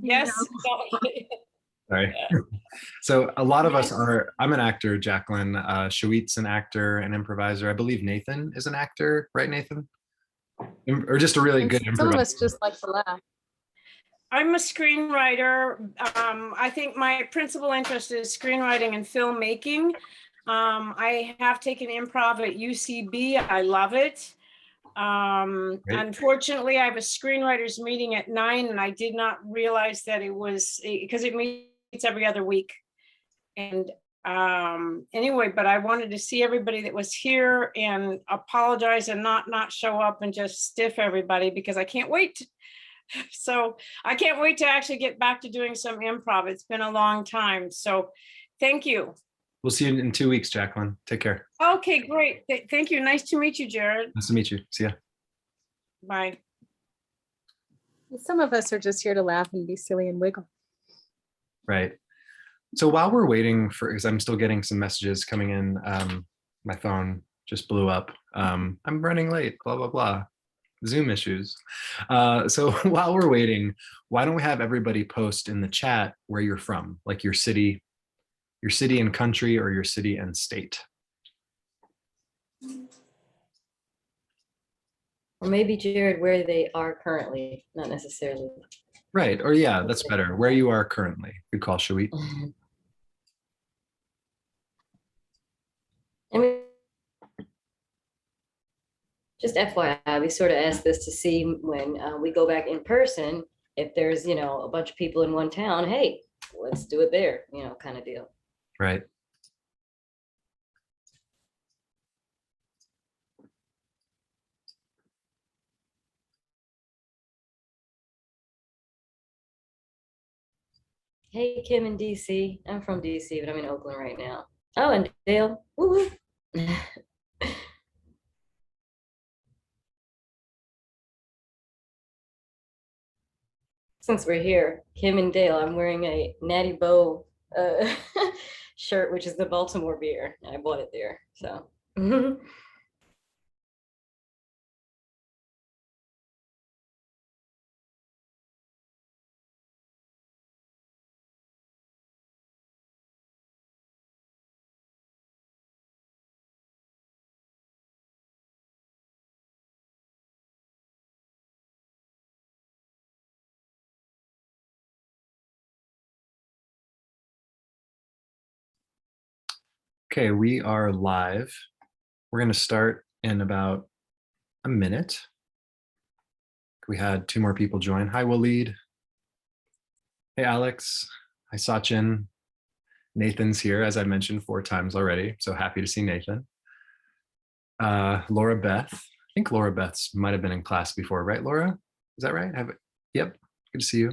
Yes. Sorry. So a lot of us are, I'm an actor, Jacqueline. Shawit's an actor, an improviser. I believe Nathan is an actor, right, Nathan? Or just a really good improviser. Some of us just like to laugh. I'm a screenwriter. I think my principal interest is screenwriting and filmmaking. I have taken improv at UCB. I love it. Unfortunately, I have a screenwriters meeting at 9, and I did not realize that it was because it meets every other week. And anyway, but I wanted to see everybody that was here and apologize and not show up and just stiff everybody because I can't wait. So I can't wait to actually get back to doing some improv. It's been a long time. So thank you. We'll see you in 2 weeks, Jacqueline. Take care. Okay, great. Thank you. Nice to meet you, Jared. Nice to meet you. See ya. Bye. Some of us are just here to laugh and be silly and wiggle. Right. So while we're waiting for, because I'm still getting some messages coming in, my phone just blew up. I'm running late, blah, blah, blah. Zoom issues. So while we're waiting, why don't we have everybody post in the chat where you're from, like your city and country, or your city and state. Or maybe, Jared, where they are currently, not necessarily. Right, or yeah, that's better. Where you are currently. Good call, Shawit. I mean, just FYI, we sort of asked this to see when we go back in person, if there's, you know, a bunch of people in one town, hey, let's do it there, you know, kind of deal. Right. Hey, Kim in DC. I'm from DC, but I'm in Oakland right now. Oh, and Dale. Woo-hoo. Since we're here, Kim and Dale, I'm wearing a Natty Bow shirt, which is the Baltimore beer. I bought it there, so. Okay, we are live. We're going to start in about a minute. We had 2 more people join. Hi, Waleed. Hey, Alex. Hi, Sachin. Nathan's here, as I mentioned 4 times already. So happy to see Nathan. Laura Beth. I think Laura Beth's might have been in class before, right, Laura? Is that right? Yep. Good to see you.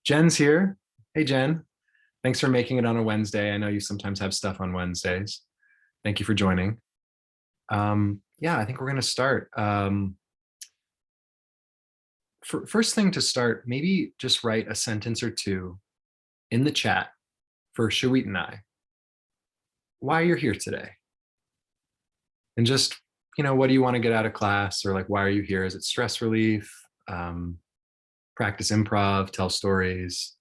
Jen's here. Hey, Jen. Thanks for making it on a Wednesday. I know you sometimes have stuff on Wednesdays. Thank you for joining. Yeah, I think we're going to start. First thing to start, maybe just write a sentence or 2 in the chat for Shawit and I. Why you're here today. And just, you know, what do you want to get out of class? Or like, why are you here? Is it stress relief? Practice improv, tell stories,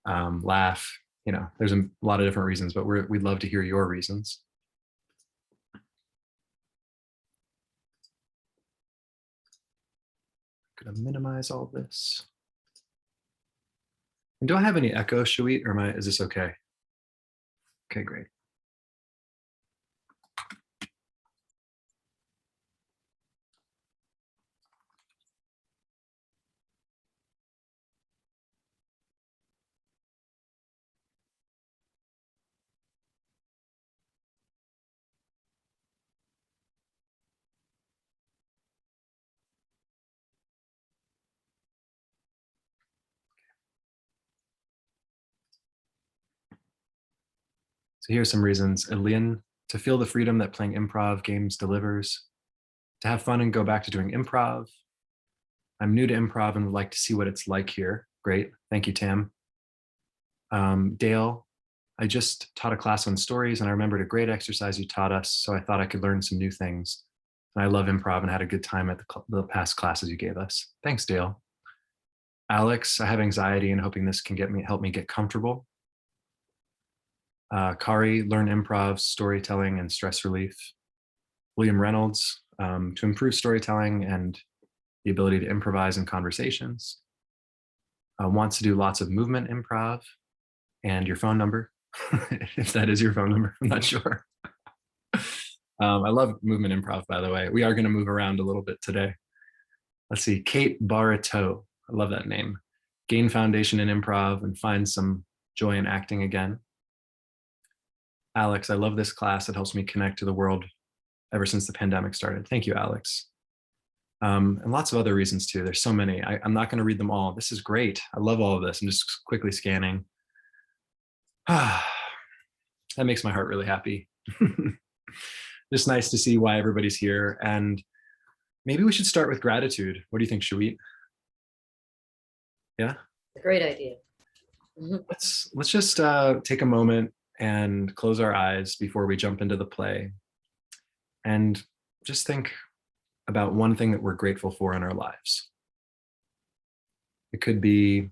laugh, you know, there's a lot of different reasons, but we'd love to hear your reasons. Gonna minimize all this. And do I have any echo, Shawit, or is this okay? Okay, great. So here's some reasons. Elian, to feel the freedom that playing improv games delivers, to have fun and go back to doing improv. I'm new to improv and would like to see what it's like here. Great, thank you, Tam. Dale, I just taught a class on stories and I remembered a great exercise you taught us, so I thought I could learn some new things. And I love improv and had a good time at the past classes you gave us. Thanks, Dale. Alex, I have anxiety and hoping this can help me get comfortable. Kari, learn improv, storytelling, and stress relief. William Reynolds, to improve storytelling and the ability to improvise in conversations. Wants to do lots of movement improv. And your phone number, if that is your phone number, I'm not sure. I love movement improv, by the way. We are going to move around a little bit today. Let's see, Kate Barreto. I love that name. Gain foundation in improv and find some joy in acting again. Alex, I love this class. It helps me connect to the world ever since the pandemic started. Thank you, Alex. And lots of other reasons too. There's so many. I'm not going to read them all. This is great. I love all of this. I'm just quickly scanning. That makes my heart really happy. Just nice to see why everybody's here. And maybe we should start with gratitude. What do you think, Shawit? Yeah? Great idea. Let's just take a moment and close our eyes before we jump into the play. And just think about one thing that we're grateful for in our lives. It could be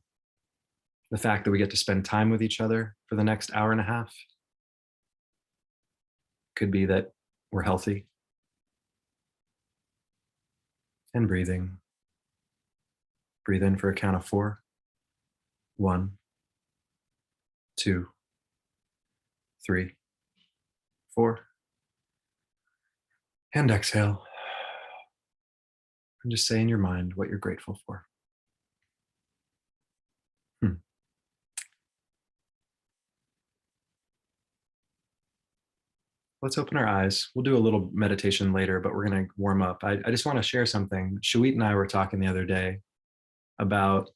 the fact that we get to spend time with each other for the next hour and a half. Could be that we're healthy. And breathing. Breathe in for a count of 4. 1, 2, 3, 4. And exhale. And just say in your mind what you're grateful for. Let's open our eyes. We'll do a little meditation later, but we're going to warm up. I just want to share something. Shawit and I were talking the other day about,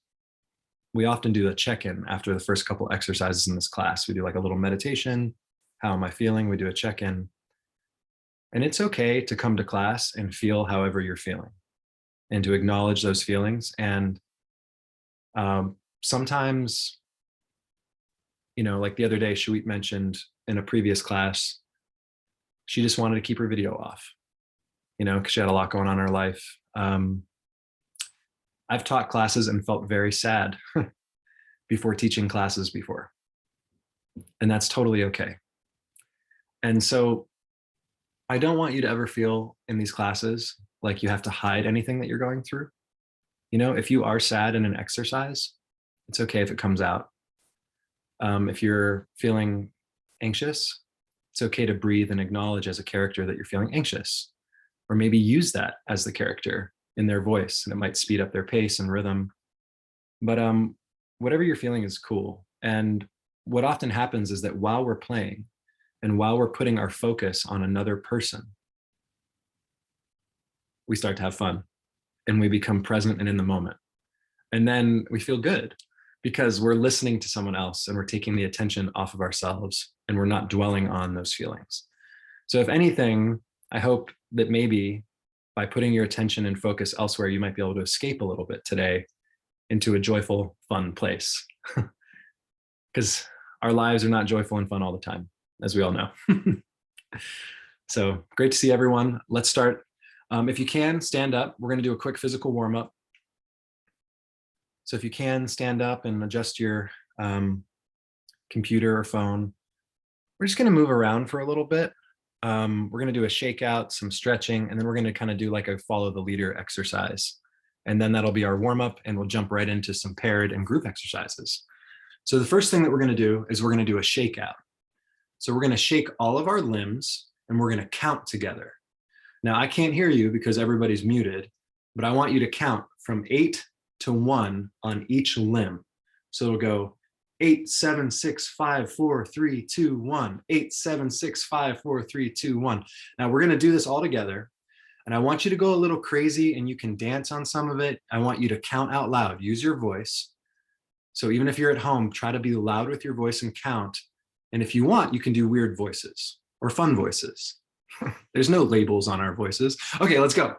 we often do a check-in after the first couple exercises in this class. We do like a little meditation. How am I feeling? We do a check-in. And it's okay to come to class and feel however you're feeling and to acknowledge those feelings. And sometimes, like the other day, Shawit mentioned in a previous class, she just wanted to keep her video off, because she had a lot going on in her life. I've taught classes and felt very sad before teaching classes before. And that's totally okay. And so I don't want you to ever feel in these classes like you have to hide anything that you're going through. If you are sad in an exercise, it's okay if it comes out. If you're feeling anxious, it's okay to breathe and acknowledge as a character that you're feeling anxious, or maybe use that as the character in their voice, and it might speed up their pace and rhythm. But whatever you're feeling is cool. And what often happens is that while we're playing and while we're putting our focus on another person, we start to have fun and we become present and in the moment. And then we feel good because we're listening to someone else and we're taking the attention off of ourselves and we're not dwelling on those feelings. So if anything, I hope that maybe by putting your attention and focus elsewhere, you might be able to escape a little bit today into a joyful, fun place. Because our lives are not joyful and fun all the time, as we all know. So great to see everyone. Let's start. If you can, stand up. We're going to do a quick physical warm-up. So if you can, stand up and adjust your computer or phone. We're just going to move around for a little bit. We're going to do a shakeout, some stretching, and then we're going to kind of do like a follow the leader exercise. And then that'll be our warm-up, and we'll jump right into some paired and group exercises. So the first thing that we're going to do is we're going to do a shakeout. So we're going to shake all of our limbs, and we're going to count together. Now, I can't hear you because everybody's muted, but I want you to count from 8 to 1 on each limb. So it'll go 8, 7, 6, 5, 4, 3, 2, 1. 8, 7, 6, 5, 4, 3, 2, 1. Now we're going to do this all together. And I want you to go a little crazy, and you can dance on some of it. I want you to count out loud. Use your voice. So even if you're at home, try to be loud with your voice and count. And if you want, you can do weird voices or fun voices. There's no labels on our voices. Okay, let's go.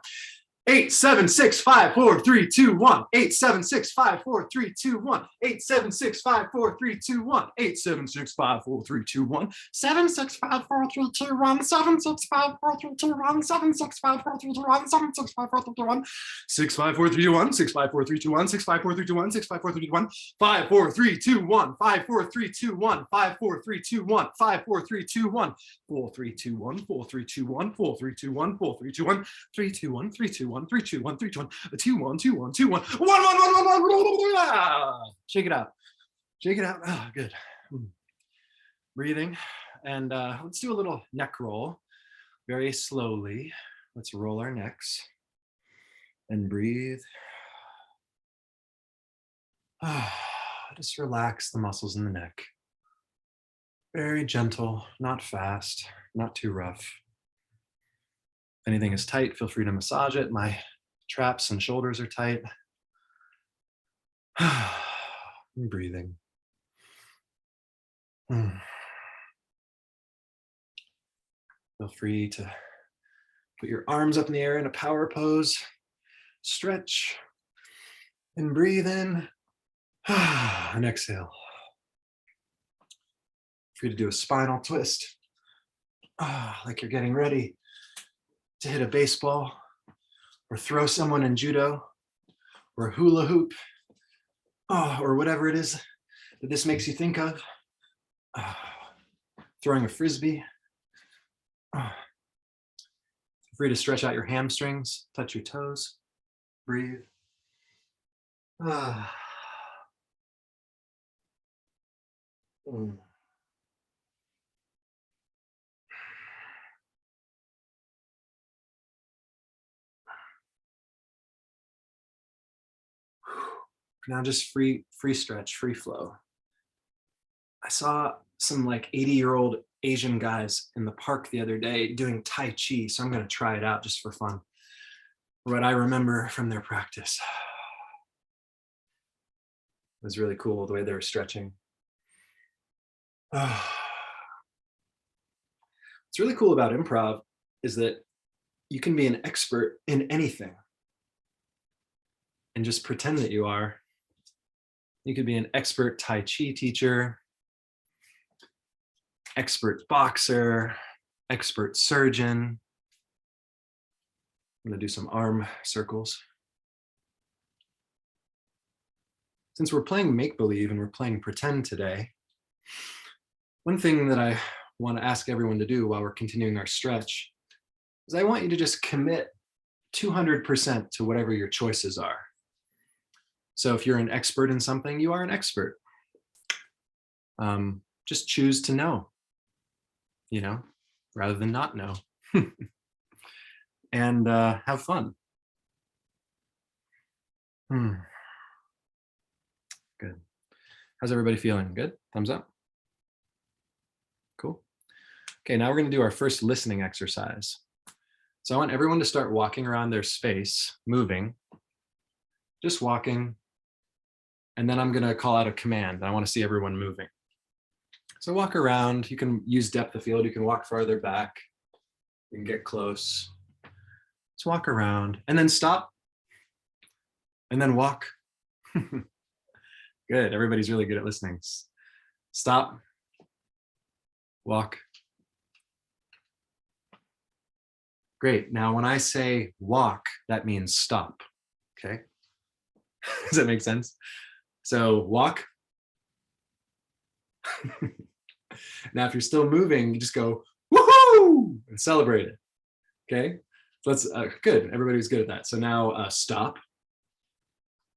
8, 7, 6, 5, 4, 3, 2, 1. 8, 7, 6, 5, 4, 3, 2, 1. 8, 7, 6, 5, 4, 3, 2, 1. 8, 7, 6, 5, 4, 3, 2, 1. 7, 6, 5, 4, 3, 2, 1. 7, 6, 5, 4, 3, 2, 1. 7, 6, 5, 4, 3, 2, 1. 7, 6, 5, 4, 3, 2, 1. 6, 5, 4, 3, 2, 1. 6, 5, 4, 3, 2, 1. 6, 5, 4, 3, 2, 1. 6, 5, 4, 3, 2, 1. 5, 4, 3, 2, 1. 5, 4, 3, 2, 1. 5, 4, 3, 2, 1. 5, 4, 3, 2, 1. 4, 3, 2, 1. 4, 3, 2, 1. 4, 3, 2, 1. 4, 3, 2, 1. 3, 2, 1. 3, 2, 1. 3, 2, 1. 3, 2, 1. 2, 1, 2, 1, 2, 1. 1, 1, 1, 1, 1. Shake it out. Shake it out. Ah, good. Breathing. And let's do a little neck roll very slowly. Let's roll our necks and breathe. Just relax the muscles in the neck. Very gentle, not fast, not too rough. If anything is tight, feel free to massage it. My traps and shoulders are tight. And breathing. Feel free to put your arms up in the air in a power pose. Stretch and breathe in. And exhale. Free to do a spinal twist. Like you're getting ready to hit a baseball or throw someone in judo or hula hoop or whatever it is that this makes you think of. Throwing a frisbee. Free to stretch out your hamstrings, touch your toes, breathe. Now just free stretch, free flow. I saw some like 80-year-old Asian guys in the park the other day doing Tai Chi, so I'm going to try it out just for fun. What I remember from their practice. It was really cool the way they were stretching. What's really cool about improv is that you can be an expert in anything and just pretend that you are. You could be an expert Tai Chi teacher, expert boxer, expert surgeon. I'm going to do some arm circles. Since we're playing make-believe and we're playing pretend today, one thing that I want to ask everyone to do while we're continuing our stretch is I want you to just commit 200% to whatever your choices are. So if you're an expert in something, you are an expert. Just choose to know, rather than not know. And have fun. Good. How's everybody feeling? Good? Thumbs up? Cool. Okay, now we're going to do our first listening exercise. So I want everyone to start walking around their space, moving, just walking. And then I'm going to call out a command. I want to see everyone moving. So walk around. You can use depth of field. You can walk farther back. You can get close. Just walk around and then stop. And then walk. Good. Everybody's really good at listening. Stop. Walk. Great. Now, when I say walk, that means stop. Okay. Does that make sense? So walk. Now, if you're still moving, you just go woohoo and celebrate it. Okay. So let's good. Everybody's good at that. So now stop,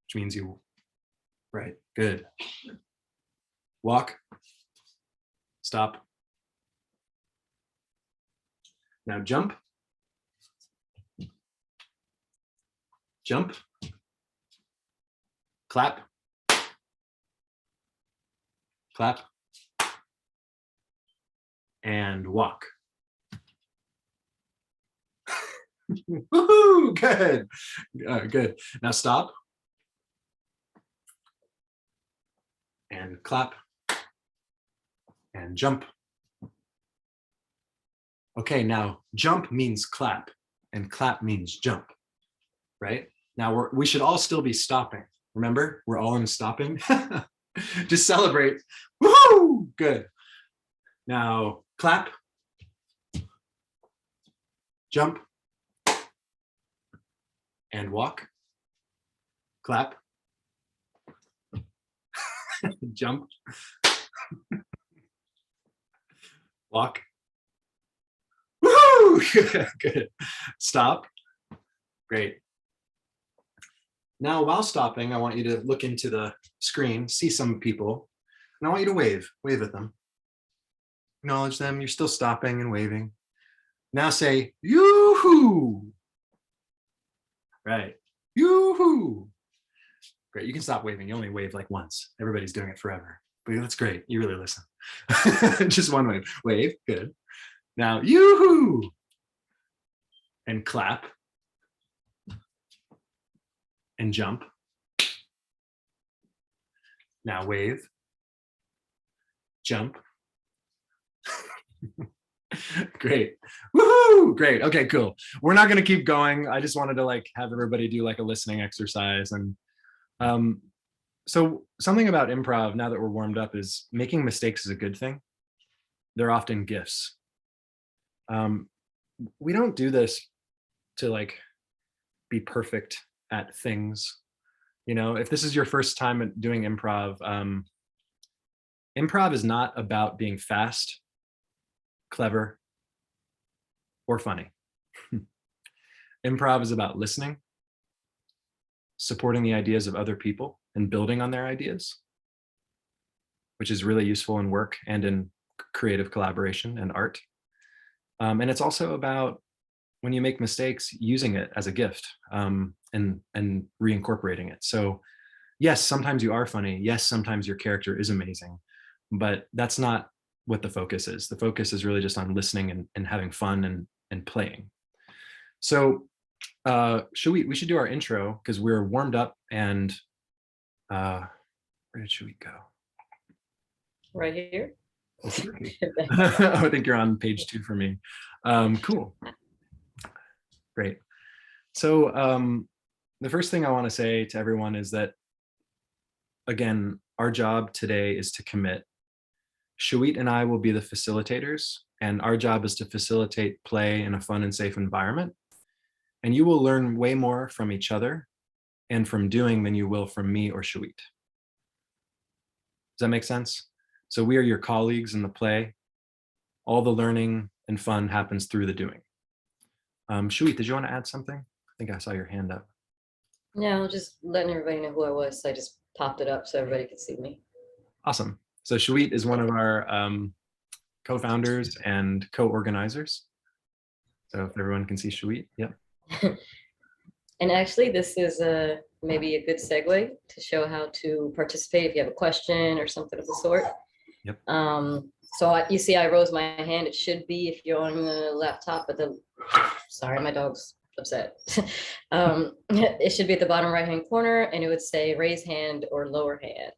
which means you. Right. Good. Walk. Stop. Now jump. Jump. Clap. Clap. And walk. Woohoo! Good. Good. Now stop. And clap. And jump. Okay, now jump means clap, and clap means jump. right? Now we should all still be stopping. Remember, we're all in stopping. Just celebrate. Woohoo! Good. Now clap, jump, and walk. Clap, jump, walk. Woohoo! Good. Stop. Great. Now, while stopping, I want you to look into the screen, see some people, and I want you to wave at them. Acknowledge them. You're still stopping and waving. Now say, yoo-hoo. Right. Yoo-hoo. Great. You can stop waving. You only wave like once. Everybody's doing it forever. But that's great. You really listen. Just one wave. Wave. Good. Now, yoo-hoo. And clap. And jump. Now wave. Jump. Great. Woohoo! Great. Okay, cool. We're not going to keep going. I just wanted to like have everybody do like a listening exercise. And so something about improv now that we're warmed up is making mistakes is a good thing. They're often gifts. We don't do this to like be perfect at things. You know, if this is your first time doing improv, improv is not about being fast, clever, or funny. Improv is about listening, supporting the ideas of other people and building on their ideas, which is really useful in work and in creative collaboration and art. And it's also about, when you make mistakes, using it as a gift and reincorporating it. So yes, sometimes you are funny. Yes, sometimes your character is amazing, but that's not what the focus is. The focus is really just on listening and having fun and playing. So we should do our intro because we're warmed up and where should we go? Right here. I think you're on page 2 for me. Cool. Great. So the first thing I want to say to everyone is that, again, our job today is to commit. Shawit and I will be the facilitators, and our job is to facilitate play in a fun and safe environment. And you will learn way more from each other and from doing than you will from me or Shawit. Does that make sense? So we are your colleagues in the play. All the learning and fun happens through the doing. Shawit, did you want to add something? I think I saw your hand up. No, just letting everybody know who I was. So I just popped it up so everybody could see me. Awesome. So Shawit is one of our co-founders and co-organizers. So if everyone can see Shawit, yep. And actually, this is maybe a good segue to show how to participate if you have a question or something of the sort. Yep. So you see, I rose my hand. It should be if you're on the laptop, but sorry, my dog's upset. It should be at the bottom right-hand corner, and it would say raise hand or lower hand.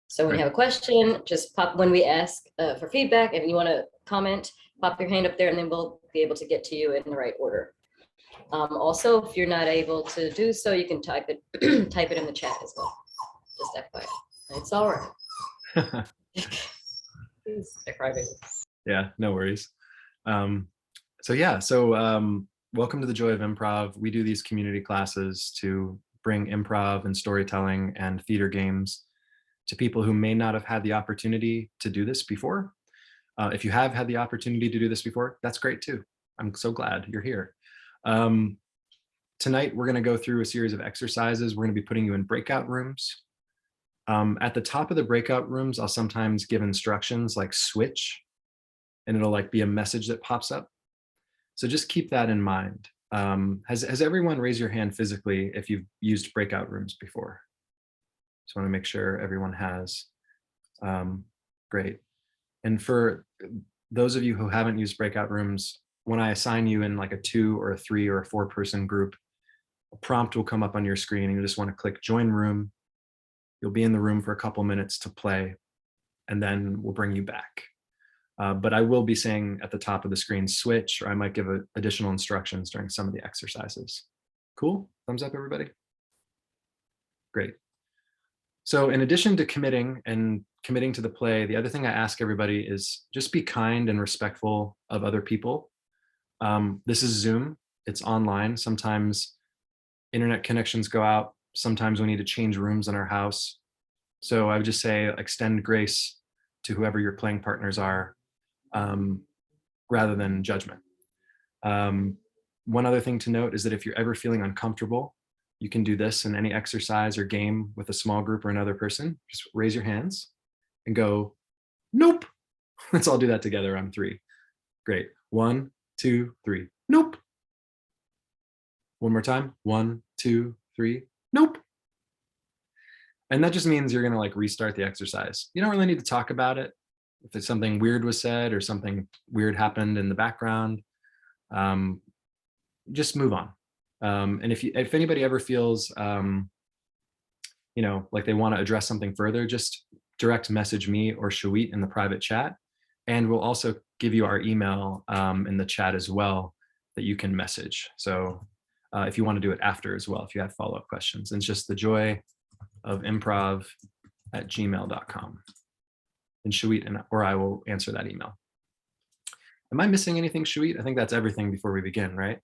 So when you have a question, just pop, when we ask for feedback, if you want to comment, pop your hand up there, and then we'll be able to get to you in the right order. Also, if you're not able to do so, you can type it in the chat as well. Just FYI. It's all right. Yeah, no worries. So welcome to the Joy of Improv. We do these community classes to bring improv and storytelling and theater games to people who may not have had the opportunity to do this before. If you have had the opportunity to do this before, that's great too. I'm so glad you're here. Tonight, we're going to go through a series of exercises. We're going to be putting you in breakout rooms. At the top of the breakout rooms, I'll sometimes give instructions like switch, and it'll like be a message that pops up. So just keep that in mind. Has everyone raised your hand physically if you've used breakout rooms before? Just want to make sure everyone has. Great. And for those of you who haven't used breakout rooms, when I assign you in like a 2 or a 3 or a 4-person group, a prompt will come up on your screen and you just want to click join room. You'll be in the room for a couple minutes to play, and then we'll bring you back. But I will be saying at the top of the screen, switch, or I might give additional instructions during some of the exercises. Cool. Thumbs up, everybody. Great. So in addition to committing to the play, the other thing I ask everybody is just be kind and respectful of other people. This is Zoom. It's online. Sometimes internet connections go out. Sometimes we need to change rooms in our house. So I would just say extend grace to whoever your playing partners are, rather than judgment. One other thing to note is that if you're ever feeling uncomfortable, you can do this in any exercise or game with a small group or another person. Just raise your hands and go, nope. Let's all do that together on 3. Great. 1, 2, 3. Nope. One more time. 1, 2, 3. Nope. And that just means you're going to like restart the exercise. You don't really need to talk about it. If it's something weird was said or something weird happened in the background, just move on. And if anybody ever feels, like they want to address something further, just direct message me or Shawit in the private chat. And we'll also give you our email in the chat as well that you can message. So if you want to do it after as well, if you have follow-up questions, and it's just the Joy of Improv at gmail.com. And Shawit or I will answer that email. Am I missing anything, Shawit? I think that's everything before we begin, right?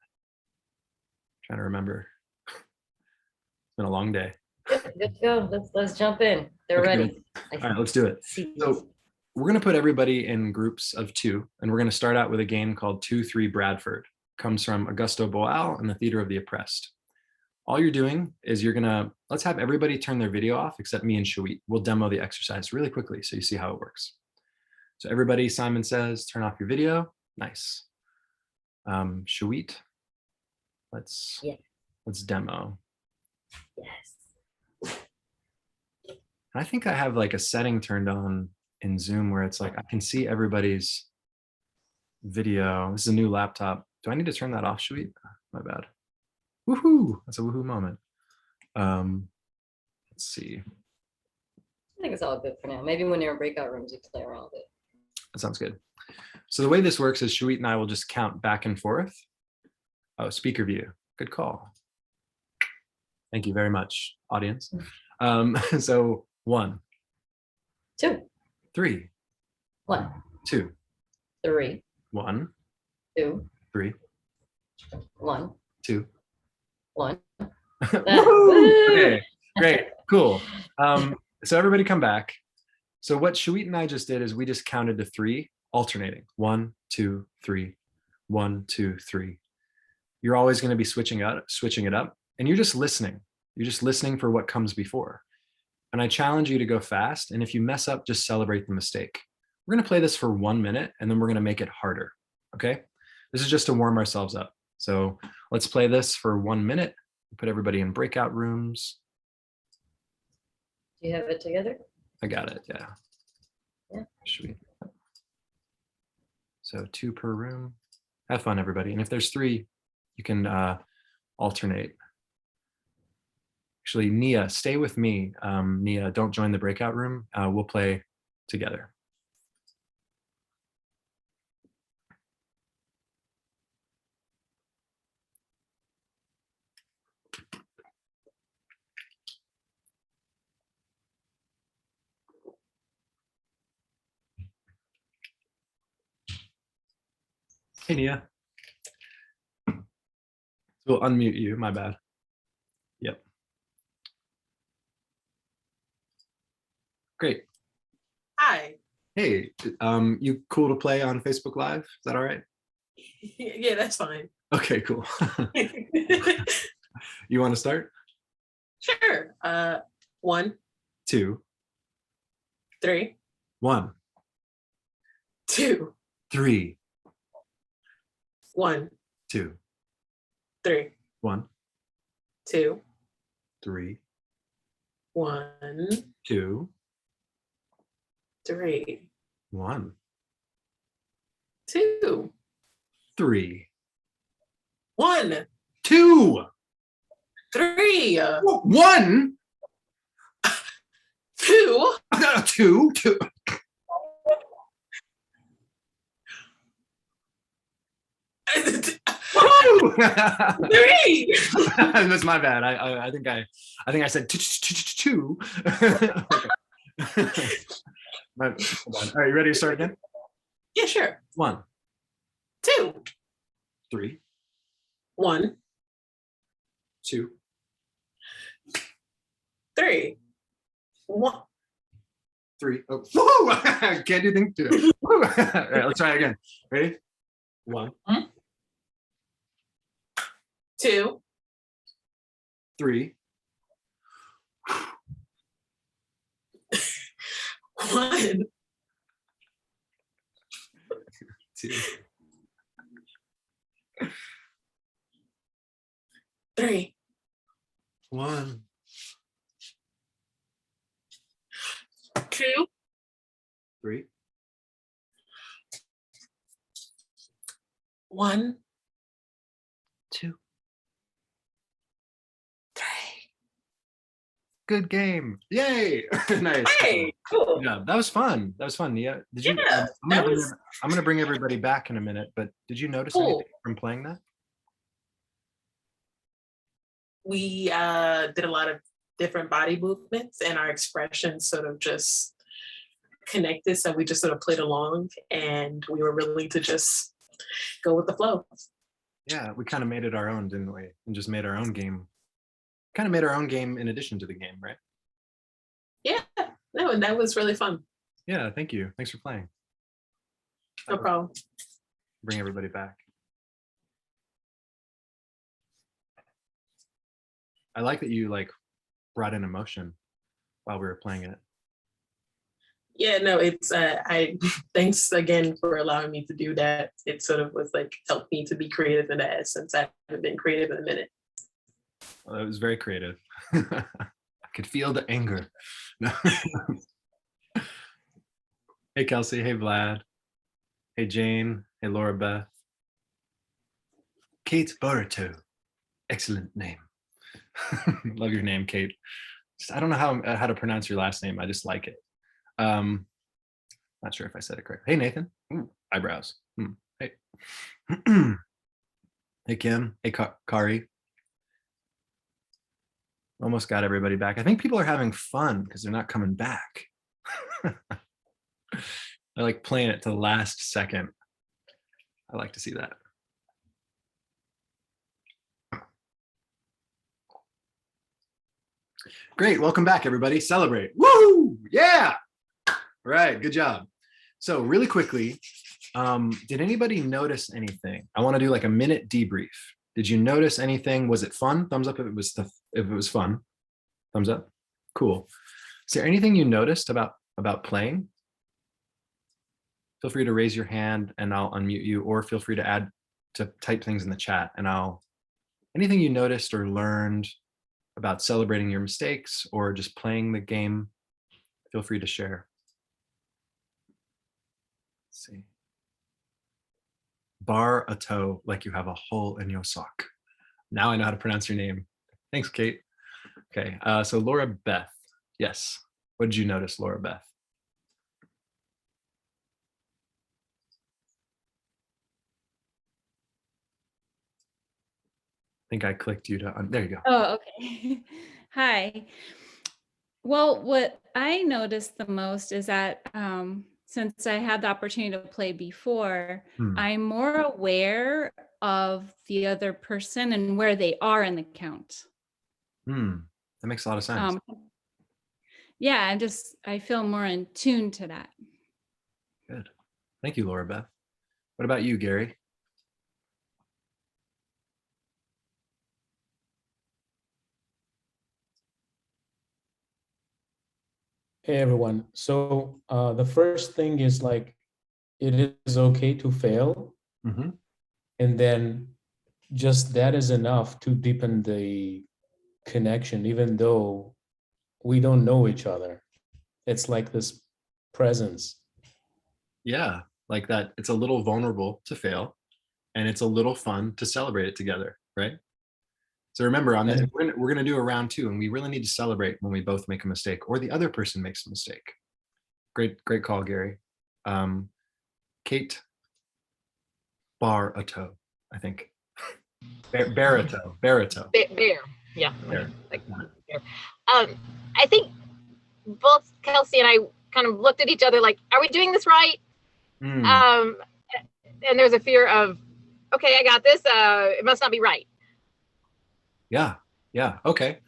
Trying to remember. It's been a long day. Good to go. Let's jump in. They're Okay. ready. All right, let's do it. So we're going to put everybody in groups of 2, and we're going to start out with a game called 2-3 Bradford. Comes from Augusto Boal and the Theater of the Oppressed. All you're doing is let's have everybody turn their video off except me and Shawit. We'll demo the exercise really quickly so you see how it works. So everybody, Simon says, turn off your video. Nice. Shawit, let's demo. Yes. I think I have like a setting turned on in Zoom where it's like I can see everybody's video. This is a new laptop. Do I need to turn that off, Shawit? My bad. Woohoo! That's a woohoo moment. Let's see. I think it's all good for now. Maybe when you're in breakout rooms, you play around with it. That sounds good. So the way this works is Shawit and I will just count back and forth. Oh, speaker view. Good call. Thank you very much, audience. So 1, 2, 3, 1, 2, 3, 1, 2, 3, 1, 2. 1. Woohoo! Okay, great, cool. So everybody come back. So what Shawit and I just did is we just counted to 3, alternating. 1, 2, 3, 1, 2, 3. You're always going to be switching it up, and you're just listening. You're just listening for what comes before. And I challenge you to go fast. And if you mess up, just celebrate the mistake. We're going to play this for 1 minute, and then we're going to make it harder. Okay? This is just to warm ourselves up. So let's play this for 1 minute. Put everybody in breakout rooms. Do you have it together? I got it. Yeah. Yeah. So 2 per room. Have fun, everybody. And if there's 3, you can alternate. Actually, Nia, stay with me. Nia, don't join the breakout room. We'll play together. Hey, Nia. We'll unmute you. My bad. Yep. Great. Hi. Hey, you cool to play on Facebook Live? Is that all right? Yeah, that's fine. Okay, cool. You want to start? Sure. 1, 2, 3, 1, 2, 3, 1, 2, 3, 1, 2, 3, 1, 2, 3, 1, 2, 3, 1, 2, 3, 1, 2, 2, 2. Woo! Three. That's my bad. I think I said two. Hold on. All right, you ready to start again? Yeah, sure. 1, 2, 3, 1, 2, 3, 1. 3. Oh, woo! Can't do things to it. Woo! All right, let's try it again. Ready? 1, 2, 3, 1, 2, 3, 1, 2, 3, 1, 2. 3. Good game. Yay. Nice. Hey, cool. Yeah, that was fun. That was fun. Yeah. Did you? Yeah, I'm gonna bring everybody back in a minute. But did you notice Cool. anything from playing that? We did a lot of different body movements, and our expressions sort of just connected. So we just sort of played along, and we were willing to just go with the flow. Yeah, we kind of made it our own, didn't we? And just made our own game. Kind of made our own game in addition to the game, right? Yeah, no, and that was really fun. Yeah. Thank you. Thanks for playing. No problem. Bring everybody back. I like that you brought in emotion while we were playing it. Yeah, no, it's I thanks again for allowing me to do that. It sort of was helped me to be creative in that since I haven't been creative in a minute. Well, it was very creative. I could feel the anger. No. Hey, Kelsey. Hey, Vlad. Hey, Jane. Hey, Laura Beth. Kate Boruto. Excellent name. Love your name, Kate. I don't know how to pronounce your last name. I just like it. Not sure if I said it correct. Hey, Nathan. Ooh, eyebrows. Hey. Hey, Kim. Hey, Kari. Almost got everybody back. I think people are having fun because they're not coming back. I like playing it to the last second. I like to see that. Great. Welcome back, everybody. Celebrate. Woo! Yeah. All right. Good job. So really quickly, did anybody notice anything? I want to do like a minute debrief. Did you notice anything? Was it fun? Thumbs up if it was fun. Thumbs up. Cool. Is there anything you noticed about playing? Feel free to raise your hand and I'll unmute you, or feel free to type things in the chat and anything you noticed or learned about celebrating your mistakes or just playing the game, feel free to share. Let's see. Bar a toe like you have a hole in your sock. Now I know how to pronounce your name. Thanks, Kate. Okay, so Laura Beth. Yes. What did you notice, Laura Beth? I think I clicked you to, there you go. Oh, okay. Hi. Well, what I noticed the most is that since I had the opportunity to play before, I'm more aware of the other person and where they are in the count. That makes a lot of sense. Yeah, I feel more in tune to that. Good. Thank you, Laura Beth. What about you, Gary? Hey everyone. So the first thing is like, it is okay to fail. Mm-hmm. And then just that is enough to deepen the connection, even though we don't know each other. It's like this presence. Yeah, like that. It's a little vulnerable to fail and it's a little fun to celebrate it together, right? So remember, we're going to do a round 2, and we really need to celebrate when we both make a mistake or the other person makes a mistake. Great call, Gary. Kate bar a toe, I think. Barito. Bear. Yeah. Bear. Like bear. I think both Kelsey and I kind of looked at each other like, are we doing this right? And there's a fear of, okay, I got this. It must not be right. Yeah. Okay.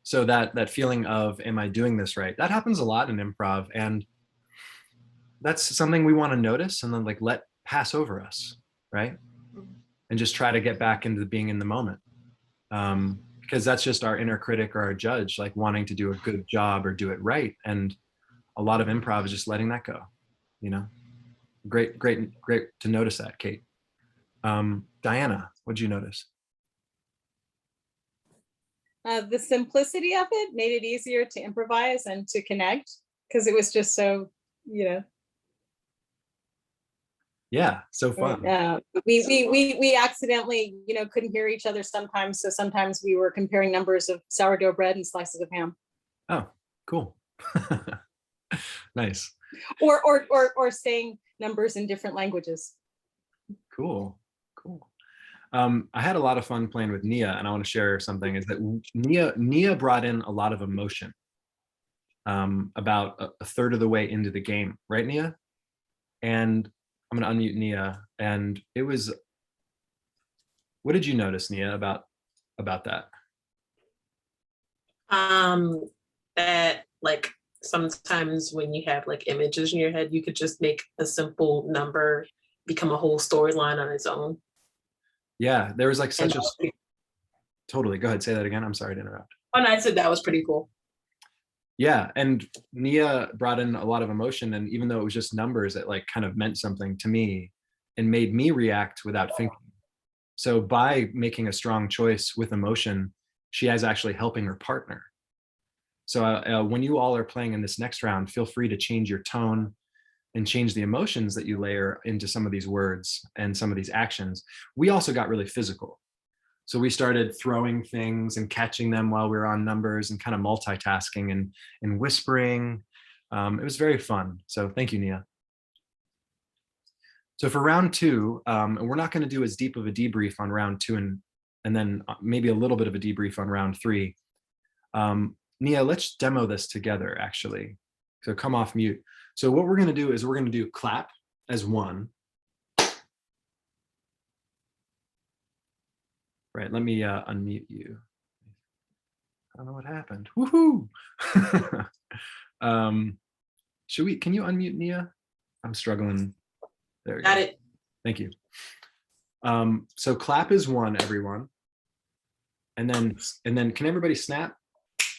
So that feeling of, am I doing this right? That happens a lot in improv, and that's something we want to notice and then like let pass over us, right? And just try to get back into being in the moment. Because that's just our inner critic or our judge, like wanting to do a good job or do it right. And a lot of improv is just letting that go, you know? Great to notice that, Kate. Diana, what'd you notice? The simplicity of it made it easier to improvise and to connect, because it was just so, Yeah, so fun. We accidentally, couldn't hear each other sometimes. So sometimes we were comparing numbers of sourdough bread and slices of ham. Oh, cool. Nice. Or saying numbers in different languages. Cool. I had a lot of fun playing with Nia, and I want to share something. Is that Nia brought in a lot of emotion about a third of the way into the game, right, Nia? And I'm going to unmute Nia. And it was, what did you notice, Nia, about that? That like sometimes when you have like images in your head, you could just make a simple number become a whole storyline on its own. Yeah, there was like such a totally. Go ahead, say that again. I'm sorry to interrupt. Oh, no, I said that was pretty cool. Yeah, and Nia brought in a lot of emotion, and even though it was just numbers, it like kind of meant something to me and made me react without thinking. So by making a strong choice with emotion, she is actually helping her partner. So when you all are playing in this next round, feel free to change your tone and change the emotions that you layer into some of these words and some of these actions. We also got really physical. So we started throwing things and catching them while we were on numbers and kind of multitasking and whispering. It was very fun. So thank you, Nia. So for round two, and we're not going to do as deep of a debrief on round two and then maybe a little bit of a debrief on round three. Nia, let's demo this together, actually. So come off mute. So what we're going to do is we're going to do clap as one. Right, let me unmute you. I don't know what happened. Woohoo! Can you unmute Nia? I'm struggling. There we go. Got it. Thank you. So clap is one, everyone. And then can everybody snap?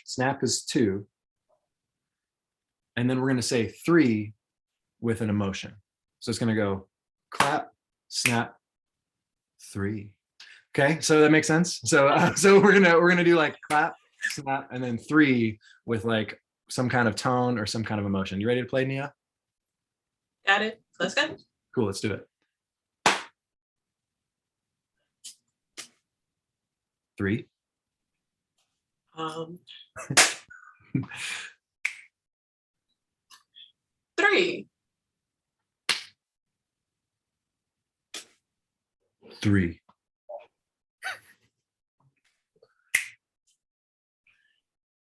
Snap is two. And then we're going to say three with an emotion. So it's going to go clap, snap, three. Okay, so that makes sense. So we're gonna do like clap, snap, and then three with like some kind of tone or some kind of emotion. You ready to play, Nia? Got it. Let's go. Cool. Let's do it. Three. Three. Three.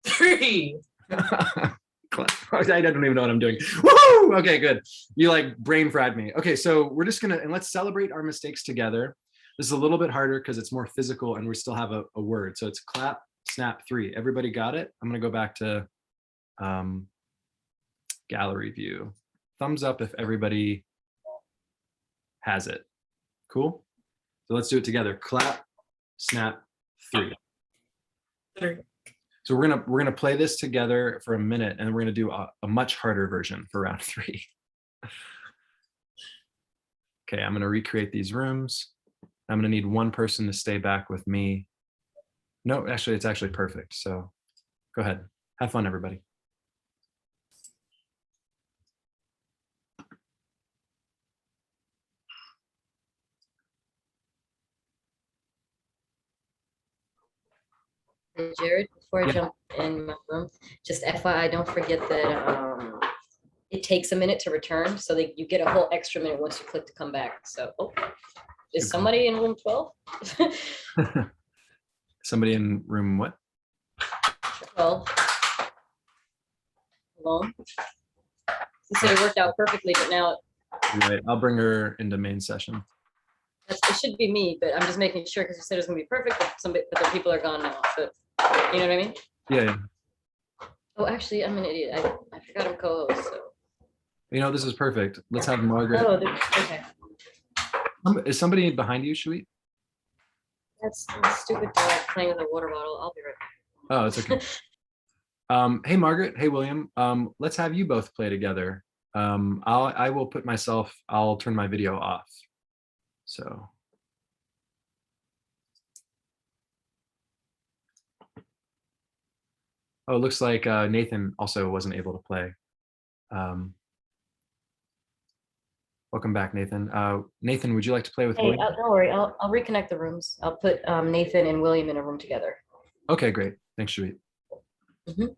Three. I don't even know what I'm doing. Woo! Okay, good. You like brain fried me. Okay, so we're just gonna, and let's celebrate our mistakes together. This is a little bit harder because it's more physical and we still have a word. So it's clap, snap, three. Everybody got it? I'm gonna go back to gallery view. Thumbs up if everybody has it. Cool? So let's do it together. Clap, snap, three. Three. So we're gonna play this together for a minute, and we're gonna do a much harder version for round three. Okay, I'm gonna recreate these rooms. I'm gonna need one person to stay back with me. No, actually, it's actually perfect. So go ahead, have fun, everybody. Jared, before I jump in my room, just FYI, don't forget that it takes a minute to return, so that you get a whole extra minute once you click to come back. So, Is somebody in room 12? Somebody in room what? 12. Alone. You said it worked out perfectly, but now Right. I'll bring her into main session. it should be me, but I'm just making sure because you said it's gonna be perfect, but the people are gone now. But you know what I mean? Yeah. Oh, actually, I'm an idiot. I forgot I'm co-host. So. You know, this is perfect. Let's have Margaret. Oh, okay. Is somebody behind you, Shuit? That's a stupid dog playing with a water bottle. I'll be right back. Oh, it's okay. Hey, Margaret. Hey, William. Let's have you both play together. I will put myself, I'll turn my video off. So. Oh, it looks like Nathan also wasn't able to play. Welcome back, Nathan. Nathan, would you like to play with Hey, William? don't worry. I'll reconnect the rooms. I'll put Nathan and William in a room together. Okay, great. Thanks, Shuit. Mhm.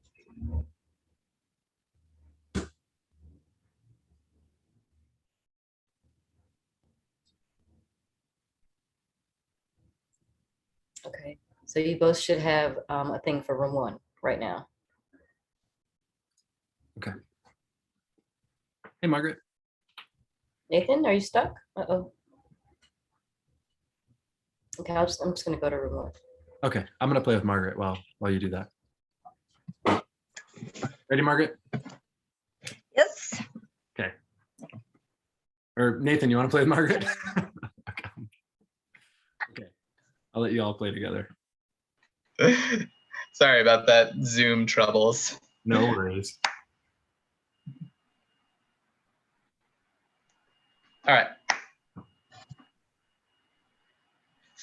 Okay, so you both should have a thing for room 1 right now. Okay. Hey, Margaret. Nathan, are you stuck? Uh-oh. Okay, I'm just gonna go to room 1. Okay, I'm gonna play with Margaret while you do that. Ready, Margaret? Yes. Okay. Or Nathan, you want to play with Margaret? Okay. Okay. I'll let you all play together. Sorry about that Zoom troubles. No worries. All right.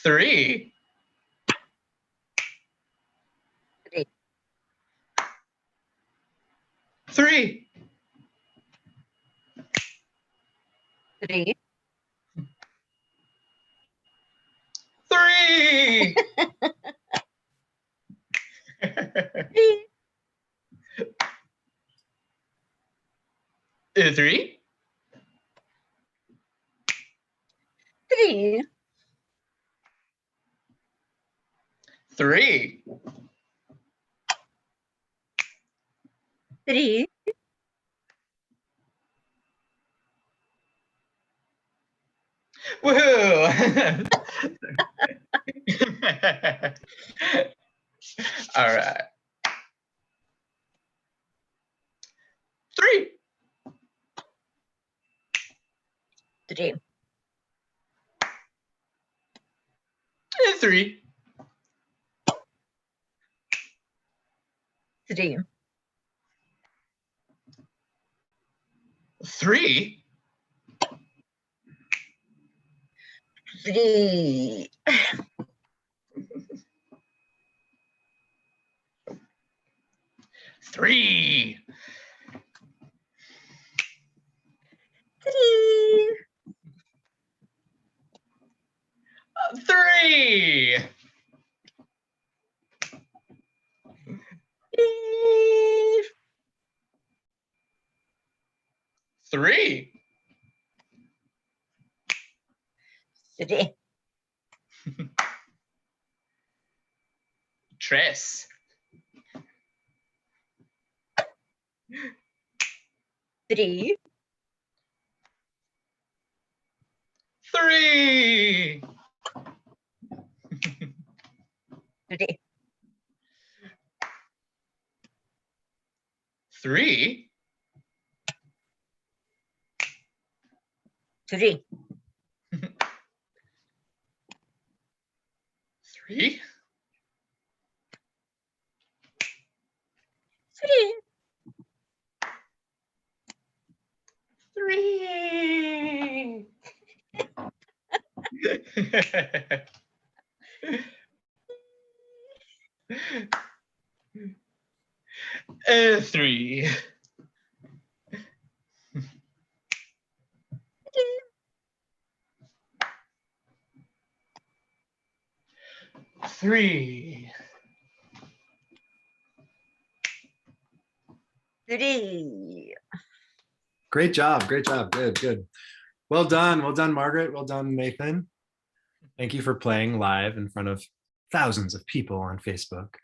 3. 3. 3. 3. 3. 3. 3. 3. 3. Woohoo! All right. 3. 3. 3. 3. 3. 3. 3. 3. 3. 3. 3. Tres. 3. 3. 3. 3. 3. 3. 3. 3. 3. 3. 3. Great job. Great job. Good, good. Well done, Margaret. Well done, Nathan. Thank you for playing live in front of thousands of people on Facebook.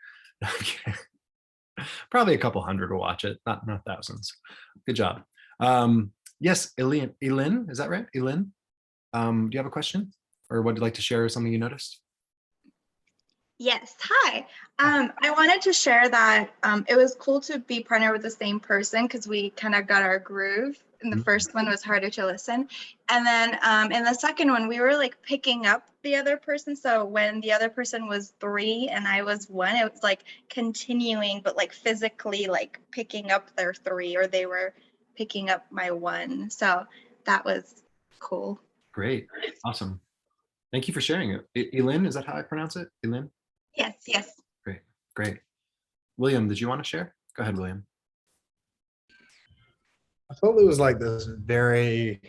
Probably a couple hundred will watch it, not thousands. Good job. Yes, Elin, is that right? Elin, do you have a question? Or would you like to share something you noticed? Yes, hi. I wanted to share that it was cool to be partnered with the same person because we kind of got our groove. And the first one was harder to listen. And then in the second one, we were like picking up the other person. So when the other person was 3 and I was 1, it was like continuing, but like physically like picking up their 3, or they were picking up my 1. So that was cool. Great, awesome. Thank you for sharing it. Elin, is that how I pronounce it? Elin? Yes, yes. Great, great. William, did you want to share? Go ahead, William. I thought there was like this very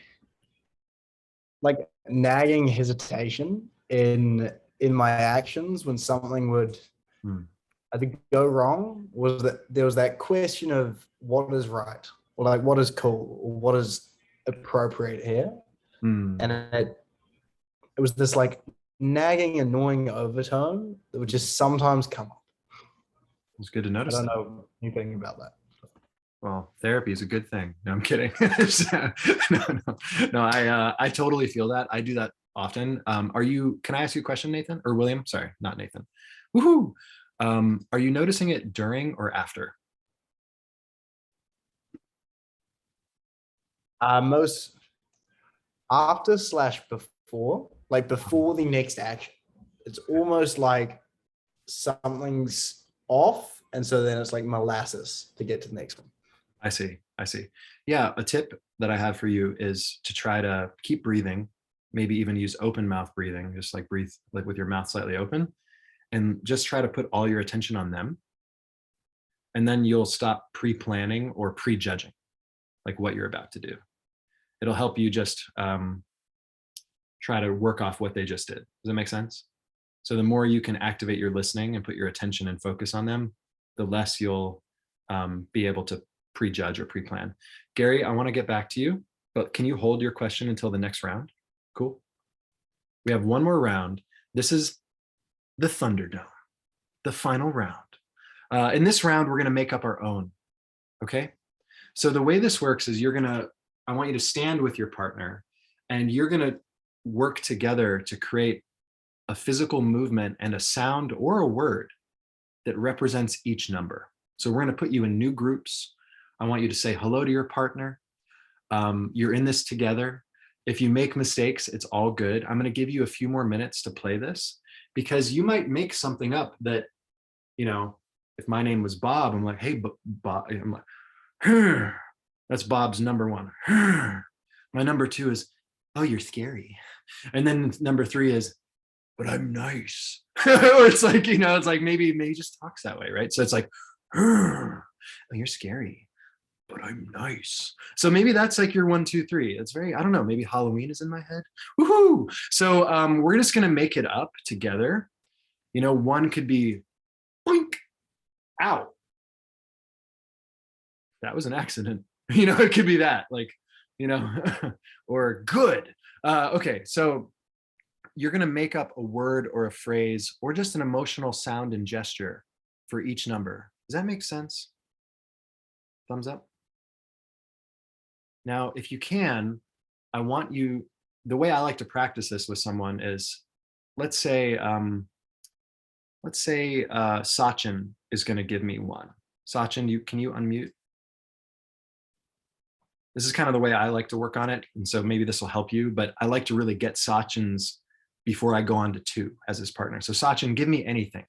like nagging hesitation in my actions when something would I think go wrong. Was that there was that question of what is right, or like what is cool, or what is appropriate here. And it was this like nagging, annoying overtone that would just sometimes come up. It's good to notice. I don't know anything about that. Well, therapy is a good thing. No, I'm kidding. No, I totally feel that. I do that often. Can I ask you a question, Nathan? Or William? Sorry, not Nathan. Woohoo! Are you noticing it during or after? Most after / before, like before the next action. It's almost like something's off, and so then it's like molasses to get to the next one. I see. Yeah, a tip that I have for you is to try to keep breathing, maybe even use open mouth breathing, just like breathe like with your mouth slightly open, and just try to put all your attention on them. And then you'll stop pre-planning or prejudging like what you're about to do. It'll help you just try to work off what they just did. Does that make sense? So the more you can activate your listening and put your attention and focus on them, the less you'll be able to prejudge or pre-plan. Gary, I want to get back to you, but can you hold your question until the next round? Cool. We have one more round. This is the Thunderdome, the final round. In this round, we're going to make up our own. Okay. So the way this works is I want you to stand with your partner, and you're going to work together to create a physical movement and a sound or a word that represents each number. So we're going to put you in new groups. I want you to say hello to your partner. You're in this together. If you make mistakes, it's all good. I'm going to give you a few more minutes to play this, because you might make something up that, if my name was Bob, I'm like, hey, Bob. I'm like, that's Bob's number 1. My number 2 is, oh, you're scary. And then number 3 is, but I'm nice. Or it's like, it's like maybe he just talks that way, right? So it's like, oh, you're scary, but I'm nice. So maybe that's like your 1, 2, 3. It's very, I don't know, maybe Halloween is in my head. Woohoo! So we're just gonna make it up together. One could be boink, ow. That was an accident. It could be that, like, or good. Okay, so you're gonna make up a word or a phrase or just an emotional sound and gesture for each number. Does that make sense? Thumbs up. Now, if you can, I want you, the way I like to practice this with someone is, let's say Sachin is going to give me one. Sachin, can you unmute? This is kind of the way I like to work on it. And so maybe this will help you, but I like to really get Sachin's before I go on to 2 as his partner. So Sachin, give me anything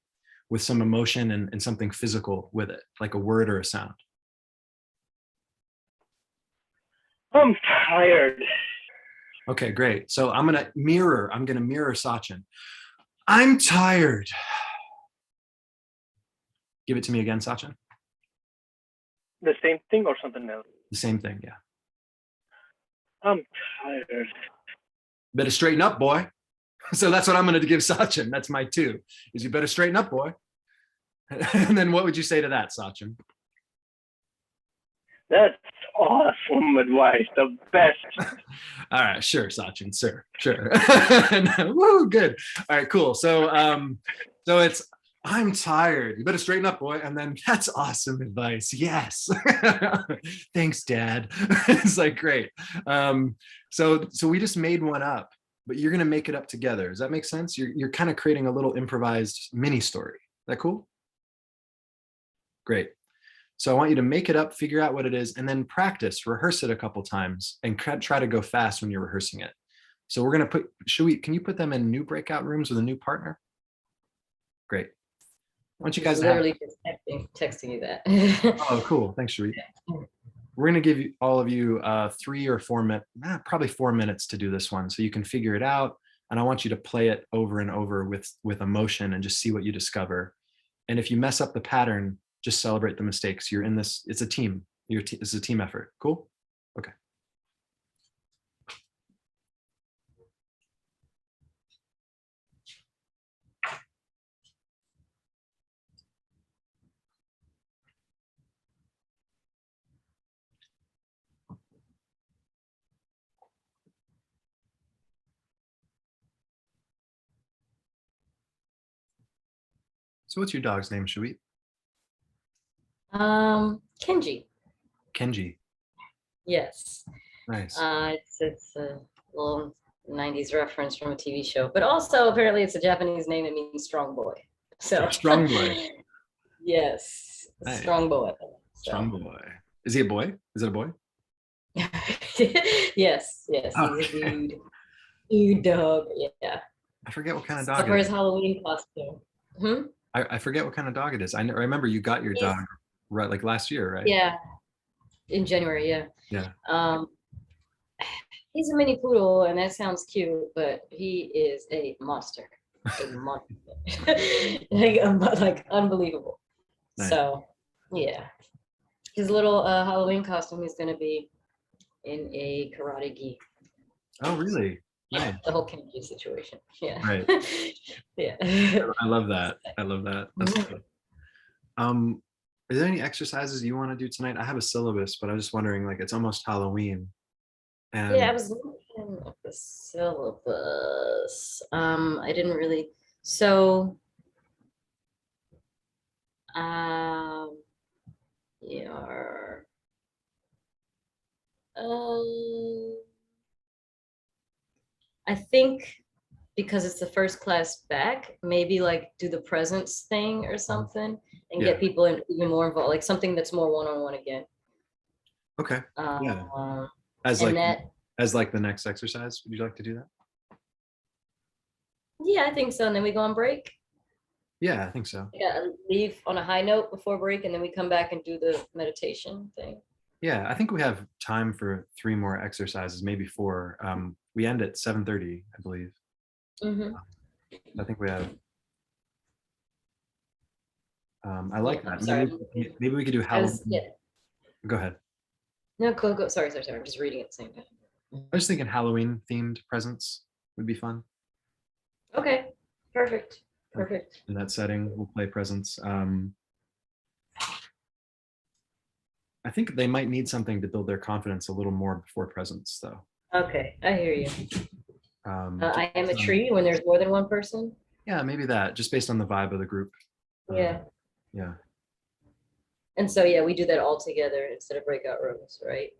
with some emotion and something physical with it, like a word or a sound. I'm tired. Okay, great. So I'm gonna mirror Sachin. I'm tired. Give it to me again, Sachin. The same thing or something else? The same thing, yeah. I'm tired. Better straighten up, boy. So that's what I'm gonna give Sachin. That's my 2, is you better straighten up, boy. And then what would you say to that, Sachin? That's awesome advice. The best. All right, sure, Sachin, sure. Woo, good. All right, cool. So it's I'm tired. You better straighten up, boy. And then that's awesome advice. Yes. Thanks, Dad. It's like great. So we just made one up, but you're gonna make it up together. Does that make sense? You're kind of creating a little improvised mini story. Is that cool? Great. So I want you to make it up, figure out what it is, and then practice, rehearse it a couple times, and try to go fast when you're rehearsing it. So we're gonna can you put them in new breakout rooms with a new partner? Great. Why don't you guys literally just texting you that. Oh, cool. Thanks, Sheree. We're gonna give all of you 3 or 4 minutes, probably 4 minutes to do this one, so you can figure it out. And I want you to play it over and over with emotion and just see what you discover. And if you mess up the pattern, just celebrate the mistakes. You're in this, it's a team. This is a team effort. Cool? Okay. So what's your dog's name, Shuit? Kenji. Kenji. Yes. Nice. It's a little 90s reference from a TV show, but also apparently it's a Japanese name. It means strong boy. So strong boy. Yes, Nice. Strong boy. So. Strong boy. Is he a boy? Is it a boy? Yes. Oh, He's a dude dog. Yeah. I forget what kind of So dog for it his is. Halloween costume. I forget what kind of dog it is. I remember you got your dog right like last year, right? Yeah, in January. Yeah. He's a mini poodle, and that sounds cute, but he is a monster. like unbelievable. Nice. So yeah, his little Halloween costume is gonna be in a karate gi. Oh, really? Yeah, Nice. the whole Kenji situation. Yeah. Right. Yeah. I love that. That's good. Are there any exercises you want to do tonight? I have a syllabus, but I'm just wondering, like, it's almost Halloween. And Yeah, I was looking at the syllabus. I didn't really. So, yeah. I think because it's the first class back, maybe like do the presence thing or something and get people even more involved, like something that's more one-on-one again. Okay. Yeah. As like the next exercise, would you like to do that? Yeah, I think so. And then we go on break. Yeah, I think so. Yeah, leave on a high note before break, and then we come back and do the meditation thing. Yeah, I think we have time for 3 more exercises, maybe 4. We end at 7:30, I believe. I think we have. I like that. Maybe we could do Halloween. Go ahead. No, go. Sorry. I'm just reading at the same time. I was thinking Halloween themed presents would be fun. Okay, perfect. In that setting, we'll play presents. I think they might need something to build their confidence a little more before presents, though. Okay, I hear you. I am a tree when there's more than one person. Yeah, maybe that, just based on the vibe of the group. Yeah. Yeah. And so, yeah, we do that all together instead of breakout rooms, right?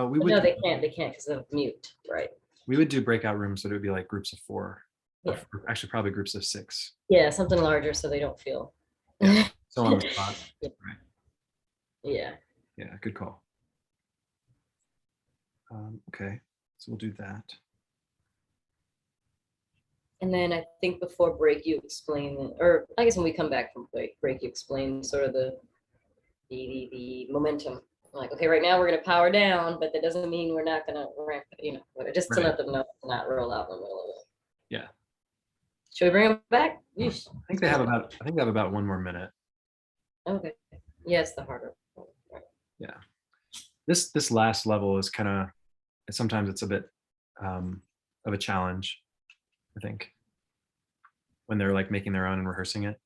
We would. No, they can't because of mute, right? We would do breakout rooms, so it would be like groups of 4. Yeah. Or actually, probably groups of 6. Yeah, something larger so they don't feel. Yeah. So on the spot. Yeah. Right. Yeah. Yeah, good call. Okay, so we'll do that. And then I think before break, you explain, or I guess when we come back from break, you explain sort of the momentum. Like, okay, right now we're going to power down, but that doesn't mean we're not going to ramp, just to let them know to not roll out in the middle of it. Yeah. Should we bring them back? I think they have about 1 more minute. Okay. Yes, the harder. Right. Yeah. This last level is kind of, sometimes it's a bit of a challenge, I think, when they're like making their own and rehearsing it.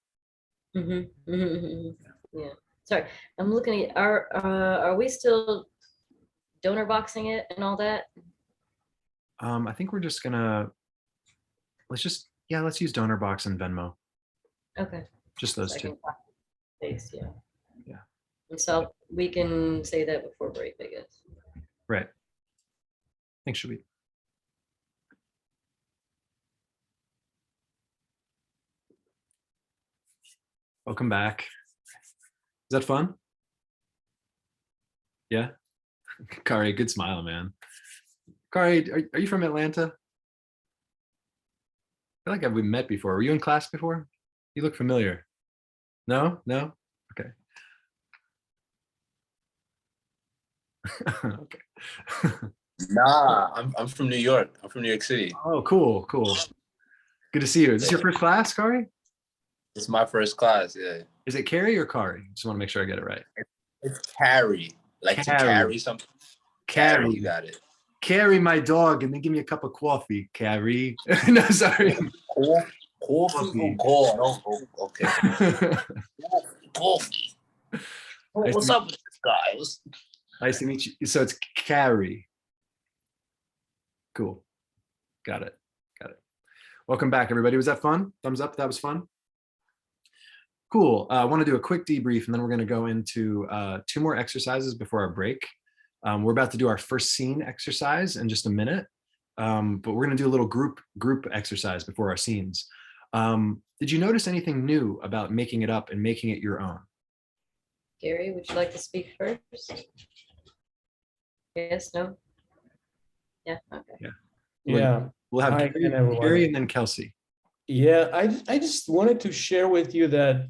Yeah. sorry, I'm looking at, are we still donor boxing it and all that? I think we're just gonna, let's use DonorBox and Venmo. Okay. Just those two. Thanks, yeah. Yeah. And so we can say that before break, I guess. Right. Thanks, Shabit. Welcome back. Is that fun? Yeah. Kari, good smile, man. Kari, are you from Atlanta? I feel like we met before. Were you in class before? You look familiar. No? No? Okay. Okay. Nah, I'm from New York. I'm from New York City. Oh, cool, cool. Good to see you. Is this your first class, Kari? It's my first class, yeah. Is it Carrie or Kari? Just want to make sure I get it right. It's carry, like to carry something. Carrie. You got it. Carry my dog and then give me a cup of coffee, Carrie. No, sorry. Coffee. Oh, God. Oh, okay. Coffee. What's up with this guy? Nice to meet you. So it's Carrie. Cool. Got it. Got it. Welcome back, everybody. Was that fun? Thumbs up. That was fun. Cool. I want to do a quick debrief, and then we're going to go into 2 more exercises before our break. We're about to do our first scene exercise in just a minute, but we're going to do a little group exercise before our scenes. Did you notice anything new about making it up and making it your own? Gary, would you like to speak first? Yes, no? Yeah, okay. Yeah. Yeah. We'll have Gary and then Kelsey. Yeah, I just wanted to share with you that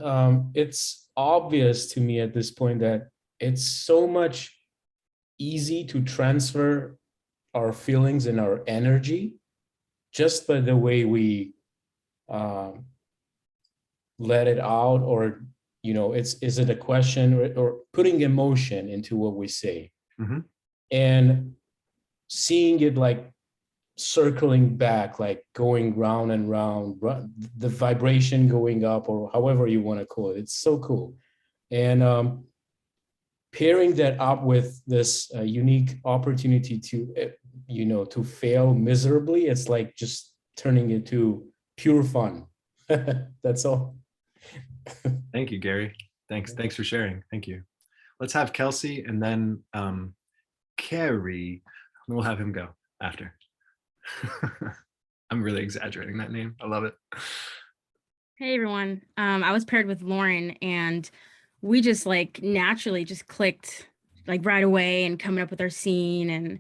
it's obvious to me at this point that it's so much easy to transfer our feelings and our energy just by the way we let it out, or is it a question or putting emotion into what we say, and seeing it like circling back, like going round and round, the vibration going up, or however you want to call it. It's so cool. And pairing that up with this unique opportunity to, to fail miserably, it's like just turning it to pure fun. That's all. Thank you, Gary. Thanks for sharing. Thank you. Let's have Kelsey and then Carrie. We'll have him go after. I'm really exaggerating that name. I love it. Hey everyone. I was paired with Lauren and we just like naturally just clicked like right away and coming up with our scene, and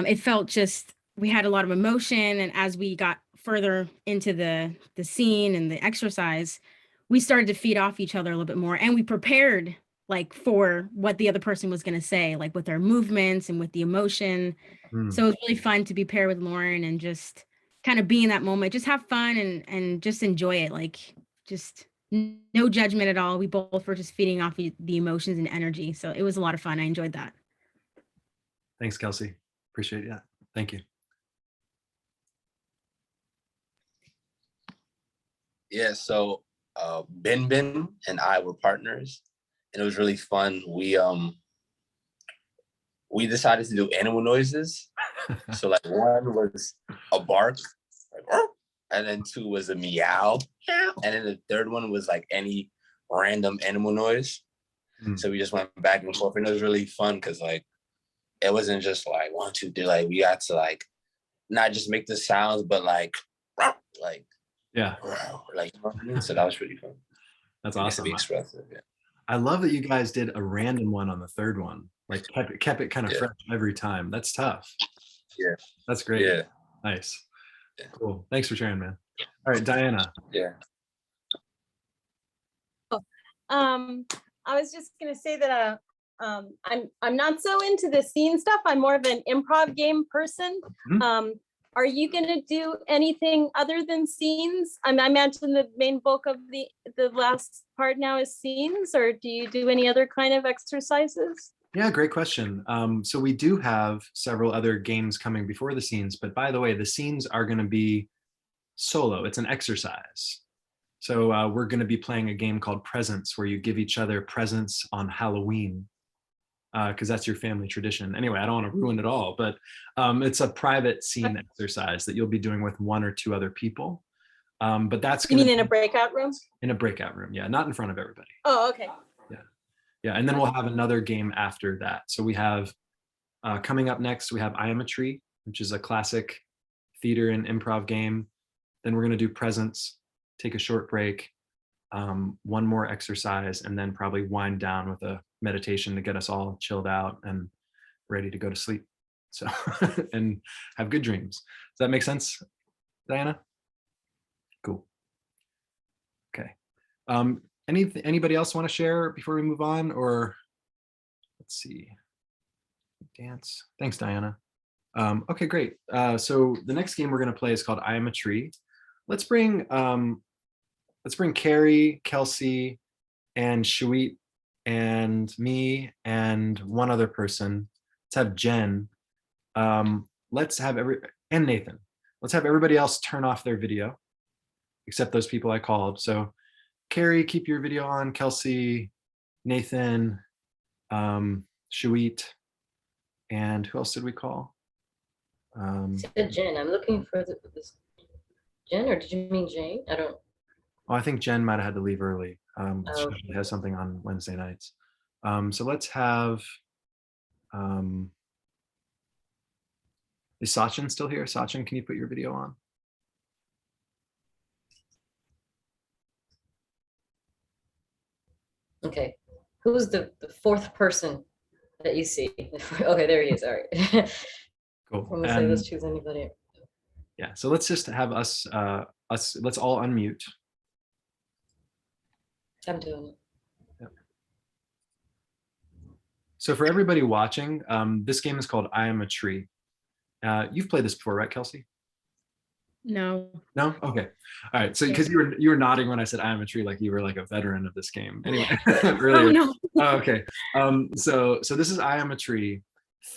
it felt just, we had a lot of emotion, and as we got further into the scene and the exercise, we started to feed off each other a little bit more, and we prepared like for what the other person was going to say, like with our movements and with the emotion. So it was really fun to be paired with Lauren and just kind of be in that moment, just have fun and just enjoy it. Like just no judgment at all. We both were just feeding off the emotions and energy. So it was a lot of fun. I enjoyed that. Thanks, Kelsey. Appreciate that. Thank you. Yeah, so Ben and I were partners, and it was really fun. We decided to do animal noises. So like 1 was a bark, like, and then 2 was a meow, and then the 3rd one was like any random animal noise. So we just went back and forth, and it was really fun because like it wasn't just like 1, 2, 3. Like we got to like not just make the sounds, but like yeah, like, you know what I mean? So that was really fun. That's awesome. To be expressive, yeah. I love that you guys did a random one on the 3rd one. Like kept it kind of fresh every time. That's tough. Yeah. That's great. Yeah. Nice. Yeah. Cool. Thanks for sharing, man. All right, Diana. Yeah. I was just gonna say that I'm not so into the scene stuff. I'm more of an improv game person. Are you gonna do anything other than scenes? I imagine the main bulk of the last part now is scenes, or do you do any other kind of exercises? Yeah, great question. So we do have several other games coming before the scenes, but by the way, the scenes are going to be solo. It's an exercise. So we're going to be playing a game called Presents, where you give each other presents on Halloween, because that's your family tradition. Anyway, I don't want to ruin it all, but it's a private scene exercise that you'll be doing with one or two other people. But that's You gonna mean in a be breakout room? in a breakout room. Yeah, not in front of everybody. Oh, okay. Yeah, and then we'll have another game after that. So we have coming up next, we have I Am a Tree, which is a classic theater and improv game. Then we're going to do Presents, take a short break, one more exercise, and then probably wind down with a meditation to get us all chilled out and ready to go to sleep. So, and have good dreams. Does that make sense, Diana? Cool. Okay. Anybody else want to share before we move on? Or let's see. Dance. Thanks, Diana. Okay, great. So the next game we're going to play is called I Am a Tree. Let's bring Carrie, Kelsey, and Shawit, and me, and one other person. Let's have Jen. Let's have and Nathan. Let's have everybody else turn off their video, except those people I called. So Carrie, keep your video on. Kelsey, Nathan, Shawit, and who else did we call? Said Jen. I'm looking for this Jen, or did you mean Jane? I don't. Oh, I think Jen might have had to leave early. Oh. She has something on Wednesday nights. So let's have. Is Sachin still here? Sachin, can you put your video on? Okay. Who's the fourth person that you see? Okay, there he is. All right. Cool. I'm gonna say let's choose anybody. Yeah. So let's just have us. Let's all unmute. I'm doing it. So for everybody watching, this game is called I Am a Tree. You've played this before, right, Kelsey? No. No? Okay. All right. So because you were nodding when I said I Am a Tree, like you were like a veteran of this game. Anyway, earlier. Oh, no. Oh, okay. So this is I Am a Tree.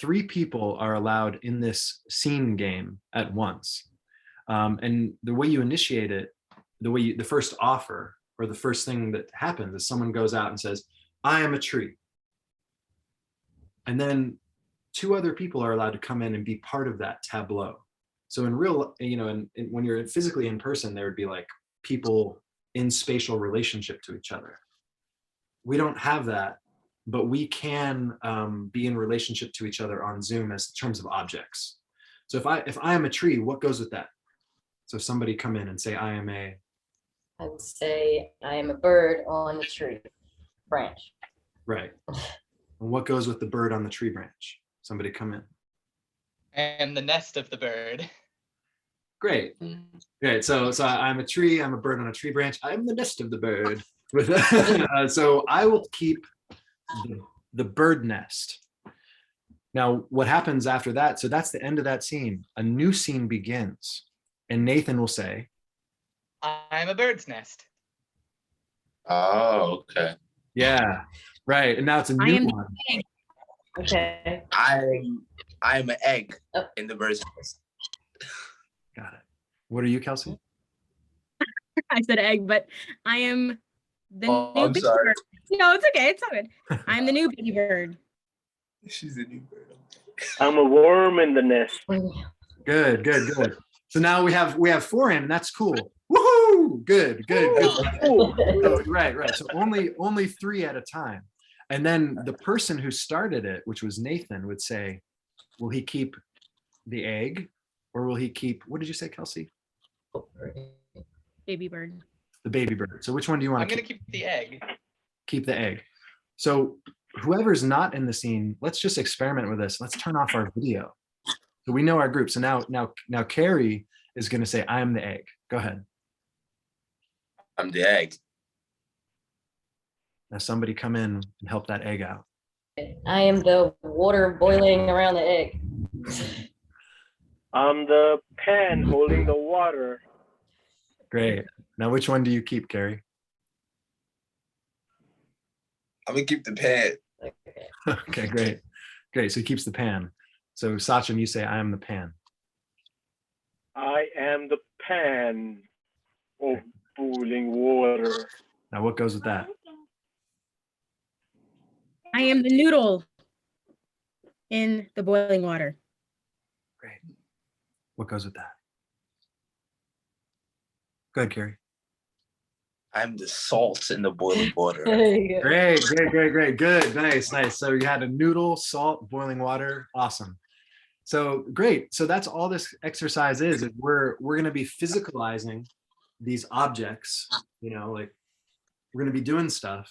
3 people are allowed in this scene game at once. And the way you initiate it, the first offer or the first thing that happens is someone goes out and says, I am a tree. And then 2 other people are allowed to come in and be part of that tableau. So in real, when you're physically in person, there would be like people in spatial relationship to each other. We don't have that, but we can be in relationship to each other on Zoom as terms of objects. So if I am a tree, what goes with that? So somebody come in and say, I would say I am a bird on the tree branch. Right. And what goes with the bird on the tree branch? Somebody come in. And the nest of the bird. Great. Great. So I'm a tree, I'm a bird on a tree branch. I'm the nest of the bird. So I will keep the bird nest. Now, what happens after that? So that's the end of that scene. A new scene begins. And Nathan will say, I'm a bird's nest. Oh, okay. Yeah, right. And now it's a new one. Okay. I'm an egg in the bird's nest. Got it. What are you, Kelsey? I said egg, but I am the new I'm baby sorry. bird. No, it's okay. It's all good. I'm the new baby bird. She's a new bird. I'm a worm in the nest. Good. So now we have 4 in, and that's cool. Woohoo! Good. So, right. So only 3 at a time. And then the person who started it, which was Nathan, would say, will he keep the egg or will he keep, what did you say, Kelsey? Baby bird. The baby bird. So which one do you want I'm to going to keep the egg. Keep the egg. So whoever's not in the scene, let's just experiment with this. Let's turn off our video. So we know our group. So now Carrie is going to say, I'm the egg. Go ahead. I'm the egg. Now somebody come in and help that egg out. I am the water boiling around the egg. I'm the pan holding the water. Great. Now which one do you keep, Carrie? I'm gonna keep the pan. Okay, great. So he keeps the pan. So Sachin, you say, I am the pan. I am the pan boiling water. Now, what goes with that? I am the noodle in the boiling water. Great. What goes with that? Go ahead, Carrie. I'm the salt in the boiling water. Great. Good. Nice. So you had a noodle, salt, boiling water. Awesome. So great. So that's all this exercise is we're going to be physicalizing these objects, like we're going to be doing stuff.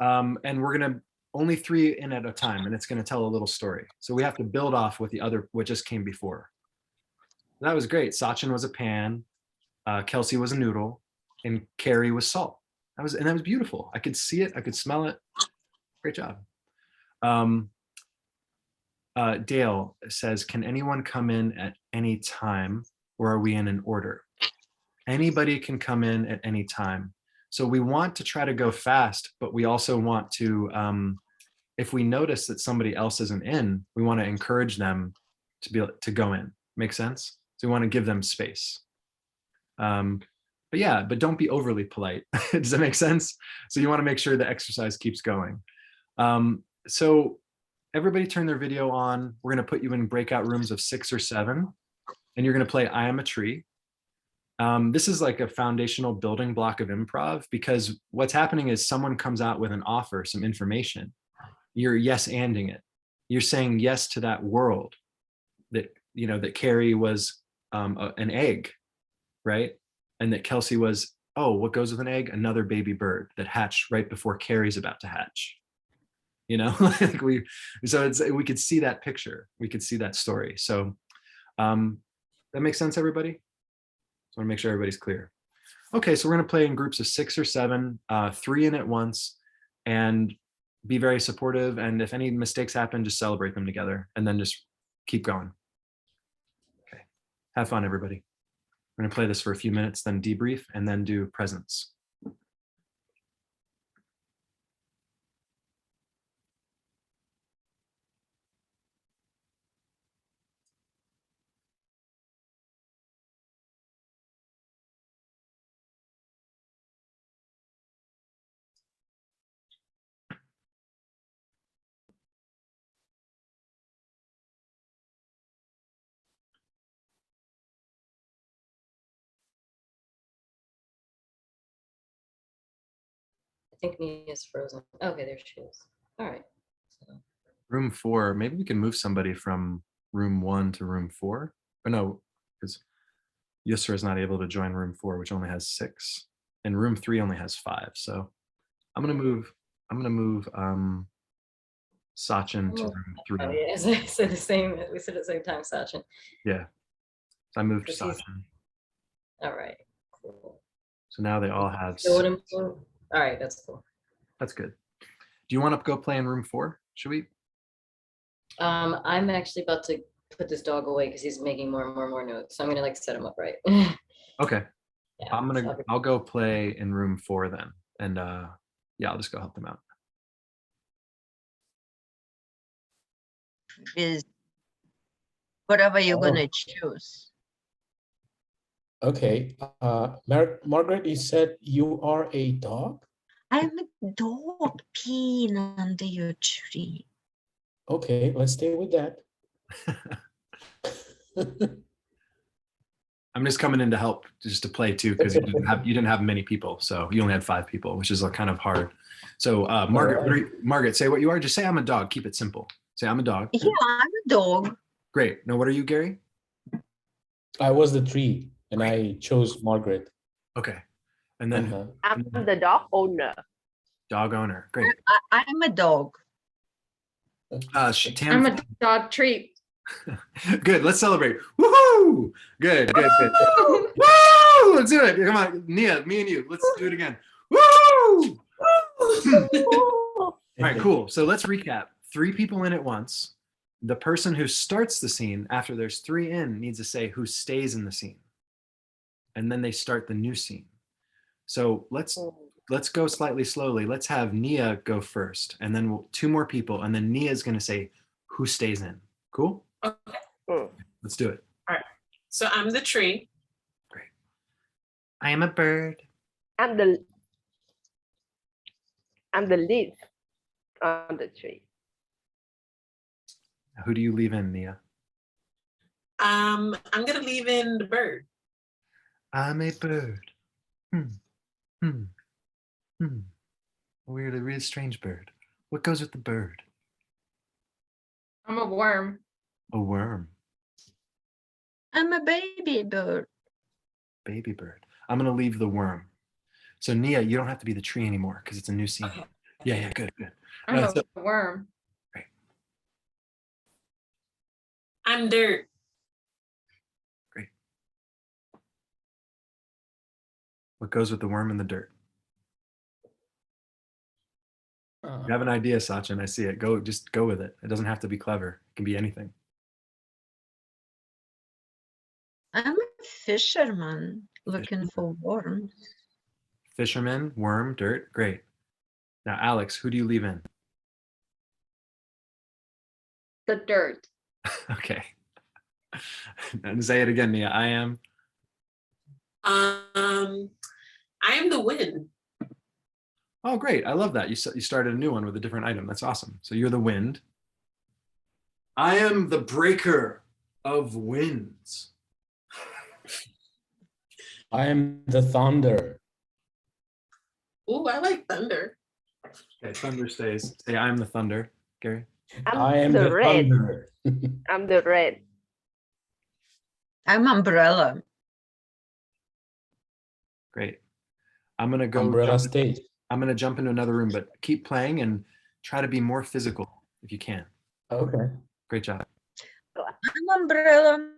And we're going to only 3 in at a time, and it's going to tell a little story. So we have to build off with what just came before. That was great. Sachin was a pan, Kelsey was a noodle, and Carrie was salt. That was beautiful. I could see it, I could smell it. Great job. Dale says, can anyone come in at any time, or are we in an order? Anybody can come in at any time. So we want to try to go fast, but we also want to, if we notice that somebody else isn't in, we want to encourage them to be able to go in. Make sense? So we want to give them space. But don't be overly polite. Does that make sense? So you want to make sure the exercise keeps going. So everybody turn their video on. We're going to put you in breakout rooms of 6 or 7, and you're going to play I Am a Tree. This is like a foundational building block of improv, because what's happening is someone comes out with an offer, some information. You're yes-anding it. You're saying yes to that world that, that Carrie was an egg, right? And that Kelsey was, what goes with an egg? Another baby bird that hatched right before Carrie's about to hatch. Like we could see that picture. We could see that story. So that makes sense, everybody? Just want to make sure everybody's clear. Okay, so we're going to play in groups of 6 or 7, 3 in at once, and be very supportive. And if any mistakes happen, just celebrate them together, and then just keep going. Okay, have fun, everybody. We're going to play this for a few minutes, then debrief, and then do presents. I think Nia's frozen. Okay, there she is. All right. So. Room 4, maybe we can move somebody from room 1 to room 4. Or no, because Yusra is not able to join room 4, which only has 6. And room 3 only has 5. So I'm gonna move Sachin to room 3. Oh, yeah, I said the same. We said at the same time, Sachin. Yeah. So I moved Sachin. All right. Cool. So now they all have. All right, that's cool. That's good. Do you want to go play in room 4? Should we? I'm actually about to put this dog away because he's making more and more notes. So I'm gonna set him up right. Okay. Yeah, I'll go play in room 4 then, and yeah, I'll just go help them out. Is whatever you're gonna choose. Okay, Margaret, you said you are a dog? I'm a dog peeing under your tree. Okay, let's stay with that. I'm just coming in to help, just to play too, because you didn't have many people, so you only had 5 people, which is kind of hard. So Margaret, Margaret, say what you are. Just say I'm a dog. Keep it simple. Say I'm a dog. Yeah, I'm a dog. Great. Now, what are you, Gary? I was the tree, and I chose Margaret. Okay. And then I'm the dog owner. Dog owner. Great. I'm a dog. I'm a dog treat. Good. Let's celebrate. Woohoo! Good. Woo! Let's do it. Come on, Nia, me and you. Let's do it again. Woo! All right, cool. So let's recap. 3 people in at once. The person who starts the scene after there's 3 in needs to say who stays in the scene. And then they start the new scene. So let's go slightly slowly. Let's have Nia go first, and then 2 more people, and then Nia's going to say who stays in. Cool? Okay. Let's do it. All right. So I'm the tree. Great. I am a bird. I'm the leaf on the tree. Who do you leave in, Nia? I'm gonna leave in the bird. I'm a bird. Hmm. Hmm. Hmm. A really strange bird. What goes with the bird? I'm a worm. A worm. I'm a baby bird. Baby bird. I'm gonna leave the worm. So Nia, you don't have to be the tree anymore because it's a new scene. Yeah, good. I'm So- a worm. I'm dirt. what goes with the worm and the dirt? Uh, You have an idea, Sachin. I see it. Just go with it. It doesn't have to be clever. It can be anything. I'm a fisherman looking for worms. Fisherman, worm, dirt. Great. Now, Alex, who do you leave in? The dirt. Okay. And say it again, Nia. I am. I am the wind. Oh, great. I love that. You started a new one with a different item. That's awesome. So you're the wind. I am the breaker of winds. I am the thunder. Ooh, I like thunder. Okay, thunder stays. Say, I am the thunder, Gary. I am the red. thunder. I'm the red. I'm umbrella. Great. I'm gonna go. Umbrella state. I'm gonna jump into another room, but keep playing and try to be more physical if you can. Okay. Great job. I'm umbrella.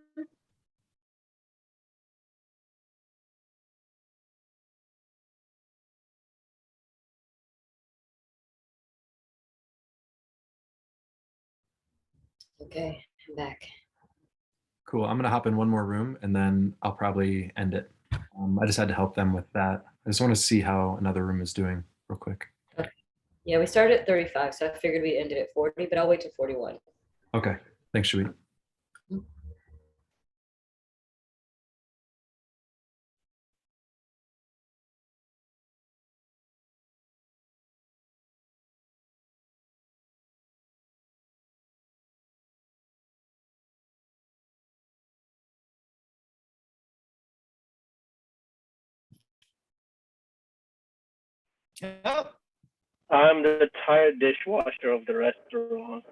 Okay, I'm back. Cool. I'm gonna hop in one more room and then I'll probably end it. I just had to help them with that. I just want to see how another room is doing real quick. Yeah, we started at 35, so I figured we ended at 40, but I'll wait till 41. Okay. Thanks, Shui. I'm the tired dishwasher of the restaurant.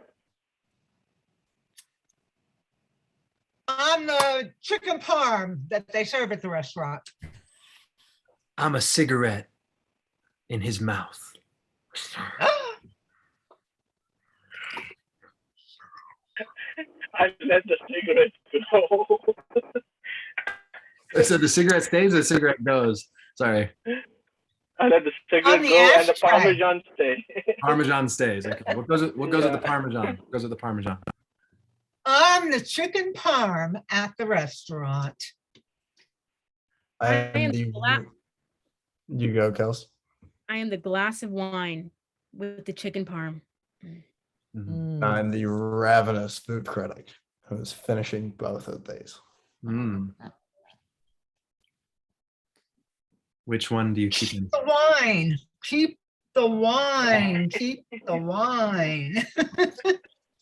I'm the chicken parm that they serve at the restaurant. I'm a cigarette in his mouth. I let the cigarette go. So the cigarette stays or the cigarette goes? Sorry. I let the cigarette the go and the ashtray. Parmesan stay. Parmesan stays. Okay. What goes with the Parmesan? What goes with the Parmesan? I'm the chicken parm at the restaurant. I am am the. black. You go, Kels. I am the glass of wine with the chicken parm. I'm the ravenous food critic who's finishing both of these. Mm. Which one do you keep in? The wine. Keep the wine. Keep the wine.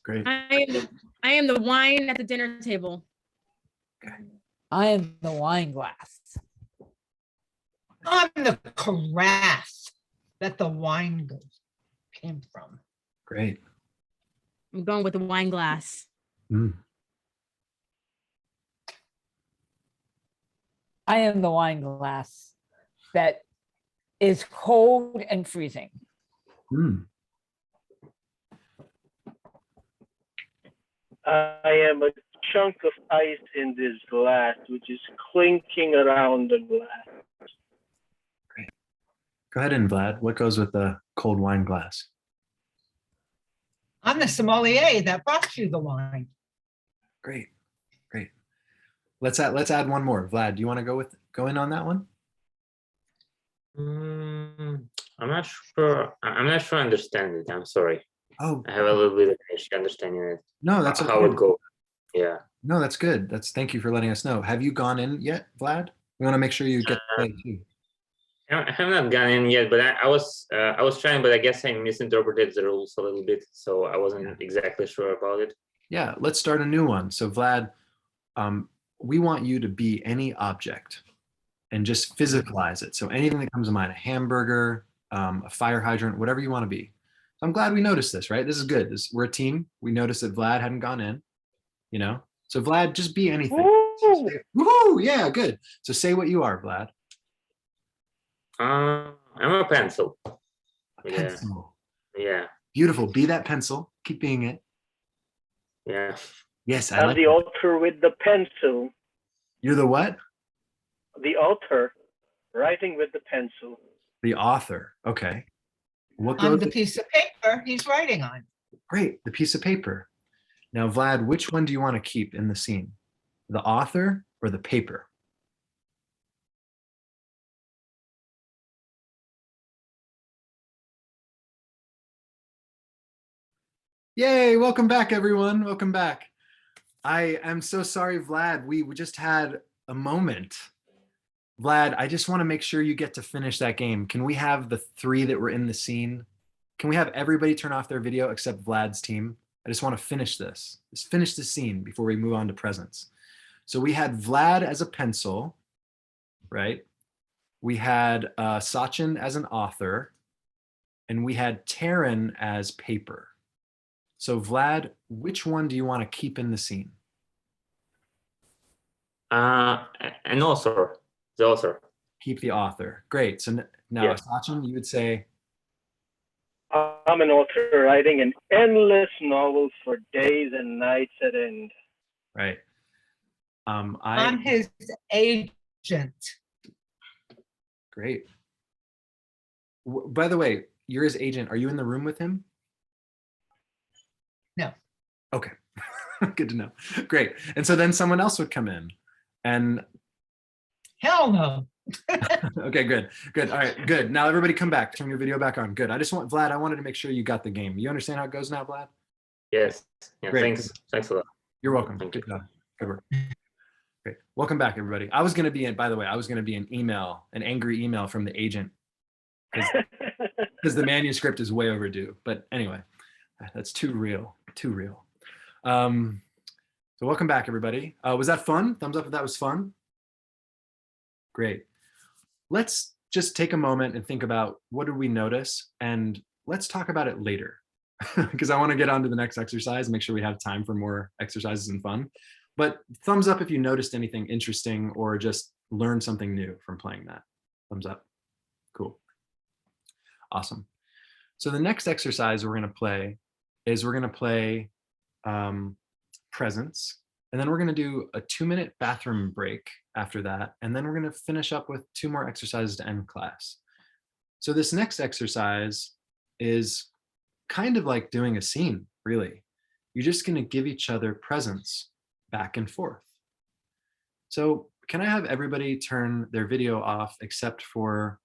Great. I am the wine at the dinner table. I am the wine glass. I'm the carafe that the wine came from. Great. I'm going with the wine glass. Mm. I am the wine glass that is cold and freezing. Mm. I am a chunk of ice in this glass, which is clinking around the glass. Go ahead and Vlad. What goes with the cold wine glass? I'm the sommelier that brought you the wine. Great. Let's add one more. Vlad, do you want to go in on that one? I'm not sure. I'm not sure I understand it. I'm sorry. Oh, I have a little bit of issue understanding it. No, that's how okay. it goes. Yeah. No, that's good. Thank you for letting us know. Have you gone in yet, Vlad? We want to make sure you get to play too. I have not gone in yet, but I was trying, but I guess I misinterpreted the rules a little bit, so I wasn't exactly sure about it. Yeah, let's start a new one. So Vlad, we want you to be any object and just physicalize it. So anything that comes to mind, a hamburger, a fire hydrant, whatever you want to be. So I'm glad we noticed this, right? This is good. We're a team. We noticed that Vlad hadn't gone in, you know? So Vlad, just be anything. Woohoo! Yeah, good. So say what you are, Vlad. I'm a pencil. Pencil. Yeah. Beautiful. Be that pencil. Keep being it. Yeah. Yes, I I'm like the that. author with the pencil. You're the what? The author, writing with the pencil. The author. Okay. What I'm goes the piece of paper he's writing on. Great, the piece of paper. Now, Vlad, which one do you want to keep in the scene? The author or the paper? Yay, welcome back, everyone. Welcome back. I am so sorry, Vlad. We just had a moment. Vlad, I just want to make sure you get to finish that game. Can we have the 3 that were in the scene? Can we have everybody turn off their video except Vlad's team? I just want to finish this. Let's finish the scene before we move on to presents. So we had Vlad as a pencil, right? We had Sachin as an author, and we had Taryn as paper. So Vlad, which one do you want to keep in the scene? An author, the author. Keep the author. Great. So now, Yeah. Sachin, you would say? I'm an author writing an endless novel for days and nights at end. Right. I'm his agent. Great. By the way, you're his agent. Are you in the room with him? No. Okay. Good to know. Great. And so then someone else would come in and Hell no. okay, good. Good. All right, good. Now everybody come back. Turn your video back on. Good. Vlad, I wanted to make sure you got the game. You understand how it goes now, Vlad? Yes. Yeah, Great. thanks. Thanks a lot. You're welcome. Good job. Good work. Great. Welcome back, everybody. I was going to be in, by the way, I was going to be an angry email from the agent because the manuscript is way overdue. But anyway, that's too real. So welcome back, everybody. Was that fun? Thumbs up if that was fun. Great. Let's just take a moment and think about what did we notice, and let's talk about it later because I want to get on to the next exercise, make sure we have time for more exercises and fun. But thumbs up if you noticed anything interesting or just learned something new from playing that. Thumbs up. Cool. Awesome. So the next exercise we're going to play is we're going to play presents, and then we're going to do a 2-minute bathroom break after that, and then we're going to finish up with 2 more exercises to end class. So this next exercise is kind of like doing a scene, really. You're just going to give each other presents back and forth. So can I have everybody turn their video off except for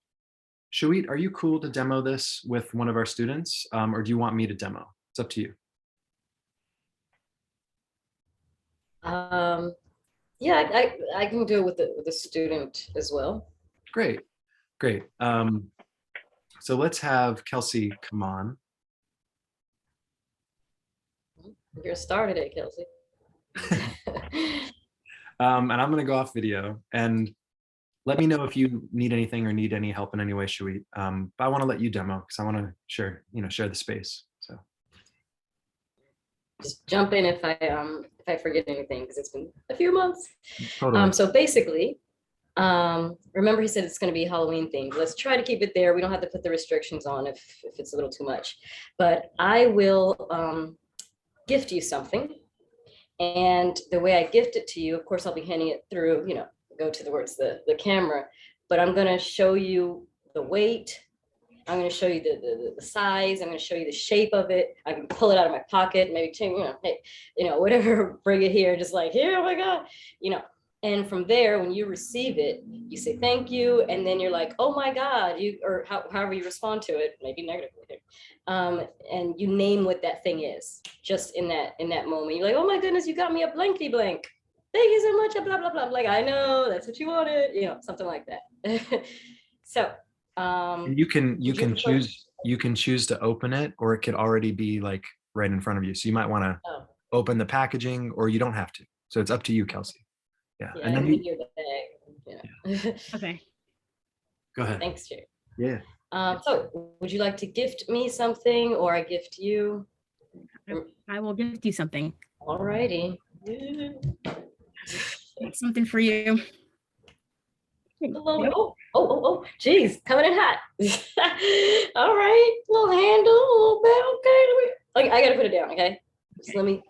Shawit? Are you cool to demo this with one of our students, or do you want me to demo? It's up to you. Yeah, I can do it with the student as well. Great. So let's have Kelsey come on. You're started it, Kelsey. And I'm going to go off video, and let me know if you need anything or need any help in any way, Shawit. But I want to let you demo because I want to share the space. So just jump in if I forget anything because it's been a few months. Totally. So basically, remember he said it's going to be a Halloween thing. Let's try to keep it there. We don't have to put the restrictions on if it's a little too much. But I will gift you something. And the way I gift it to you, of course, I'll be handing it through, go to the camera, but I'm going to show you the weight. I'm going to show you the size. I'm going to show you the shape of it. I can pull it out of my pocket, maybe, hey, whatever, bring it here, just like, here, oh my God, And from there, when you receive it, you say thank you, and then you're like, oh my God, or however you respond to it, maybe negatively, and you name what that thing is, just in that moment. You're like, oh my goodness, you got me a blankety blank. Thank you so much, blah blah blah. I'm like, I know that's what you wanted, something like that. So And you can choose to open it, or it could already be like right in front of you. So you might want to Oh. open the packaging, or you don't have to. So it's up to you, Kelsey. Yeah. Yeah, And I then can you, give you the bag. Yeah. Okay. go ahead. Thanks, Chair. Yeah. So would you like to gift me something or I gift you? I will gift you something. All righty. Something for you. Oh, geez, coming in hot. All right, little handle, a little bit. Okay, I gotta put it down. Okay, just let me.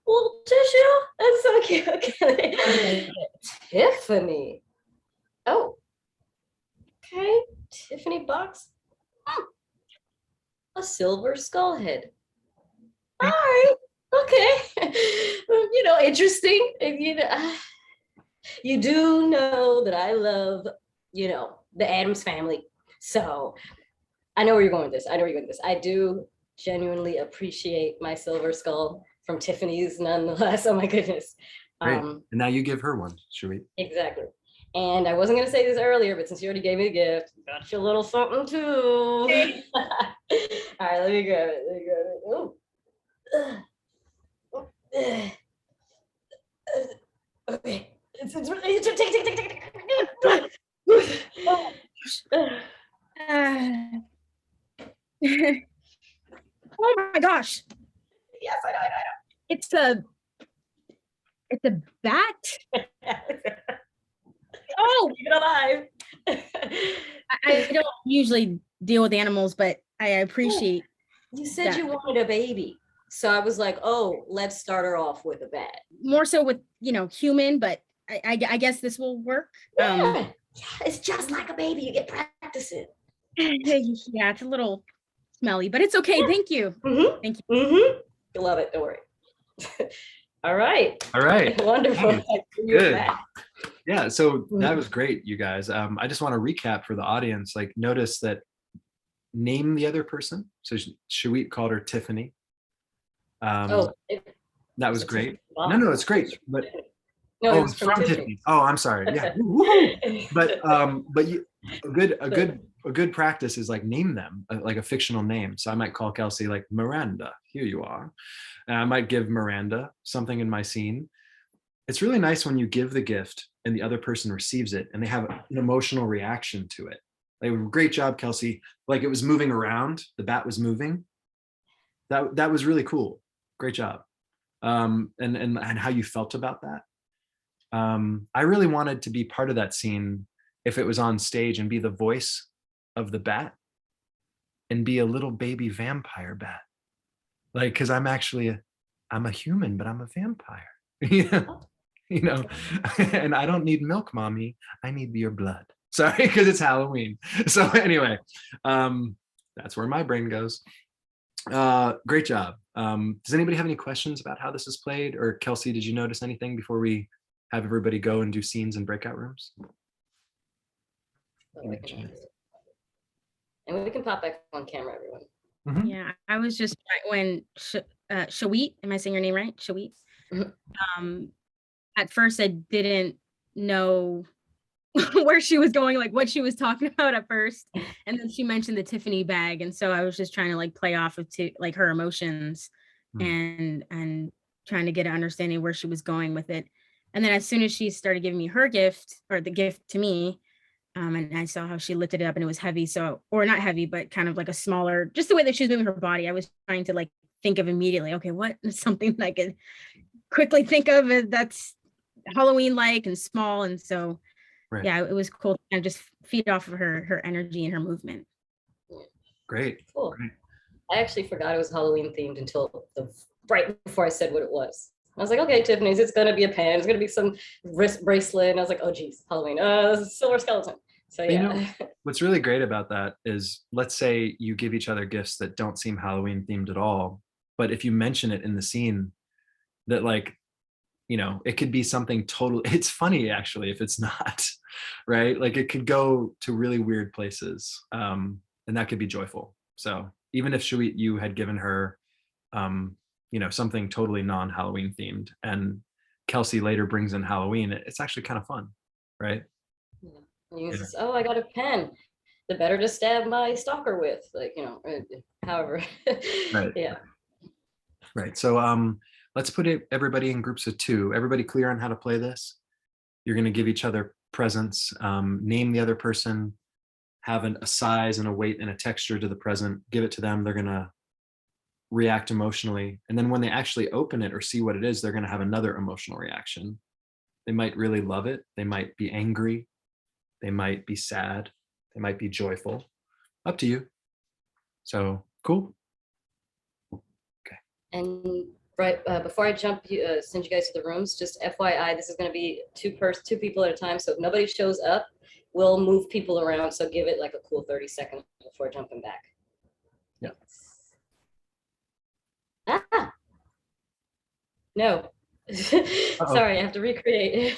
Little tissue. That's so cute. Okay. Tiffany. Oh. Okay, Tiffany box. A silver skull head. All right. Okay. Interesting. You do know that I love, the Addams family. So I know where you're going with this. I do genuinely appreciate my silver skull from Tiffany's nonetheless. Oh my goodness. Great. And now you give her one, should we? Exactly. And I wasn't going to say this earlier, but since you already gave me the gift, got you a little something too. All right, let me grab it. Ooh. Okay. Oh my gosh. Yes, I know. It's a bat. Oh, keep it alive. I don't usually deal with animals, but I appreciate. You said you wanted a baby. So I was like, oh, let's start her off with a bat. More so with, human, but I guess this will work. Yeah, it's just like a baby. You get practicing. Yeah, it's a little smelly, but it's okay. Thank you. Thank you. You love it. Don't worry. All right. Wonderful. Good. Yeah, so that was great, you guys. I just want to recap for the audience. Like, notice that name the other person. So Shawit called her Tiffany. That was great. No, it's great. But no, it's from Tiffany. Oh, I'm sorry. Yeah. But a good practice is like name them like a fictional name. So I might call Kelsey like Miranda. Here you are. And I might give Miranda something in my scene. It's really nice when you give the gift and the other person receives it and they have an emotional reaction to it. Like, great job, Kelsey. Like, it was moving around. The bat was moving. That was really cool. Great job. And how you felt about that. I really wanted to be part of that scene if it was on stage and be the voice of the bat and be a little baby vampire bat. Like, because I'm a human, but I'm a vampire. And I don't need milk, mommy. I need your blood. Sorry, because it's Halloween. So anyway, that's where my brain goes. Great job. Does anybody have any questions about how this is played? Or Kelsey, did you notice anything before we have everybody go and do scenes in breakout rooms? And we can pop back on camera, everyone. Yeah, I was just when Shawit, am I saying your name right? Shawit. At first, I didn't know where she was going, like what she was talking about at first, and then she mentioned the Tiffany bag, and so I was just trying to like play off of like her emotions and trying to get an understanding where she was going with it. And then as soon as she started giving me her gift, or the gift to me, and I saw how she lifted it up and it was heavy, or not heavy, but kind of like a smaller, just the way that she was moving her body. I was trying to like think of immediately, okay, what is something that I could quickly think of that's Halloween-like and small. And so, yeah, it was cool to kind of just feed off of her energy and her movement. Great. Cool. Great. I actually forgot it was Halloween themed until right before I said what it was. I was like, okay, Tiffany's, it's gonna be a pen, it's gonna be some wrist bracelet. And I was like, oh geez, Halloween, silver skeleton. So yeah. What's really great about that is, let's say you give each other gifts that don't seem Halloween themed at all, but if you mention it in the scene, that like, it could be something total. It's funny actually if it's not, right? Like, it could go to really weird places, and that could be joyful. So even if Shawit, you had given her, something totally non-Halloween themed, and Kelsey later brings in Halloween, it's actually kind of fun, right? Yeah. Says, oh, I got a pen. the better to stab my stalker with, like, you know, however. Right. Yeah. Right. So let's put everybody in groups of 2. Everybody clear on how to play this? You're going to give each other presents, name the other person, have a size and a weight and a texture to the present, give it to them. They're going to react emotionally. And then when they actually open it or see what it is, they're going to have another emotional reaction. They might really love it. They might be angry. They might be sad. They might be joyful. Up to you. So cool. And right before I send you guys to the rooms, just FYI, this is going to be 2 people at a time. So if nobody shows up, we'll move people around. So give it like a cool 30 seconds before jumping back. Yeah. Ah. No. Sorry, I have to recreate.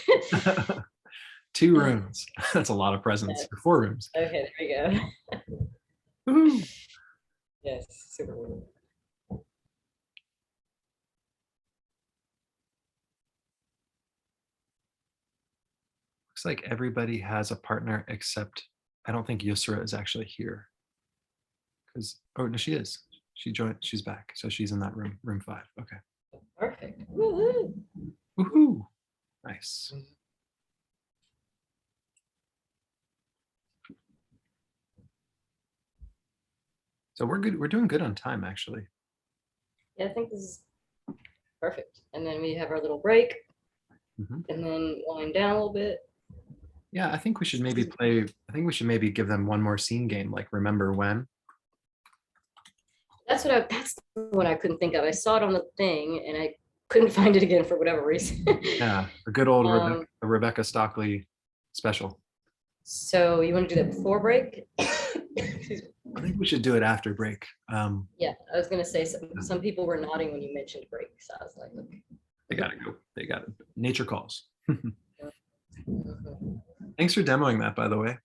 2 rooms. That's a lot of presents. 4 rooms. Okay, there we go. Woo-hoo. Yes, super cool. Looks like everybody has a partner except I don't think Yusra is actually here. Because, oh, no, she is. She joined, she's back. So she's in that room, room 5. Okay. Perfect. Woohoo. Woohoo. Nice. So we're good. We're doing good on time, actually. Yeah, I think this is perfect. And then we have our little break, Mhm. and then wind down a little bit. Yeah, I think we should maybe play. I think we should maybe give them one more scene game, like Remember When. That's the one I couldn't think of. I saw it on the thing, and I couldn't find it again for whatever reason. Yeah, a good old Rebecca Stockley special. So you want to do that before break? I think we should do it after break. Yeah, I was gonna say some people were nodding when you mentioned break, so I was like, okay. They gotta go. They got it. Nature calls. Thanks for demoing that, by the way.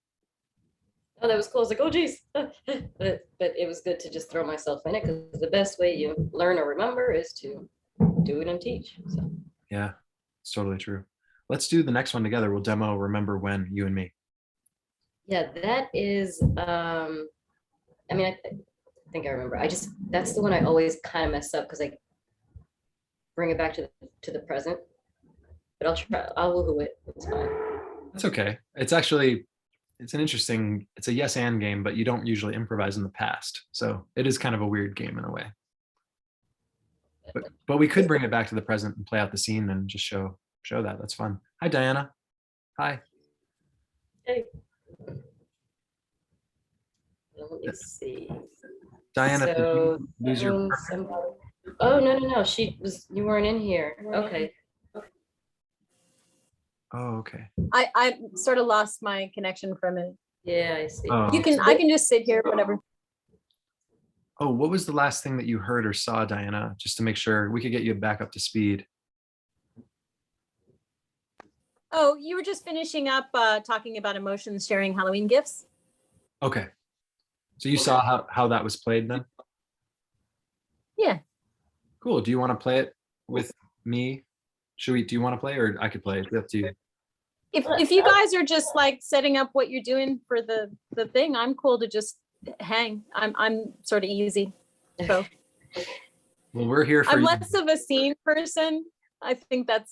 Oh, that was cool. I was like, oh, geez. but it was good to just throw myself in it, because the best way you learn or remember is to do it and teach. So. Yeah, it's totally true. Let's do the next one together. We'll demo Remember When, you and me. Yeah, that is, I mean, I think I remember. That's the one I always kind of mess up because I bring it back to the present. But I'll woohoo it. It's fine. That's okay. It's actually, it's a yes and game, but you don't usually improvise in the past. So it is kind of a weird game in a way. But we could bring it back to the present and play out the scene and just show that. That's fun. Hi, Diana. Hi. Hey. Let me see. Diana, did you lose your Oh, no. You weren't in here. Okay. Oh, okay. I sort of lost my connection for a minute. Yeah, I see. Oh. I can just sit here, whatever. Oh, what was the last thing that you heard or saw, Diana? Just to make sure we could get you back up to speed. Oh, you were just finishing up talking about emotions sharing Halloween gifts. Okay. So you saw how that was played then? Yeah. Cool. Do you want to play it with me? Do you want to play, or I could play it? It's up to you. If you guys are just like setting up what you're doing for the thing, I'm cool to just hang. I'm sort of easy. So Well, we're here for I'm you. less of a scene person. I think I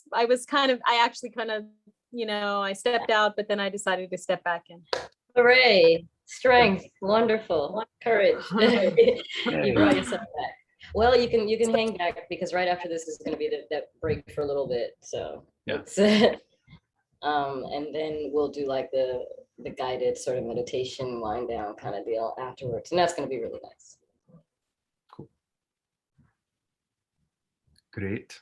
actually kind of, I stepped out, but then I decided to step back in. Hooray. Strength. Wonderful. Courage. You brought yourself back. Well, you can hang back because right after this is going to be that break for a little bit. So yeah. And then we'll do like the guided sort of meditation wind down kind of deal afterwards, and that's going to be really nice. Cool. Great.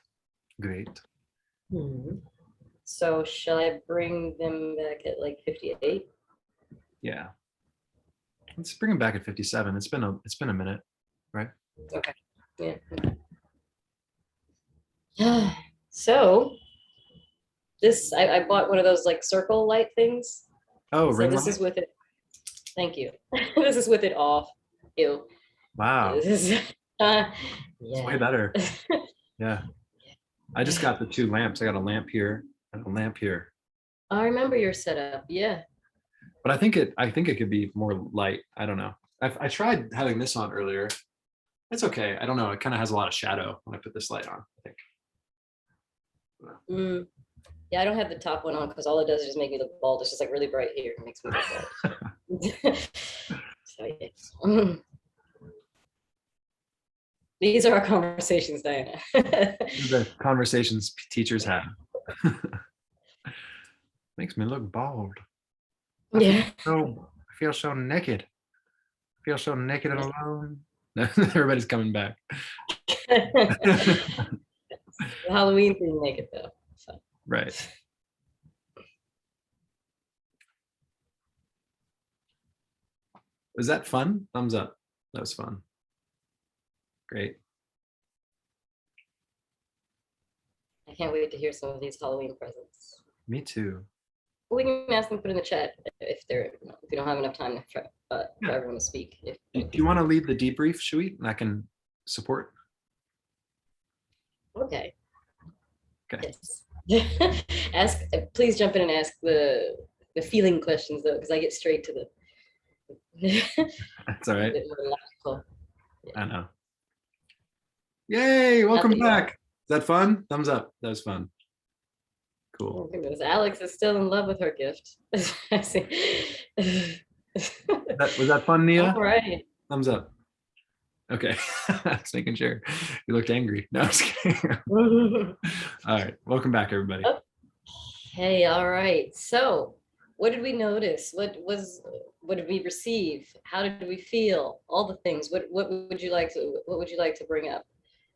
So shall I bring them back at like 58? Yeah. Let's bring them back at 57. It's been a minute, right? Okay. Yeah. So this I bought one of those like circle light things. Oh, so ring this light? is with it. Thank you. This is with it off. Ew. Wow. This is, It's way better. Yeah. I just got the 2 lamps. I got a lamp here and a lamp here. I remember your setup. Yeah. But I think it could be more light. I don't know. I tried having this on earlier. It's okay. I don't know. It kind of has a lot of shadow when I put this light on, I think. Yeah, I don't have the top one on because all it does is just make me look bald. It's just like really bright here. It makes me look bald. So yeah. These are our conversations, Diana. The conversations teachers have. Makes me look bald. Yeah. I feel so naked. I feel so naked and alone. Everybody's coming back. Halloween theme naked though. So. Right. Was that fun? Thumbs up. That was fun. Great. I can't wait to hear some of these Halloween presents. Me too. We can ask them to put in the chat if we don't have enough time for everyone to speak. Do you want to lead the debrief, Shuit, and I can support? Okay. Okay. Yes. Please jump in and ask the feeling questions though, because I get straight to the. That's all right. Yeah. I know. Yay! Welcome back. Is that fun? Thumbs up. That was fun. Cool. Oh goodness, Alex is still in love with her gift. I see. Was that fun, Nia? All right. Thumbs up. Okay. Just making sure. You looked angry. No, I'm just kidding. All right. Welcome back, everybody. Hey, all right. So what did we notice? What did we receive? How did we feel? All the things. What would you like to bring up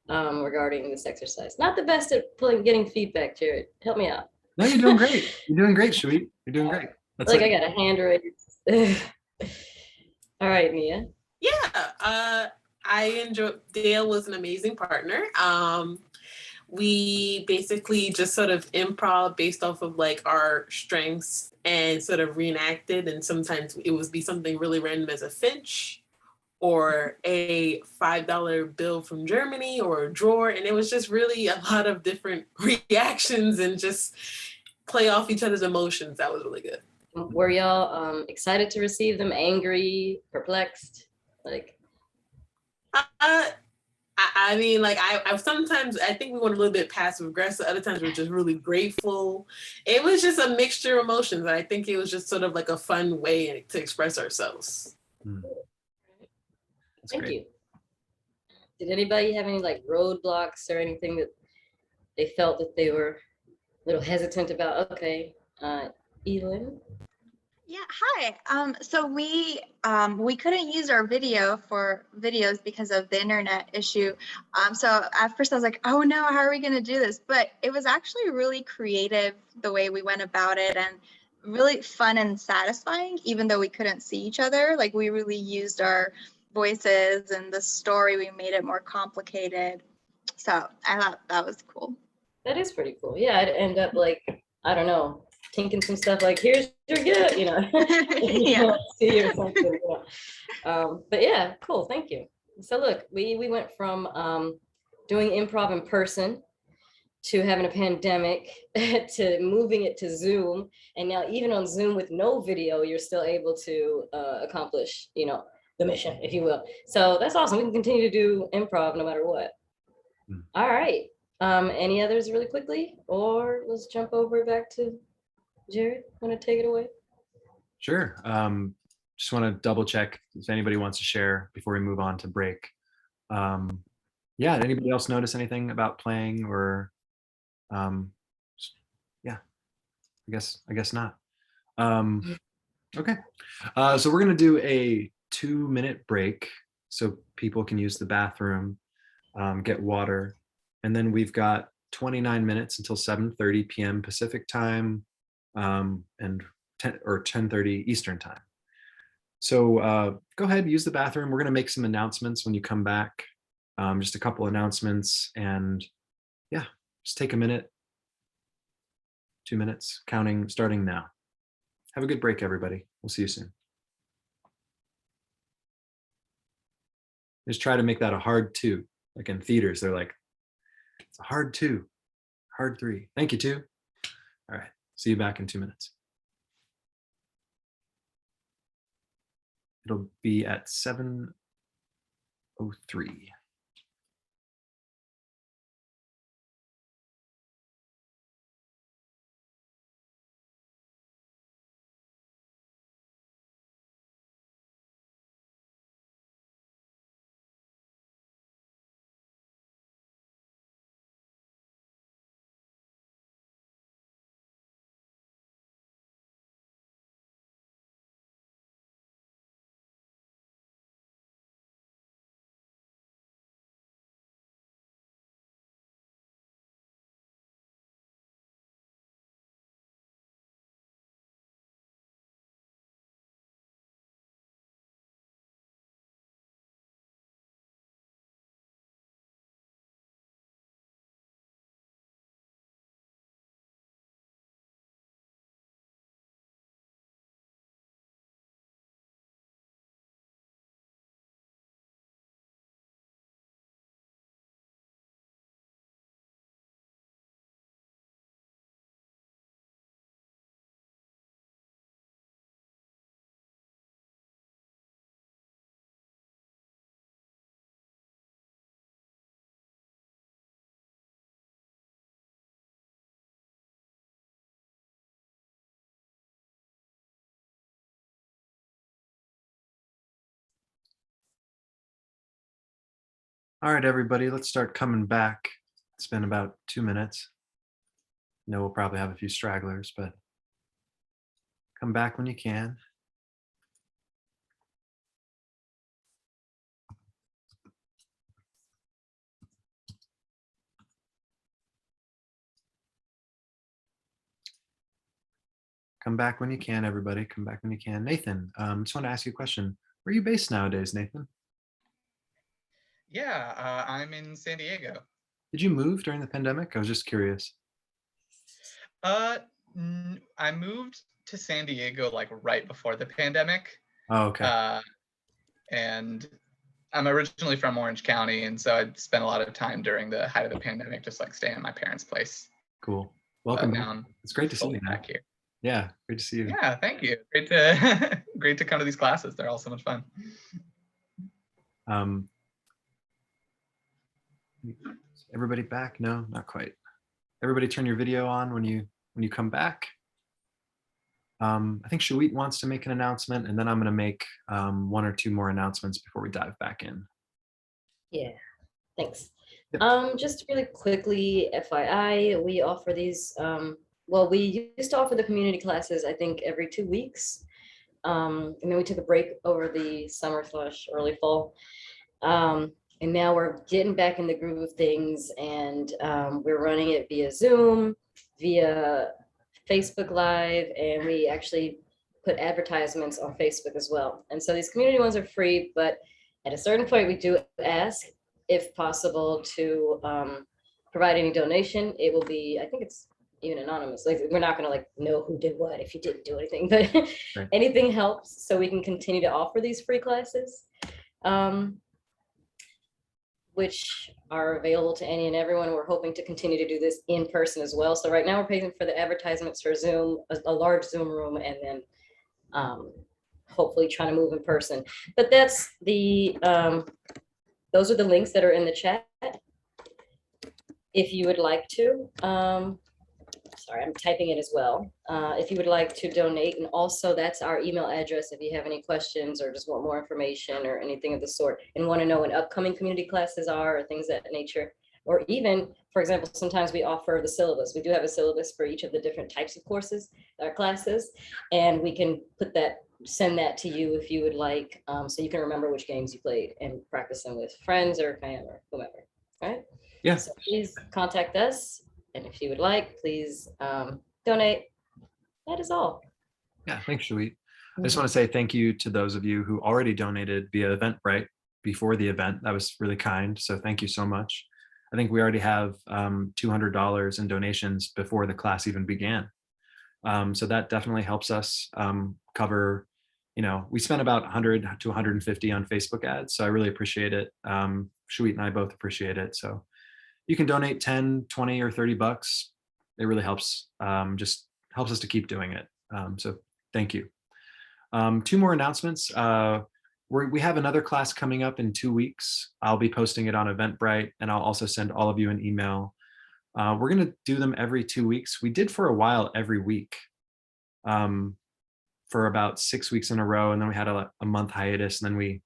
regarding this exercise? Not the best at getting feedback, Jared. Help me out. No, you're doing great. You're doing great, Shuit. You're doing great. That's I got a hand raised. All right, Mia. Yeah, I enjoyed. Dale was an amazing partner. We basically just sort of improv based off of like our strengths and sort of reenacted. And sometimes it would be something really random as a finch or a $5 bill from Germany or a drawer. And it was just really a lot of different reactions and just play off each other's emotions. That was really good. Were y'all excited to receive them? Angry, perplexed? Like, I mean, like I sometimes I think we went a little bit passive aggressive. Other times we're just really grateful. It was just a mixture of emotions. And I think it was just sort of like a fun way to express ourselves. Thank you. Did anybody have any like roadblocks or anything that they felt that they were a little hesitant about? Okay, Elin. Yeah, hi. So we couldn't use our video for videos because of the internet issue. So at first I was like, oh no, how are we going to do this? But it was actually really creative the way we went about it and really fun and satisfying, even though we couldn't see each other. Like we really used our voices and the story, we made it more complicated. So I thought that was cool. That is pretty cool. Yeah, I'd end up like, I don't know, tinking some stuff like, here's your gift, you know. Yeah. See or something, you know. But yeah, cool, thank you. So look, we went from doing improv in person to having a pandemic to moving it to Zoom. And now even on Zoom with no video, you're still able to accomplish, you know, the mission, if you will. So that's awesome. We can continue to do improv no matter what. All right. Any others really quickly? Or let's jump over back to Jared. Want to take it away? Sure. Just want to double check if anybody wants to share before we move on to break. Yeah, did anybody else notice anything about playing or yeah, I guess not. Okay. So we're gonna do a 2-minute break so people can use the bathroom, get water, and then we've got 29 minutes until 7:30 p.m. Pacific time and 10:30 Eastern time. So go ahead, use the bathroom. We're gonna make some announcements when you come back. Just a couple announcements, and yeah, just take a minute, 2 minutes, counting, starting now. Have a good break, everybody. We'll see you soon. Just try to make that a hard 2. Like in theaters, they're like, it's a hard 2, hard 3. Thank you, 2. All right, see you back in 2 minutes. It'll be at 7:03. All right, everybody, let's start coming back. It's been about 2 minutes. I know we'll probably have a few stragglers, but come back when you can. Come back when you can, everybody. Come back when you can. Nathan, just want to ask you a question. Where are you based nowadays, Nathan? Yeah, I'm in San Diego. Did you move during the pandemic? I was just curious. I moved to San Diego like right before the pandemic. Oh, okay. And I'm originally from Orange County, and so I spent a lot of time during the height of the pandemic just like staying at my parents' place. Cool. Welcome. Now I'm it's great to see you back here. Yeah, great to see you. Yeah, thank you. Great to great to come to these classes. They're all so much fun. Everybody back? No, not quite. Everybody turn your video on when you come back. I think Shawit wants to make an announcement, and then I'm going to make 1 or 2 more announcements before we dive back in. Yeah, thanks. Just really quickly, FYI, we offer these, well, we used to offer the community classes, I think, every 2 weeks. And then we took a break over the summer/early fall. And now we're getting back in the groove of things, and we're running it via Zoom, via Facebook Live, and we actually put advertisements on Facebook as well. And so these community ones are free, but at a certain point, we do ask, if possible, to provide any donation. It will be, I think it's even anonymous. Like, we're not going to like know who did what if you didn't do anything, but Right. Anything helps so we can continue to offer these free classes, which are available to any and everyone. We're hoping to continue to do this in person as well. So right now we're paying for the advertisements for Zoom, a large Zoom room, and then hopefully trying to move in person. But that's the, those are the links that are in the chat. If you would like to, sorry, I'm typing it as well. If you would like to donate, and also that's our email address if you have any questions or just want more information or anything of the sort and want to know when upcoming community classes are or things of that nature. Or even, for example, sometimes we offer the syllabus. We do have a syllabus for each of the different types of courses or classes, and we can put that, send that to you if you would like, so you can remember which games you played and practice them with friends or family or whomever, right? Yeah. So please contact us. And if you would like, please donate. That is all. Yeah, thanks, Shawit. I just want to say thank you to those of you who already donated via Eventbrite before the event. That was really kind. So thank you so much. I think we already have $200 in donations before the class even began. So that definitely helps us cover, you know, we spent about 100 to 150 on Facebook ads. So I really appreciate it. Shawit and I both appreciate it. So you can donate 10, 20, or 30 bucks. It really helps, just helps us to keep doing it. So thank you. 2 more announcements. we have another class coming up in 2 weeks. I'll be posting it on Eventbrite, and I'll also send all of you an email. We're going to do them every 2 weeks. We did for a while every week, for about 6 weeks in a row, and then we had a month hiatus, and then we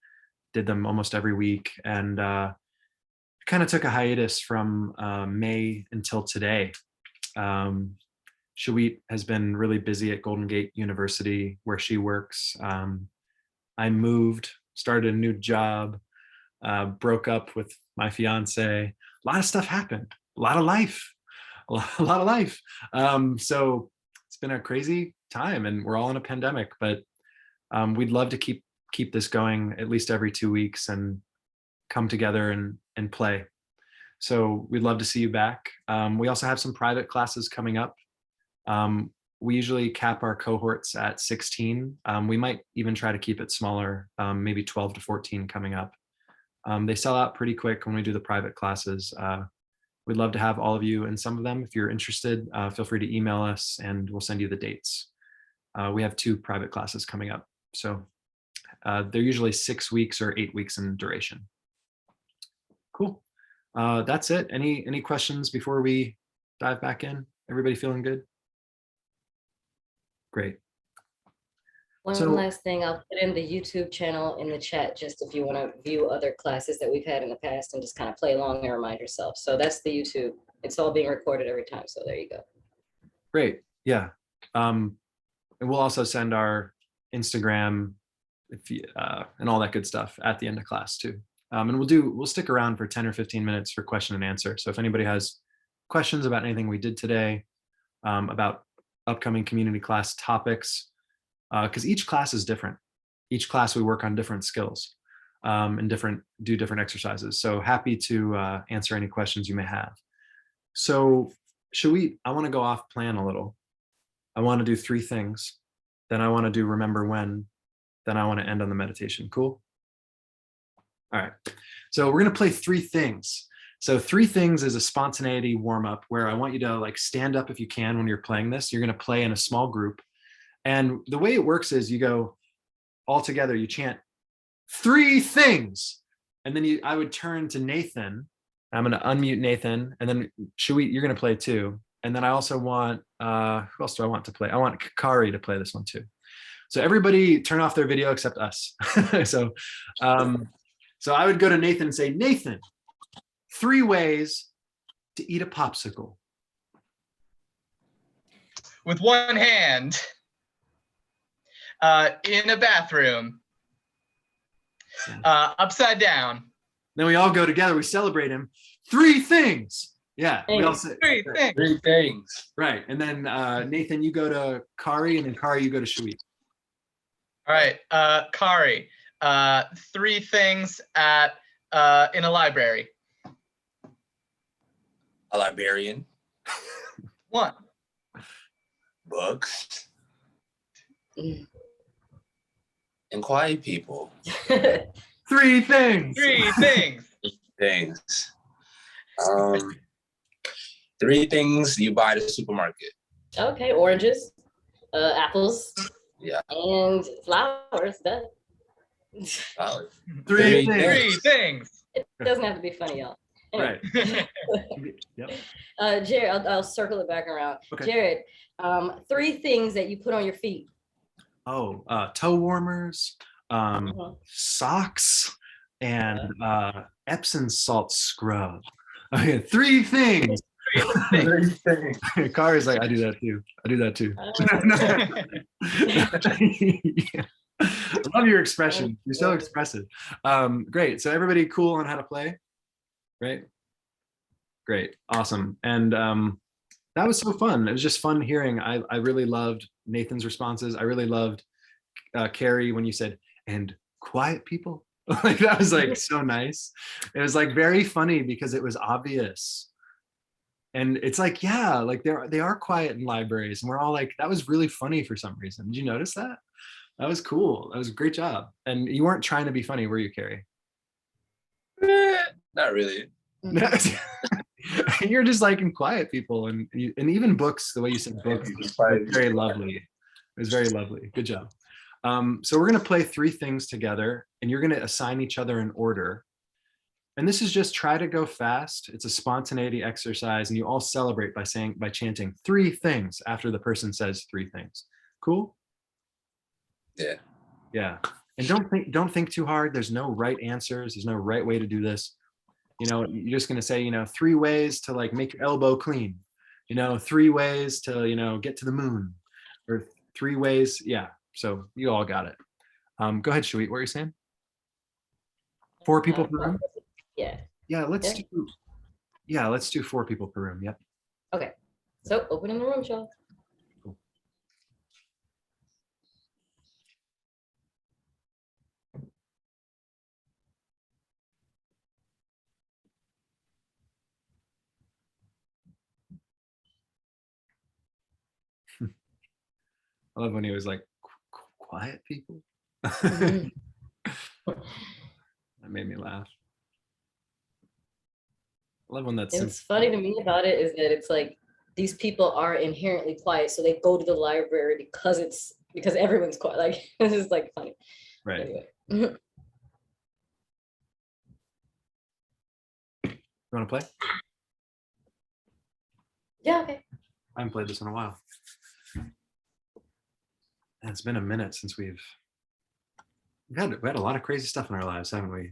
did them almost every week, and kind of took a hiatus from May until today. Shawit has been really busy at Golden Gate University where she works. I moved, started a new job, broke up with my fiance. A lot of stuff happened, a lot of life, a lot of life. So it's been a crazy time, and we're all in a pandemic, but we'd love to keep this going at least every 2 weeks and come together and play. So we'd love to see you back. We also have some private classes coming up. We usually cap our cohorts at 16. We might even try to keep it smaller, maybe 12 to 14 coming up. They sell out pretty quick when we do the private classes. We'd love to have all of you in some of them. If you're interested, feel free to email us and we'll send you the dates. We have 2 private classes coming up. So they're usually 6 weeks or 8 weeks in duration. Cool. That's it. Any questions before we dive back in? Everybody feeling good? Great. One last thing, I'll put in the YouTube channel in the chat, just if you want to view other classes that we've had in the past and just kind of play along and remind yourself. So that's the YouTube. It's all being recorded every time. So there you go. Great. Yeah. And we'll also send our Instagram and all that good stuff at the end of class too. And we'll stick around for 10 or 15 minutes for question and answer. So if anybody has questions about anything we did today, about upcoming community class topics, because each class is different. Each class we work on different skills and do different exercises. So happy to answer any questions you may have. So I want to go off plan a little. I want to do 3 things. Then I want to do remember when. Then I want to end on the meditation. Cool? All right. So we're going to play 3 things. So 3 things is a spontaneity warm-up where I want you to like stand up if you can when you're playing this. You're going to play in a small group. And the way it works is you go all together, you chant 3 things. And then I would turn to Nathan. I'm going to unmute Nathan. And then Shawit, you're going to play too. And then I also want, who else do I want to play? I want Kari to play this one too. So everybody turn off their video except us. So I would go to Nathan and say, Nathan, 3 ways to eat a popsicle. With one hand, in a bathroom, upside down. Then we all go together, we celebrate him. 3 things. Yeah, we all say 3 things. 3 things. Right, and then Nathan, you go to Kari, and then Kari, you go to Shawit. All right, Kari, 3 things in a library. A librarian. 1. Books. And quiet people. 3 things. 3 things. 3 things. 3 things you buy at the supermarket. Okay, oranges, apples, yeah, and flowers. Duh. 3 things. It doesn't have to be funny, y'all. Anyway. Right. Yep. Jared, I'll circle it back around. Okay. Jared, 3 things that you put on your feet. Oh, toe warmers, socks, and Epsom salt scrub. Okay, 3 things. 3 things. Kari's like, I do that too. I do that too. Yeah. I love your expression. You're so expressive. Great. So everybody cool on how to play? Right? Great. Awesome. And that was so fun. It was just fun hearing. I really loved Nathan's responses. I really loved Carrie when you said, and quiet people. Like that was like so nice. It was like very funny because it was obvious. And it's like, yeah, like they are quiet in libraries. And we're all like, that was really funny for some reason. Did you notice that? That was cool. That was a great job. And you weren't trying to be funny, were you, Carrie? Not really. You're just liking quiet people and even books, the way you said books was very lovely. It was very lovely. Good job. So we're going to play 3 things together, and you're going to assign each other an order. And this is just try to go fast. It's a spontaneity exercise, and you all celebrate by chanting 3 things after the person says 3 things. Cool? Yeah. Yeah. And don't think too hard. There's no right answers. There's no right way to do this. You're just going to say, 3 ways to like make your elbow clean. 3 ways to, get to the moon, or 3 ways. Yeah. So you all got it. Go ahead, Shuit. What were you saying? 4 people per room? Yeah. Yeah, let's Yeah. do 4 people per room. Yep. Okay. So opening the room, Sean. I love when he was like, quiet people. Mhm. That made me laugh. I love when that's And what's funny to me about it is that it's like these people are inherently quiet, so they go to the library because everyone's quiet. Like this is like funny. Right. Anyway. You want to play? Yeah. Okay. I haven't played this in a while. And it's been a minute since we had a lot of crazy stuff in our lives, haven't we?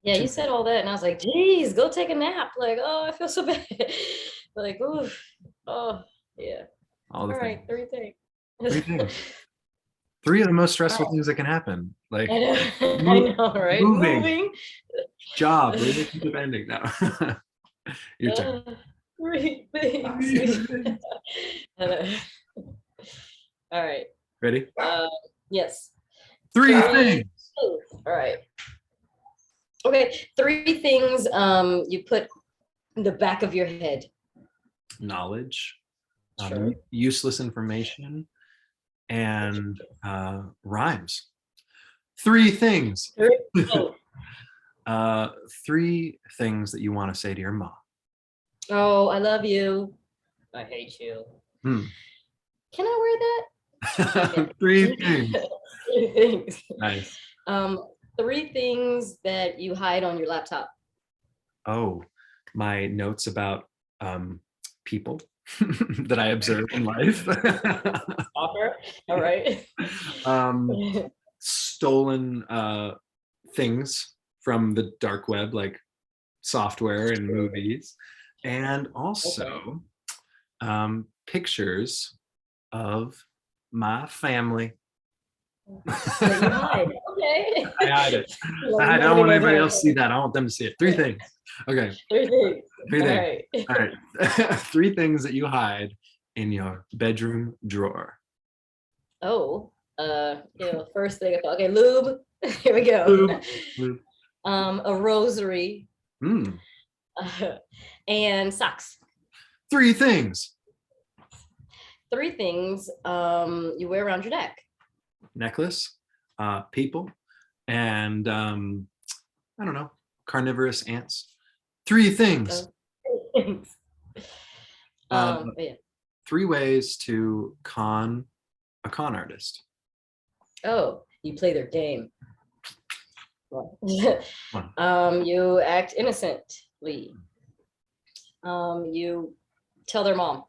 Yeah, you said all that, and I was like, "Geez, go take a nap." Like, oh, I feel so bad. Like, oh, yeah. All the right, 3 things. 3 things. 3 of the most stressful things that can happen. Like I know, I know, right? moving. Job, relationship ending. No. Your turn. 3 things. I know. All right. Ready? Yes. 3 things. All right. Okay, 3 things you put in the back of your head. Knowledge, Sure. useless information, and rhymes. 3 things. 3 things that you want to say to your mom. Oh, I love you. I hate you. Can I wear that? 3 things. 3 things. Nice. 3 things that you hide on your laptop. Oh, my notes about people that I observe in life. All right. Stolen things from the dark web, like software and movies, and also pictures of my family. That you hide. Okay. I hide it. I don't want anybody else to see that. I want them to see it. 3 things. Okay. 3 things. 3 things. All right. All right. 3 things that you hide in your bedroom drawer. Oh, first thing I thought, okay, lube. Here we go. Lube. A rosary. And socks. 3 things. 3 things you wear around your neck. Necklace, people, and I don't know, carnivorous ants. 3 things. Yeah. 3 ways to con a con artist. Oh, you play their game. You act innocently. You tell their mom.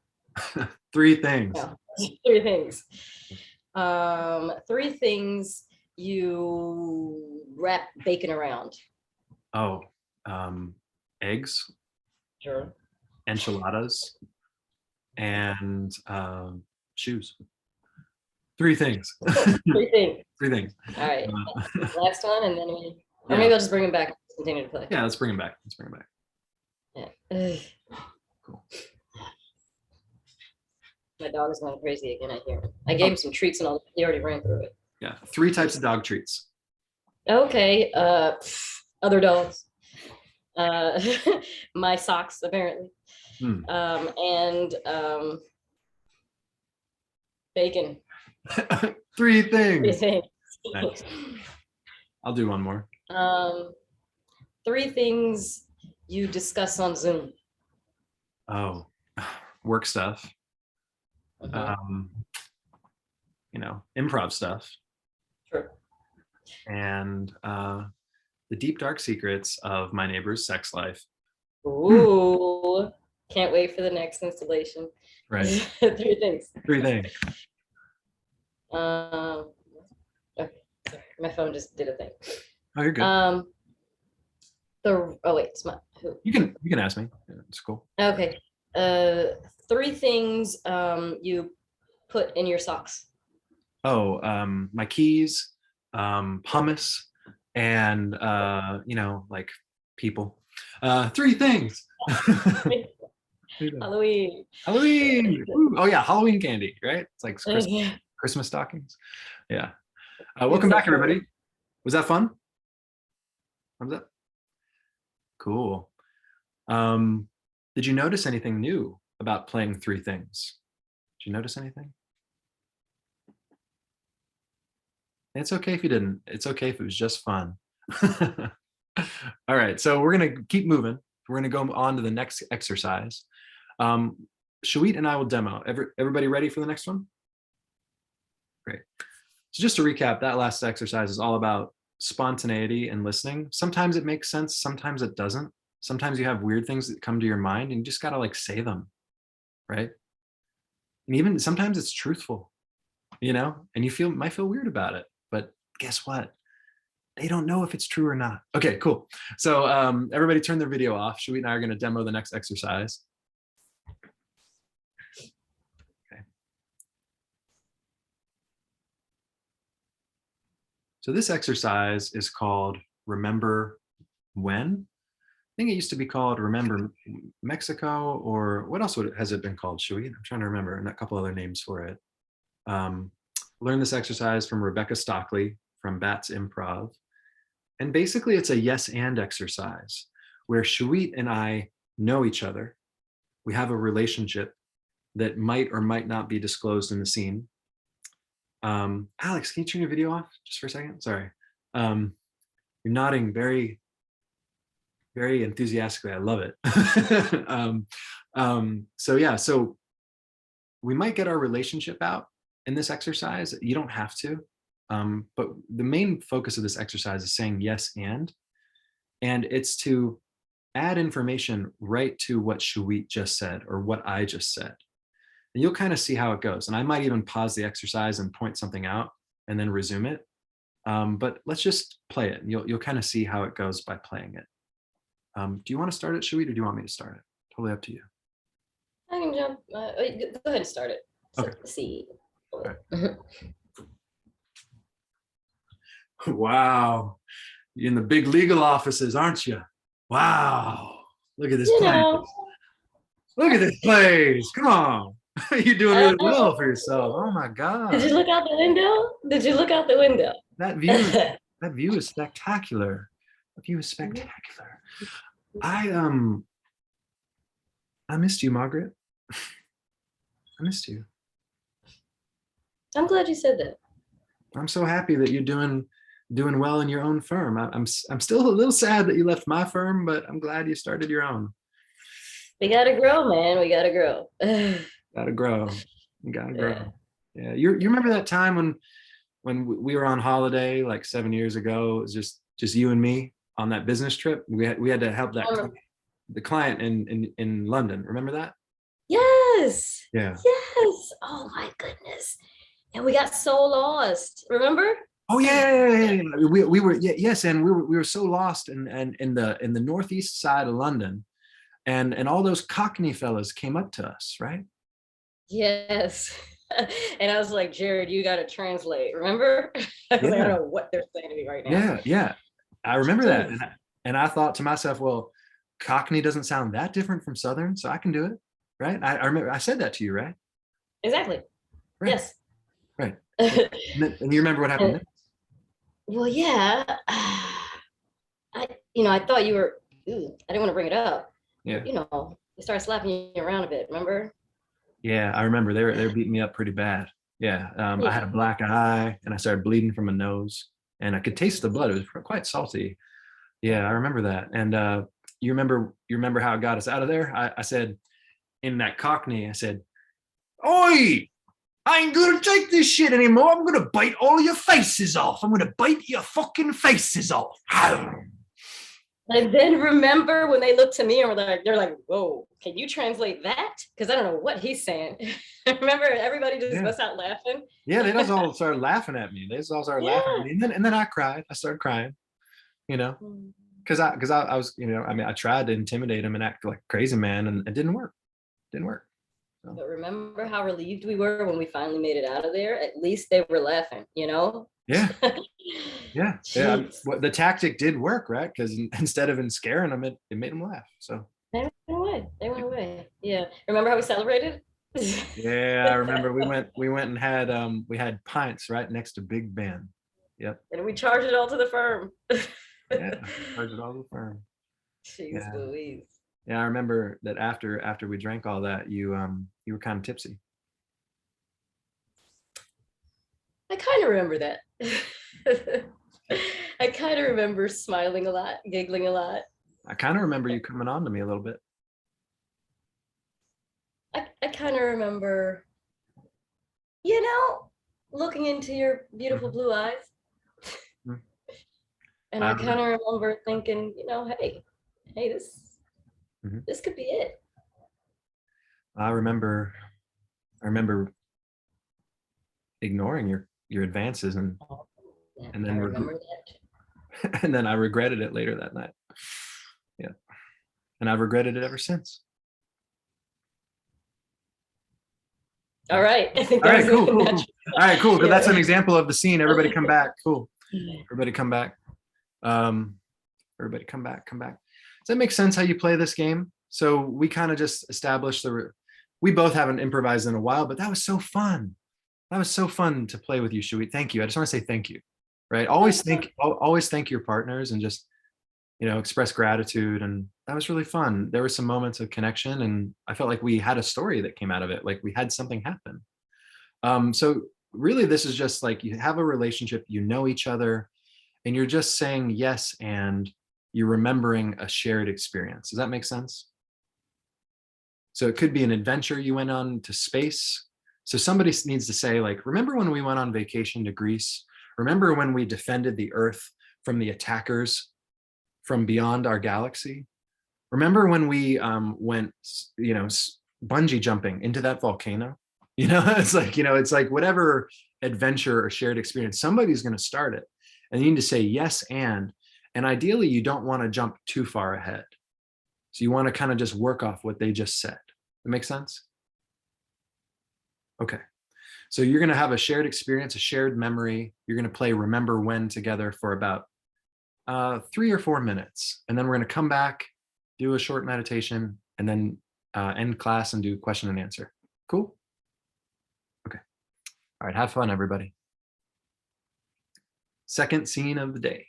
3 things. Yeah. 3 things. 3 things you wrap bacon around. Oh, eggs. Sure. Enchiladas, and shoes. 3 things. 3 things. 3 things. All right. Last one, and then or maybe I'll just bring them back and continue to play. Yeah, let's bring him back. Yeah. Cool. My dog is going crazy again. I hear him. I gave him some treats and all. He already ran through it. Yeah, 3 types of dog treats. Okay. Other dogs. My socks apparently. And bacon. 3 things. 3 things. Nice. I'll do one more. 3 things you discuss on Zoom. Oh, work stuff. improv stuff. True. And the deep dark secrets of my neighbor's sex life. Ooh, can't wait for the next installation. Right. 3 things. 3 things. Okay, sorry, my phone just did a thing. Oh, you're good. Wait, Smut. Who? You can ask me. Yeah, it's cool. Okay. 3 things you put in your socks. Oh, my keys, hummus, and like people. 3 things. Halloween. Halloween. Ooh, oh yeah, Halloween candy, right? It's like Christmas stockings. Yeah. Welcome back, everybody. Was that fun? Thumbs up. Cool. Did you notice anything new about playing 3 things? Did you notice anything? It's okay if you didn't. It's okay if it was just fun. All right, so we're gonna keep moving. We're gonna go on to the next exercise. Shawit and I will demo. Everybody ready for the next one? Great. So just to recap, that last exercise is all about spontaneity and listening. Sometimes it makes sense, sometimes it doesn't. Sometimes you have weird things that come to your mind and you just gotta like say them, right? And even sometimes it's truthful, and you might feel weird about it, but guess what? They don't know if it's true or not. Okay, cool. So everybody turn their video off. Shawit and I are gonna demo the next exercise. Okay. So this exercise is called Remember When. I think it used to be called Remember Mexico, or what else has it been called, Shawit? I'm trying to remember, and a couple other names for it. Learned this exercise from Rebecca Stockley from Bats Improv. And basically it's a yes and exercise where Shawit and I know each other. We have a relationship that might or might not be disclosed in the scene. Alex, can you turn your video off just for a second? Sorry. You're nodding very, very enthusiastically. I love it. So we might get our relationship out in this exercise. You don't have to. But the main focus of this exercise is saying yes and it's to add information right to what Shawit just said or what I just said. And you'll kind of see how it goes. And I might even pause the exercise and point something out and then resume it. But let's just play it. And you'll kind of see how it goes by playing it. Do you want to start it, Shawit, or do you want me to start it? Totally up to you. I can jump. Go ahead and start it. Okay. Let's see. Wow, you're in the big legal offices, aren't you? Wow, look at this place. Look at this place. Come on. You're doing really well for yourself. Oh my God. Did you look out the window? Did you look out the window? That view is spectacular. The view is spectacular. I missed you, Margaret. I missed you. I'm glad you said that. I'm so happy that you're doing well in your own firm. I'm still a little sad that you left my firm, but I'm glad you started your own. We gotta grow, man. We gotta grow. Gotta grow. You gotta grow. Yeah. You remember that time when we were on holiday like 7 years ago? It was just you and me on that business trip. We had to help the client in London. Remember that? Yes. Yeah. Yes. Oh my goodness. And we got so lost. Remember? Oh yeah. We were yes, and we were so lost in the northeast side of London, and all those Cockney fellas came up to us, right? Yes. And I was like, Jared, you got to translate. Remember? I was like, I don't know what they're saying to me right now. Yeah. I remember that, and I thought to myself, well, Cockney doesn't sound that different from Southern, so I can do it, right? I remember I said that to you, right? Exactly. Right. Yes. Right. And you remember what happened next? Well, yeah. I thought you were. I didn't want to bring it up. Yeah. They started slapping you around a bit. Remember? Yeah, I remember they were beating me up pretty bad. Yeah. I had a black eye and I started bleeding from my nose, and I could taste the blood. It was quite salty. Yeah, I remember that. And you remember how it got us out of there? I said in that Cockney, I said, "Oi, I ain't gonna take this shit anymore. I'm gonna bite all your faces off. I'm gonna bite your fucking faces off. And then remember when they looked to me and were like, they're like, whoa, can you translate that? Because I don't know what he's saying. Remember, everybody just busts out laughing. Yeah, they just all started laughing at me. They just all started laughing at me. And then I cried. I started crying, because I was, I tried to intimidate him and act like a crazy man, and it didn't work. Didn't work. So. But remember how relieved we were when we finally made it out of there? At least they were laughing, Yeah. Yeah. Well, the tactic did work, right? Because instead of scaring them, it made them laugh. So they went away. They went away. Yeah. Remember how we celebrated? Yeah, I remember we went and had we had pints right next to Big Ben. Yep. And we charged it all to the firm. Yeah, charged it all to the firm. Jeez Louise. Yeah, I remember that after we drank all that, you were kind of tipsy. I kind of remember that. I kind of remember smiling a lot, giggling a lot. I kind of remember you coming on to me a little bit. I kind of remember, looking into your beautiful blue eyes. And I kind of remember thinking, hey, this could be it. I remember ignoring your advances and then I remember that. and then I regretted it later that night. Yeah. And I've regretted it ever since. All right. All right, cool. All right, cool. Because that's an example of the scene. Everybody come back. Cool. Everybody come back. Everybody come back. Does that make sense how you play this game? So we kind of just established we both haven't improvised in a while, but that was so fun. That was so fun to play with you, Shuit. Thank you. I just want to say thank you. Right? Always thank your partners and just express gratitude. And that was really fun. There were some moments of connection, and I felt like we had a story that came out of it. Like we had something happen. So really, this is just like you have a relationship, you know each other, and you're just saying yes, and you're remembering a shared experience. Does that make sense? So it could be an adventure you went on to space. So somebody needs to say, like, remember when we went on vacation to Greece? Remember when we defended the Earth from the attackers from beyond our galaxy? Remember when we went, bungee jumping into that volcano? It's like whatever adventure or shared experience, somebody's going to start it. And you need to say yes, and ideally you don't want to jump too far ahead. So you want to kind of just work off what they just said. That makes sense? Okay. So you're going to have a shared experience, a shared memory. You're going to play Remember When together for about 3 or 4 minutes. And then we're going to come back, do a short meditation, and then end class and do question and answer. Cool? Okay. All right. Have fun, everybody. Second scene of the day.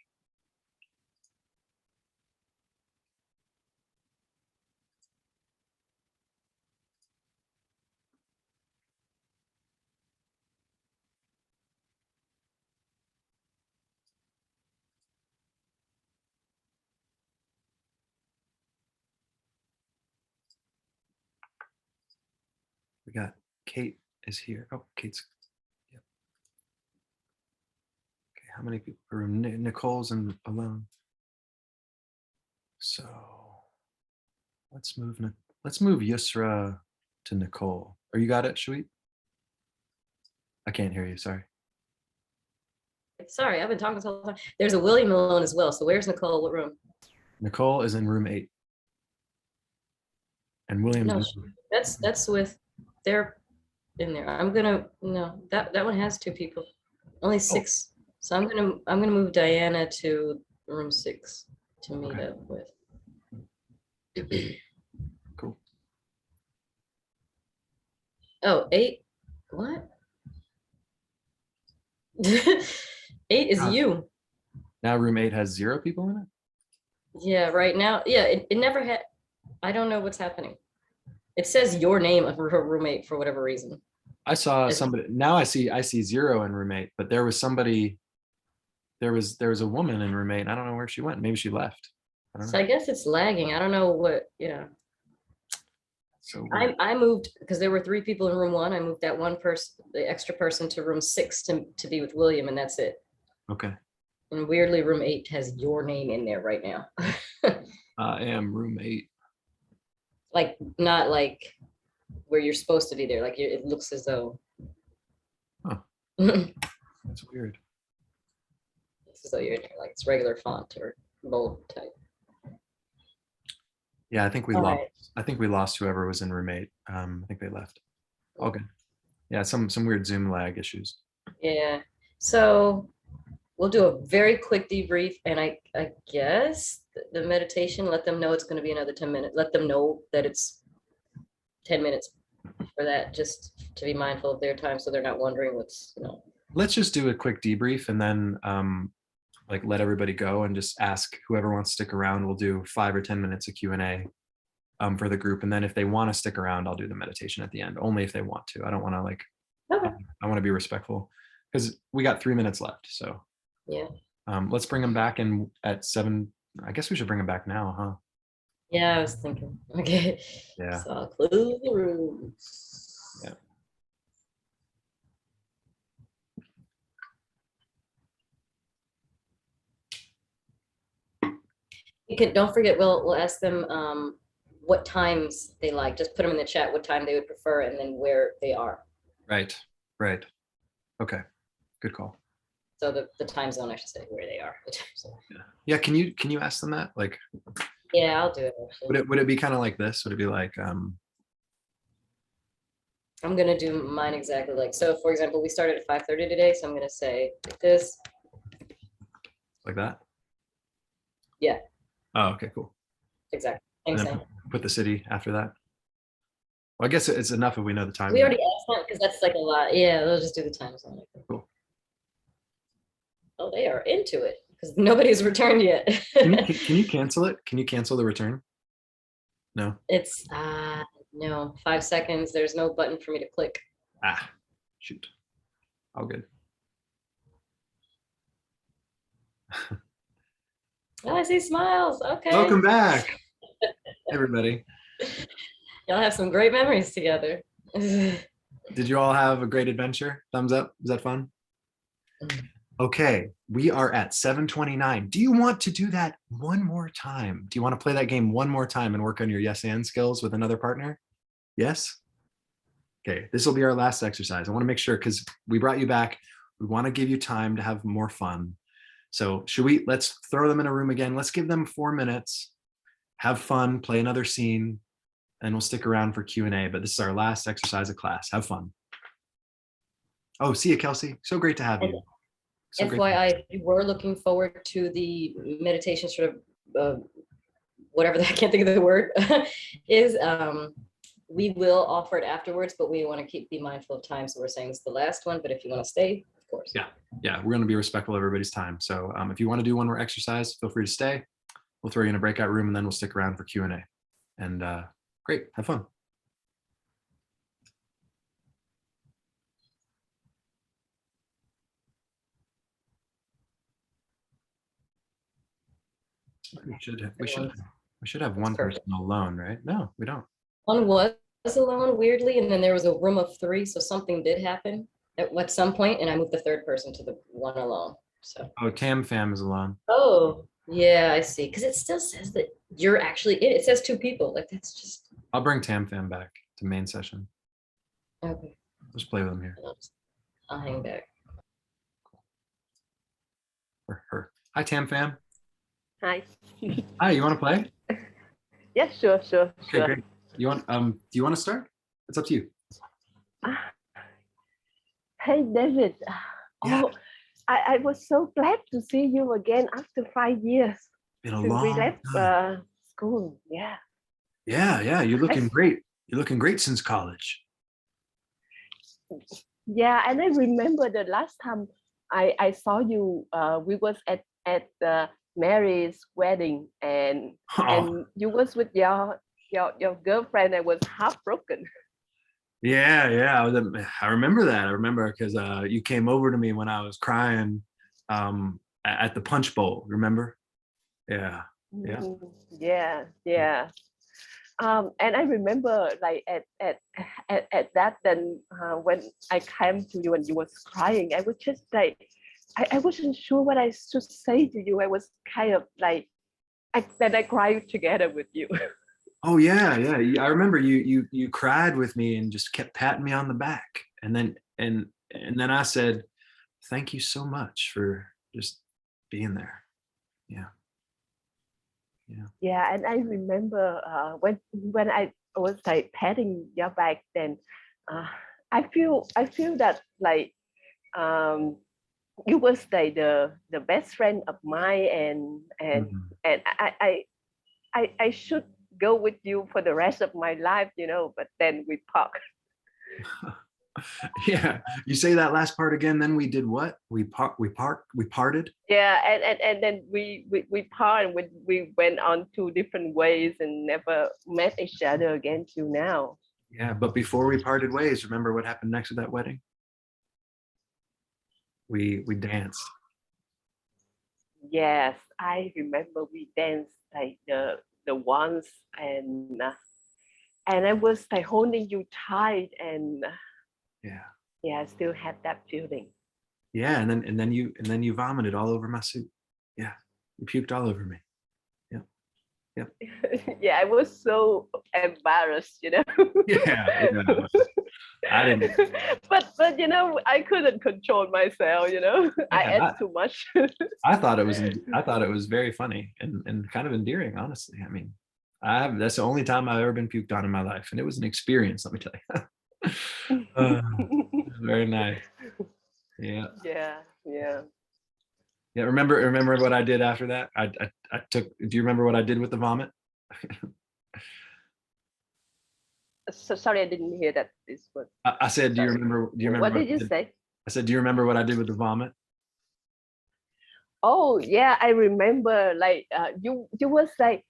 We got Kate is here. Oh, Kate's. Yep. Okay, how many people are in Nicole's and alone? So let's move Yusra to Nicole. Or you got it, Shuit? I can't hear you, sorry. Sorry, I've been talking so long. There's a William alone as well. So where's Nicole? What room? Nicole is in room 8. And William's that's with, they're in there. That one has 2 people. Only 6. So I'm gonna move Diana to room 6 to meet up with. Cool. Oh, 8? What? 8 is you. Now room 8 has 0 people in it? Yeah, right now. Yeah, it never had. I don't know what's happening. It says your name of her roommate for whatever reason. I saw somebody. Now I see 0 in room 8, but there was somebody. There was a woman in room 8. I don't know where she went. Maybe she left. I don't know. So I guess it's lagging. I don't know what. Yeah. So weird. I moved because there were 3 people in room 1. I moved that one person, the extra person, to room 6 to be with William, and that's it. Okay. And weirdly, room 8 has your name in there right now. I am room 8. Like, not like where you're supposed to be there. Like, it looks as though. Huh. That's weird. It's as though you're in there, like it's regular font or bold type. Yeah, I think we All lost. right. I think we lost whoever was in room 8. I think they left. All good. Yeah, some weird Zoom lag issues. Yeah. So we'll do a very quick debrief, and I guess the meditation, let them know it's going to be another 10 minutes. Let them know that it's 10 minutes for that, just to be mindful of their time so they're not wondering what's, Let's just do a quick debrief and then like let everybody go and just ask whoever wants to stick around. We'll do 5 or 10 minutes of Q&A for the group. And then if they want to stick around, I'll do the meditation at the end, only if they want to. I don't want to like, I want to be respectful because we got 3 minutes left. So yeah. Let's bring them back in at 7. I guess we should bring them back now, huh? Yeah, I was thinking. Okay. Yeah. So I'll close the room. Yeah. You can, don't forget, we'll ask them what times they like. Just put them in the chat what time they would prefer and then where they are. Right. Right. Okay. Good call. So the time zone, I should say, where they are. The time zone. Yeah. Can you ask them that? Like, Yeah, I'll do it. Actually. would it be kind of like this? Would it be like I'm gonna do mine exactly like so. For example, we started at 5:30 today, so I'm gonna say like this. like that? Yeah. Oh, okay, cool. Exactly. And Same then thing. put the city after that. Well, I guess it's enough if we know the time. We already asked that because that's like a lot. Yeah, we'll just do the time zone. Cool. Oh, they are into it because nobody's returned yet. Can you cancel it? Can you cancel the return? No. It's no, 5 seconds. There's no button for me to click. Ah, shoot. All good. Oh, I see smiles. Okay. Welcome back, everybody. Y'all have some great memories together. Did you all have a great adventure? Thumbs up. Was that fun? Okay, we are at 7:29. Do you want to do that one more time? Do you want to play that game one more time and work on your yes and skills with another partner? Yes? Okay, this will be our last exercise. I want to make sure because we brought you back. We want to give you time to have more fun. So let's throw them in a room again. Let's give them 4 minutes, have fun, play another scene, and we'll stick around for Q&A. But this is our last exercise of class. Have fun. Oh, see you, Kelsey. So great to have you. So FYI, if you were looking forward to the meditation sort of whatever I can't think of the word is, we will offer it afterwards, but we want to be mindful of time. So we're saying it's the last one, but if you want to stay, of course. Yeah, we're going to be respectful of everybody's time. So if you want to do one more exercise, feel free to stay. We'll throw you in a breakout room and then we'll stick around for Q&A. And great, have fun. We should have one person alone, right? No, we don't. One was alone weirdly, and then there was a room of 3, so something did happen at some point, and I moved the 3rd person to the one alone. So. Oh, Tam Fam is alone. Oh, yeah, I see. Because it still says that you're actually in. It says 2 people. Like that's just. I'll bring Tam Fam back to main session. Okay. Just play with them here. I'll hang back. Or her. Hi, Tam Fam. Hi. Hi, you want to play? Yeah, sure. Okay, great. You want do you want to start? It's up to you. Hey, David. Yeah. Oh, I was so glad to see you again after 5 years. Been a Since long we left time. school. Yeah. Yeah, you're looking great. You're looking great since college. Yeah, and I remember the last time I saw you. We was at Mary's wedding, and you was with your girlfriend. I was heartbroken. Yeah. I remember that. I remember because you came over to me when I was crying at the punch bowl. Remember? Yeah. Yeah. And I remember like at that then when I came to you and you was crying, I was just like, I wasn't sure what I should say to you. I was kind of like, then I cried together with you. Oh yeah, yeah. I remember you cried with me and just kept patting me on the back. And then I said, thank you so much for just being there. Yeah. Yeah. Yeah, and I remember when I was like patting your back, then I feel that like you was like the best friend of mine, and I should go with you for the rest of my life, you know. But then we park. Yeah. You say that last part again. Then we did what? We parted. Yeah, and then we part, and we went on two different ways and never met each other again till now. Yeah, but before we parted ways, remember what happened next to that wedding? We danced. Yes, I remember we danced like the ones, and I was like holding you tight, and yeah, I still had that feeling. Yeah, and then you vomited all over my suit. Yeah, you puked all over me. Yep. Yeah, I was so embarrassed, you know. Yeah. I didn't. But you know, I couldn't control myself, you know. I ate too much. I thought it was very funny and kind of endearing, honestly. I mean, that's the only time I've ever been puked on in my life, and it was an experience, let me tell you. Very nice. Yeah. Yeah. Yeah. Remember what I did after that? I took. Do you remember what I did with the vomit? So sorry, I didn't hear that. This was. I said, do you remember? What did you say? I said, do you remember what I did with the vomit? Oh yeah, I remember. Like you was like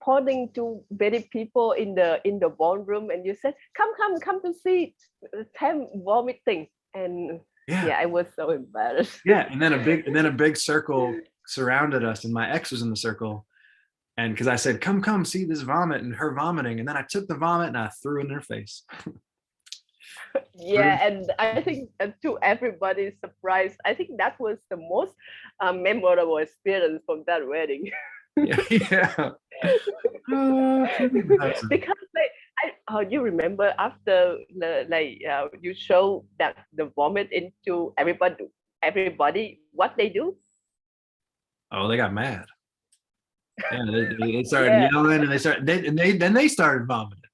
pointing to many people in the ballroom, and you said, come to see them vomiting, and yeah, I was so embarrassed. Yeah, and then a big circle surrounded us, and my ex was in the circle, and because I said, come see this vomit and her vomiting, and then I took the vomit and I threw it in her face. Yeah, and I think to everybody's surprise, I think that was the most memorable experience from that wedding. Yeah. Because you remember after you show that the vomit into everybody, what they do? Oh, they got mad. Yeah, they started yelling, and they started vomiting.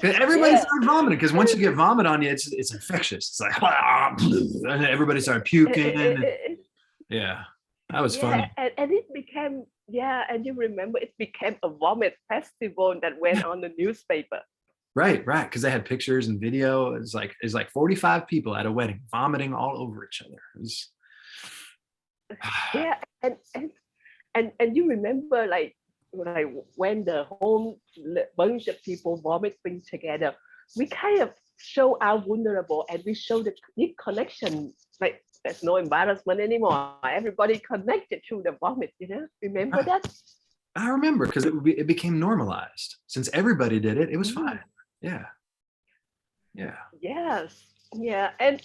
Everybody started vomiting, because once you get vomit on you, it's infectious. It's like, and everybody started puking. Yeah, that was funny. And it became, and you remember it became a vomit festival that went on the newspaper. Right, because they had pictures and video. It's like 45 people at a wedding vomiting all over each other. Yeah, and you remember like when the whole bunch of people vomiting together, we kind of show our vulnerable, and we show the deep connection. Like there's no embarrassment anymore. Everybody connected through the vomit. You know, remember that? I remember, because it became normalized. Since everybody did it, it was fine. Yeah. Yes. Yeah, and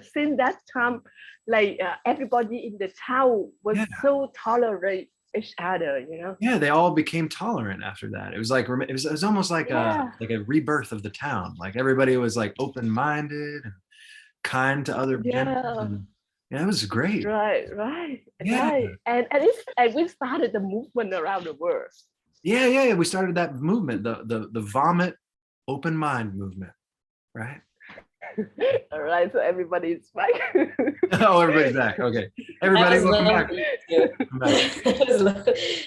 since that time, like everybody in the town was so tolerant each other, you know. Yeah, they all became tolerant after that. It was like it was almost like a rebirth of the town. Like everybody was like open-minded and kind to other people. Yeah, it was great. Right. And we started the movement around the world. Yeah. We started that movement, the vomit open mind movement, right? All right, so everybody's back. Oh, everybody's back. Okay, everybody, welcome back.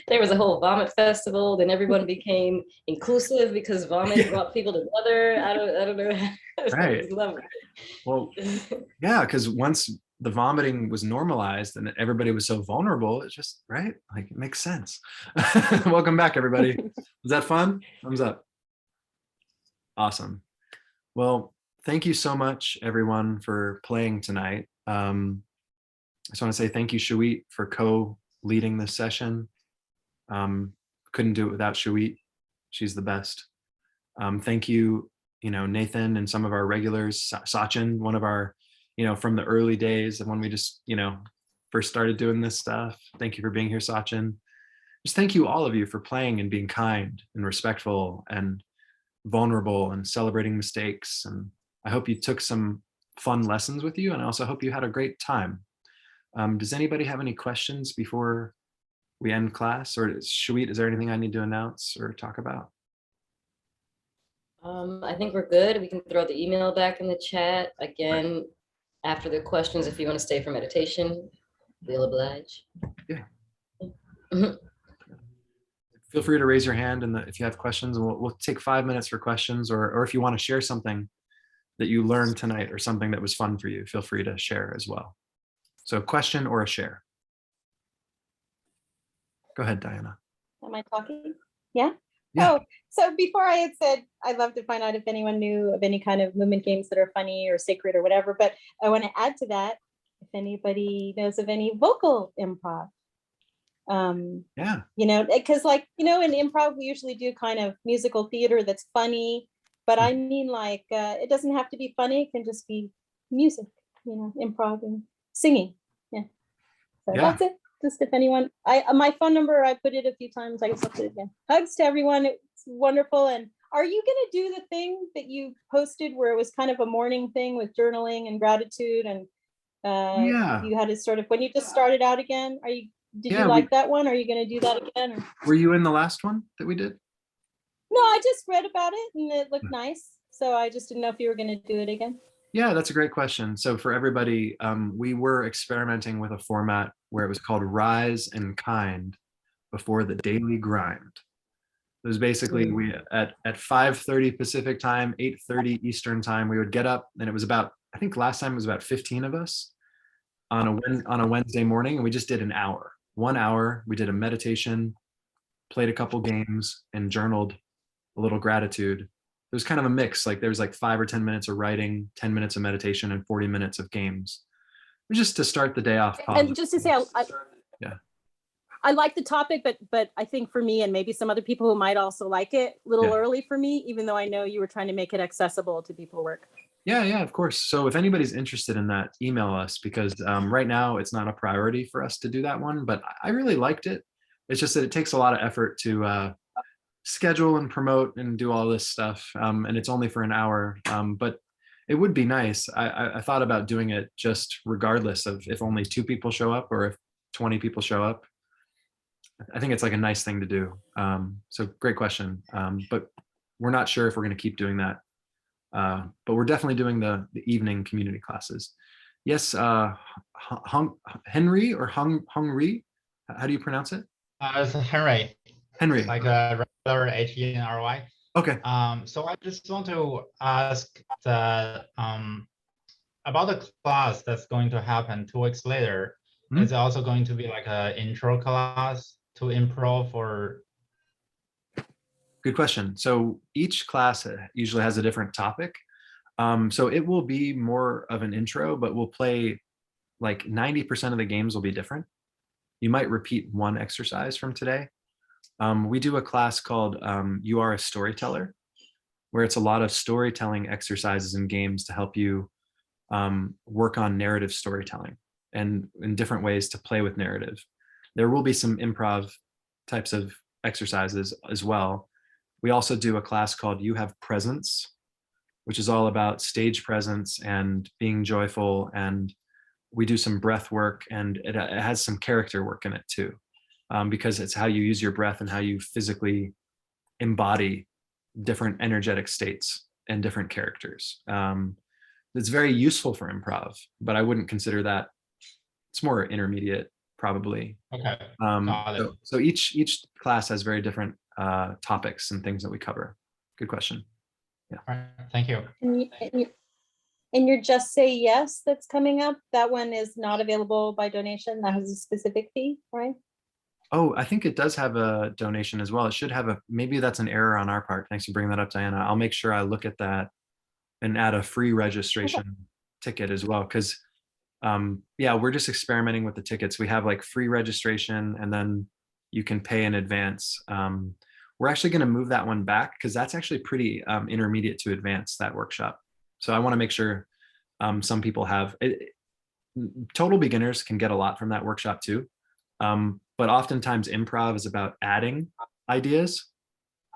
There was a whole vomit festival. Then everyone became inclusive because vomit brought people together. I don't know. Right. Well, yeah, because once the vomiting was normalized and everybody was so vulnerable, it's just right. Like it makes sense. Welcome back, everybody. Was that fun? Thumbs up. Awesome. Well, thank you so much, everyone, for playing tonight. I just want to say thank you, Shawit, for co-leading this session. Couldn't do it without Shawit. She's the best. Thank you, Nathan and some of our regulars, Sachin, one of our, from the early days of when we just, first started doing this stuff. Thank you for being here, Sachin. Just thank you, all of you, for playing and being kind and respectful and vulnerable and celebrating mistakes. And I hope you took some fun lessons with you. And I also hope you had a great time. Does anybody have any questions before we end class? Or Shawit, is there anything I need to announce or talk about? I think we're good. We can throw the email back in the chat again after the questions. If you want to stay for meditation, we'll oblige. Yeah. Feel free to raise your hand, and if you have questions, and we'll take 5 minutes for questions, or if you want to share something that you learned tonight or something that was fun for you, feel free to share as well. So a question or a share. Go ahead, Diana. Am I talking? Yeah? Yeah. Oh, so before I had said, I'd love to find out if anyone knew of any kind of movement games that are funny or sacred or whatever, but I want to add to that, if anybody knows of any vocal improv. Yeah. Because in improv, we usually do kind of musical theater that's funny, but I mean it doesn't have to be funny. It can just be music, improv and singing. Yeah. So that's it. Just if anyone, my phone number, I put it a few times. I guess I'll put it again. Hugs to everyone. It's wonderful. And are you going to do the thing that you posted where it was kind of a morning thing with journaling and gratitude and you had to sort of, when you just started out again, did you like that one? Are you going to do that again? Or? Were you in the last one that we did? No, I just read about it and it looked nice. So I just didn't know if you were going to do it again. Yeah, that's a great question. So for everybody, we were experimenting with a format where it was called Rise and Kind before the daily grind. It was basically we at 5:30 Pacific time, 8:30 Eastern time, we would get up, and it was about, I think last time it was about 15 of us on a Wednesday morning, and we just did an hour. 1 hour, we did a meditation, played a couple games, and journaled a little gratitude. It was kind of a mix, like there was like 5 or 10 minutes of writing, 10 minutes of meditation, and 40 minutes of games. It was just to start the day off positive. And just to say, I like the topic, but I think for me and maybe some other people who might also like it, a little early for me, even though I know you were trying to make it accessible to people who work. Yeah, of course. So if anybody's interested in that, email us, because right now it's not a priority for us to do that one, but I really liked it. It's just that it takes a lot of effort to schedule and promote and do all this stuff. And it's only for an hour, but it would be nice. I thought about doing it just regardless of if only 2 people show up or if 20 people show up. I think it's like a nice thing to do. So great question. But we're not sure if we're going to keep doing that. But we're definitely doing the evening community classes. Yes, Henry or Hungry, how do you pronounce it? It's Henry. Henry. Like a regular Henry. Okay. So I just want to ask about the class that's going to happen 2 weeks later. Mm-hmm. Is it also going to be like an intro class to improv, or? Good question. So each class usually has a different topic. So it will be more of an intro, but we'll play like 90% of the games will be different. You might repeat one exercise from today. We do a class called You Are a Storyteller, where it's a lot of storytelling exercises and games to help you work on narrative storytelling and in different ways to play with narrative. There will be some improv types of exercises as well. We also do a class called You Have Presence, which is all about stage presence and being joyful. And we do some breath work, and it has some character work in it too, because it's how you use your breath and how you physically embody different energetic states and different characters. It's very useful for improv, but I wouldn't consider that. It's more intermediate, probably. Okay. So each class has very different topics and things that we cover. Good question. Yeah. All right. Thank you. And your Just Say Yes that's coming up, that one is not available by donation. That has a specific fee, right? Oh, I think it does have a donation as well. It should have maybe that's an error on our part. Thanks for bringing that up, Diana. I'll make sure I look at that and add a free registration ticket as well. Because we're just experimenting with the tickets. We have like free registration, and then you can pay in advance. we're actually going to move that one back because that's actually pretty intermediate to advanced, that workshop. So I want to make sure some people have it. Total beginners can get a lot from that workshop too. But oftentimes improv is about adding ideas,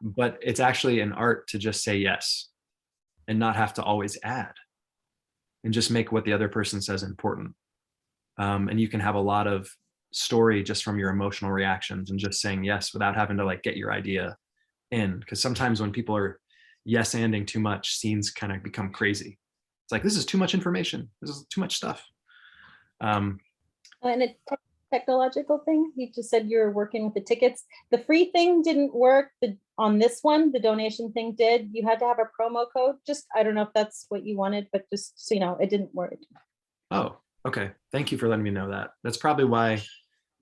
but it's actually an art to just say yes and not have to always add and just make what the other person says important. And you can have a lot of story just from your emotional reactions and just saying yes without having to like get your idea in. Because sometimes when people are yes-anding too much, scenes kind of become crazy. It's like, this is too much information. This is too much stuff. And a technological thing, you just said you were working with the tickets. The free thing didn't work. On this one, the donation thing did. You had to have a promo code. Just, I don't know if that's what you wanted, but just so you know, it didn't work. Oh, okay. Thank you for letting me know that. That's probably why,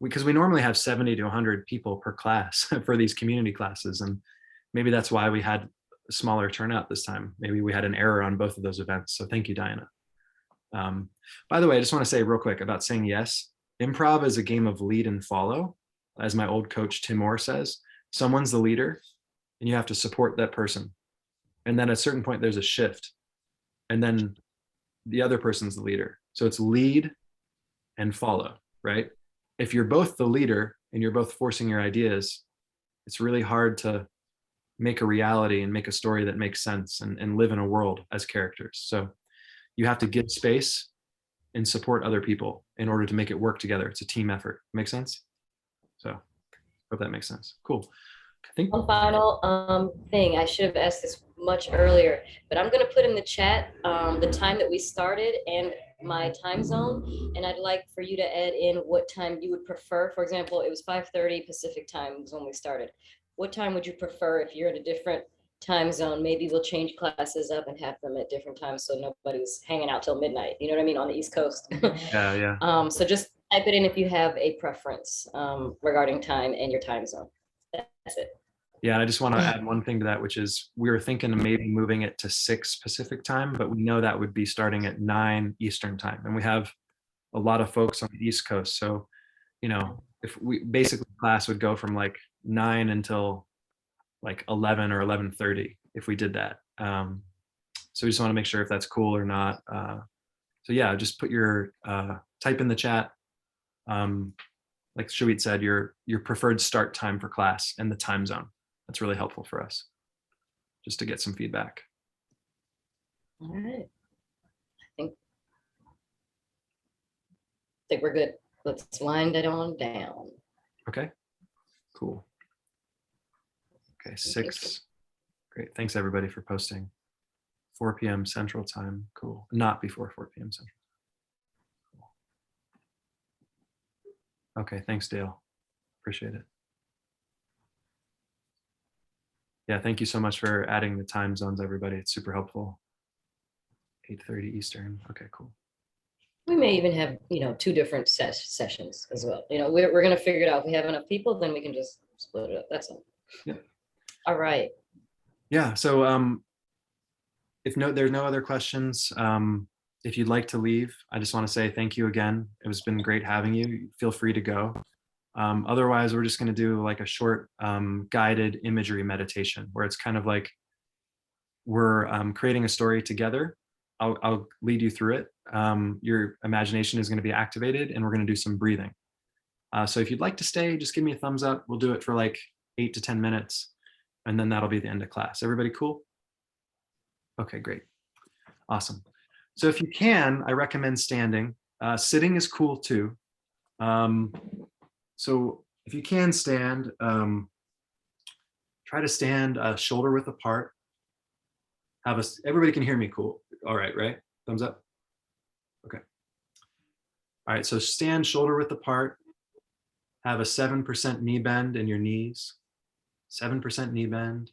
because we normally have 70 to 100 people per class for these community classes. And maybe that's why we had a smaller turnout this time. Maybe we had an error on both of those events. So thank you, Diana. By the way, I just want to say real quick about saying yes. Improv is a game of lead and follow. As my old coach, Tim Moore, says, someone's the leader and you have to support that person. And then at a certain point, there's a shift. And then the other person's the leader. So it's lead and follow, right? If you're both the leader and you're both forcing your ideas, it's really hard to make a reality and make a story that makes sense and live in a world as characters. So you have to give space and support other people in order to make it work together. It's a team effort. Make sense? So hope that makes sense. Cool. I think one final thing. I should have asked this much earlier, but I'm going to put in the chat the time that we started and my time zone, and I'd like for you to add in what time you would prefer. For example, it was 5:30 Pacific time was when we started. What time would you prefer if you're in a different time zone? Maybe we'll change classes up and have them at different times so nobody's hanging out till midnight. You know what I mean? On the East Coast. Yeah. So just type it in if you have a preference regarding time and your time zone. That's it. Yeah, I just want to add one thing to that, which is we were thinking of maybe moving it to 6 Pacific time, but we know that would be starting at 9 Eastern time. And we have a lot of folks on the East Coast. So, you know, if we basically class would go from like 9 until like 11 or 11:30 if we did that. So we just want to make sure if that's cool or not. So yeah, just put your, type in the chat, like Shawit said, your preferred start time for class and the time zone. That's really helpful for us, just to get some feedback. All right. I think we're good. Let's wind it on down. Okay, cool. Okay, 6. Great. Thanks everybody for posting. 4 p.m. Central time. Cool. Not before 4 p.m. Central. Cool. Okay, thanks, Dale. Appreciate it. Yeah, thank you so much for adding the time zones, everybody. It's super helpful. 8:30 Eastern. Okay, cool. We may even have, 2 different sessions as well. We're going to figure it out. If we have enough people, then we can just split it up. That's all. Yeah. All right. Yeah. So if there's no other questions, if you'd like to leave, I just want to say thank you again. It's been great having you. Feel free to go. Otherwise, we're just going to do like a short guided imagery meditation where it's kind of like we're creating a story together. I'll lead you through it. Your imagination is going to be activated and we're going to do some breathing. So if you'd like to stay, just give me a thumbs up. We'll do it for like 8 to 10 minutes and then that'll be the end of class. Everybody cool? Okay, great. Awesome. So if you can, I recommend standing. Sitting is cool too. So if you can stand, try to stand shoulder width apart. Everybody can hear me, cool. All right, right? Thumbs up. Okay. All right, so stand shoulder width apart. Have a 7% knee bend in your knees. 7% knee bend.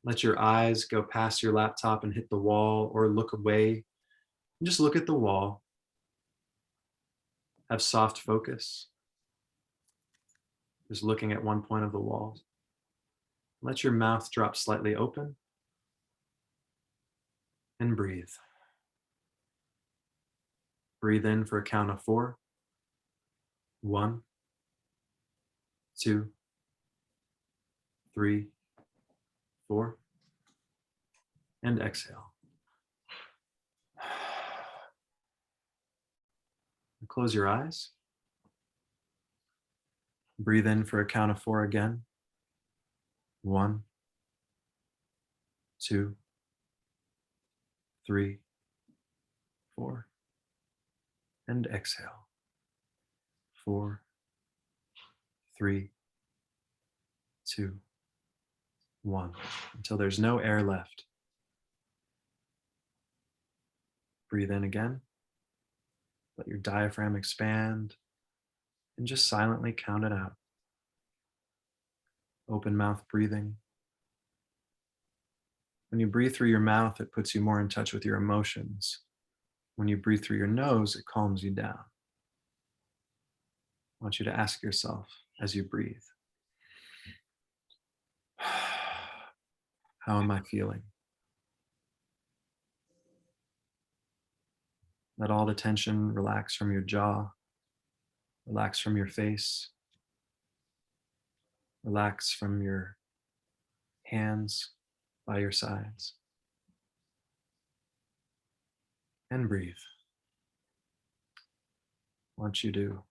Let your eyes go past your laptop and hit the wall or look away. And just look at the wall. Have soft focus. Just looking at one point of the wall. Let your mouth drop slightly open. And breathe. Breathe in for a count of 4. 1, 2, 3, 4, and exhale. Close your eyes. Breathe in for a count of 4 again. 1, 2, 3, 4, and exhale. 4, 3, 2, 1, until there's no air left. Breathe in again. Let your diaphragm expand and just silently count it out. Open mouth breathing. When you breathe through your mouth, it puts you more in touch with your emotions. When you breathe through your nose, it calms you down. I want you to ask yourself as you breathe, how am I feeling? Let all the tension relax from your jaw, relax from your face, relax from your hands by your sides. And breathe. I want you to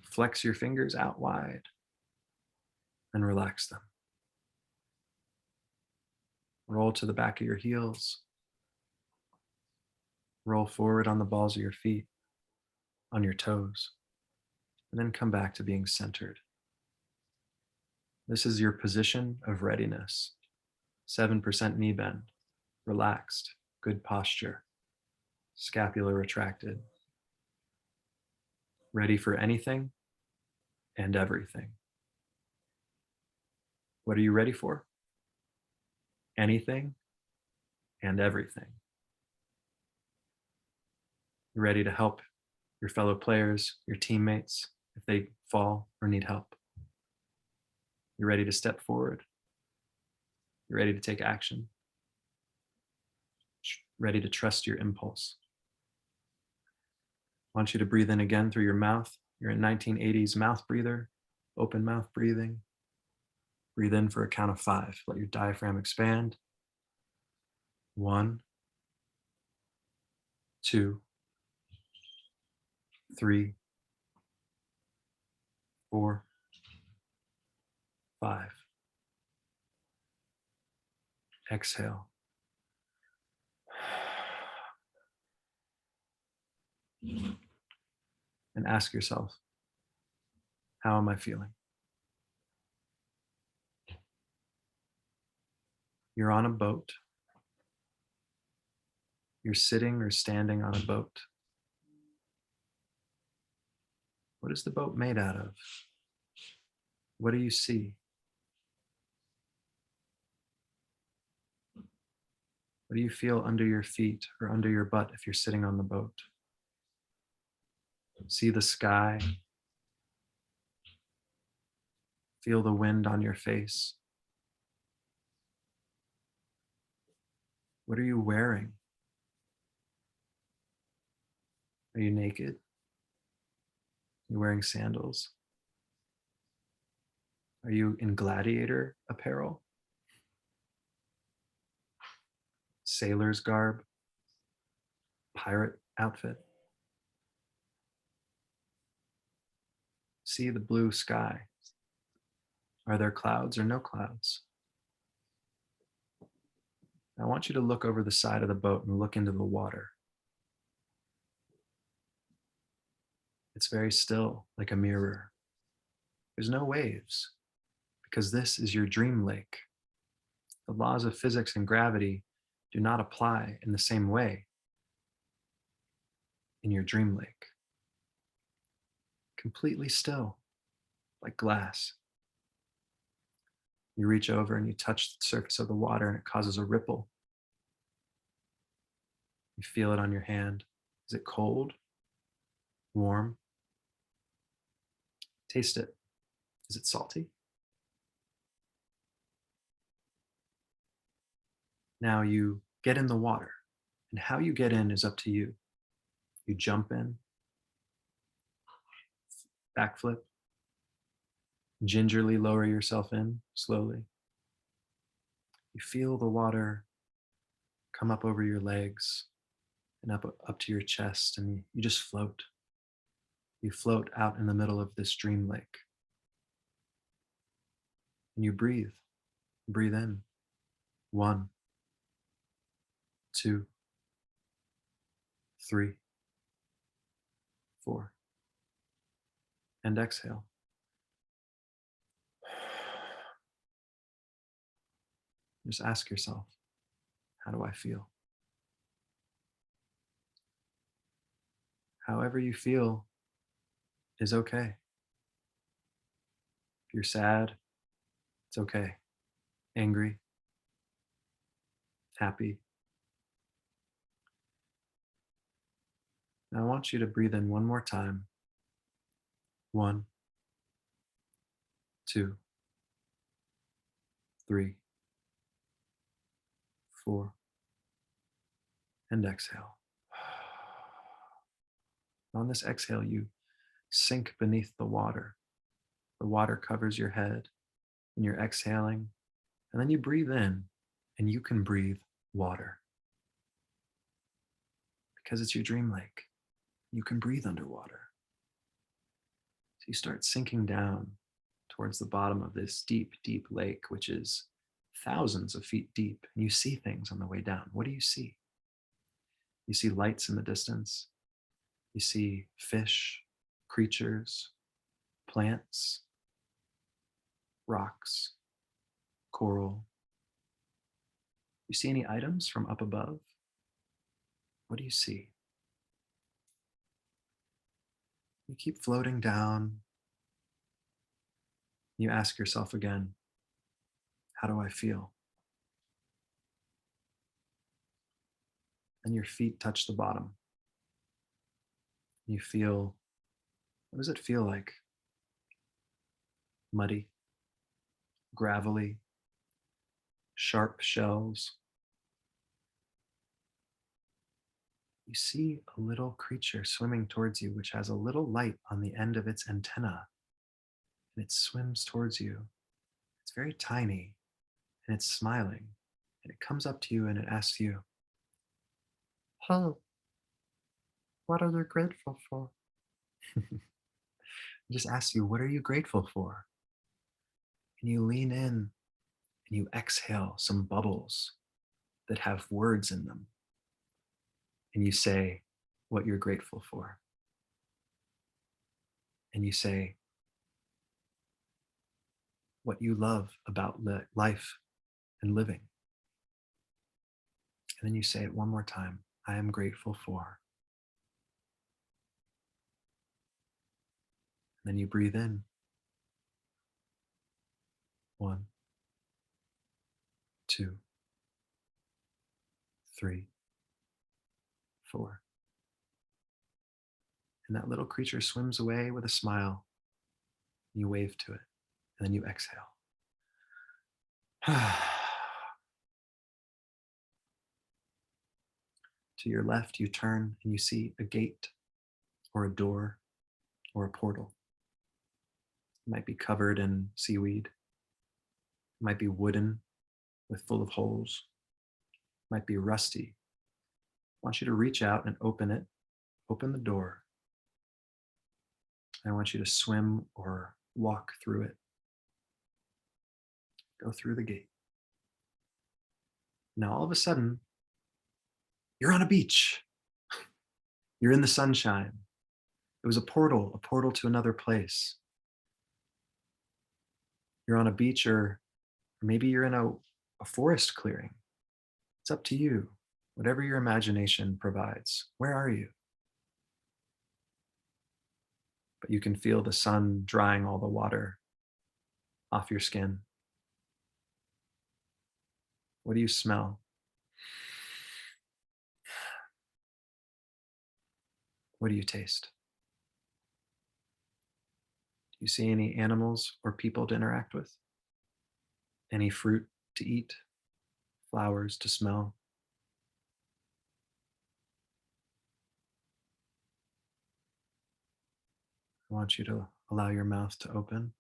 flex your fingers out wide and relax them. Roll to the back of your heels. Roll forward on the balls of your feet, on your toes, and then come back to being centered. This is your position of readiness. 7% knee bend, relaxed, good posture, scapula retracted. Ready for anything and everything. What are you ready for? Anything and everything. You're ready to help your fellow players, your teammates, if they fall or need help. You're ready to step forward. You're ready to take action. Ready to trust your impulse. I want you to breathe in again through your mouth. You're in 1980s mouth breather, open mouth breathing. Breathe in for a count of 5. Let your diaphragm expand. 1, 2, 3, 4, 5. Exhale. And ask yourself, how am I feeling? You're on a boat. You're sitting or standing on a boat. What is the boat made out of? What do you see? What do you feel under your feet or under your butt if you're sitting on the boat? See the sky. Feel the wind on your face. What are you wearing? Are you naked? Are you wearing sandals? Are you in gladiator apparel? Sailor's garb? Pirate outfit? See the blue sky. Are there clouds or no clouds? I want you to look over the side of the boat and look into the water. It's very still, like a mirror. There's no waves, because this is your dream lake. The laws of physics and gravity do not apply in the same way in your dream lake. Completely still, like glass. You reach over and you touch the surface of the water and it causes a ripple. You feel it on your hand. Is it cold? Warm? Taste it. Is it salty? Now you get in the water, and how you get in is up to you. You jump in, backflip, Gingerly lower yourself in slowly. You feel the water come up over your legs and up to your chest, and you just float. You float out in the middle of this dream lake. And you breathe. Breathe in. 1, 2, 3, 4. And exhale. Just ask yourself, how do I feel? However you feel is okay. If you're sad, it's okay. Angry, happy. Now I want you to breathe in one more time. 1, 2, 3, 4, and exhale. On this exhale, you sink beneath the water. The water covers your head and you're exhaling. And then you breathe in and you can breathe water. Because it's your dream lake, you can breathe underwater. So you start sinking down towards the bottom of this deep, deep lake, which is thousands of feet deep. And you see things on the way down. What do you see? You see lights in the distance. You see fish, creatures, plants, rocks, coral. You see any items from up above? What do you see? You keep floating down. You ask yourself again, how do I feel? And your feet touch the bottom. You feel, what does it feel like? Muddy, gravelly, sharp shells. You see a little creature swimming towards you, which has a little light on the end of its antenna. And it swims towards you. It's very tiny and it's smiling. And it comes up to you and it asks you, "Hey, what are you grateful for?" It just asks you, what are you grateful for? And you lean in and you exhale some bubbles that have words in them. And you say what you're grateful for. And you say what you love about life and living. And then you say it one more time. I am grateful for. And then you breathe in. 1, 2, 3, 4. And that little creature swims away with a smile. You wave to it, and then you exhale. To your left, you turn and you see a gate or a door or a portal. It might be covered in seaweed. It might be wooden with full of holes. It might be rusty. I want you to reach out and open it. Open the door. I want you to swim or walk through it. Go through the gate. Now all of a sudden, you're on a beach. You're in the sunshine. It was a portal to another place. You're on a beach, or maybe you're in a forest clearing. It's up to you, whatever your imagination provides. Where are you? But you can feel the sun drying all the water off your skin. What do you smell? What do you taste? Do you see any animals or people to interact with? Any fruit to eat? Flowers to smell? I want you to allow your mouth to open.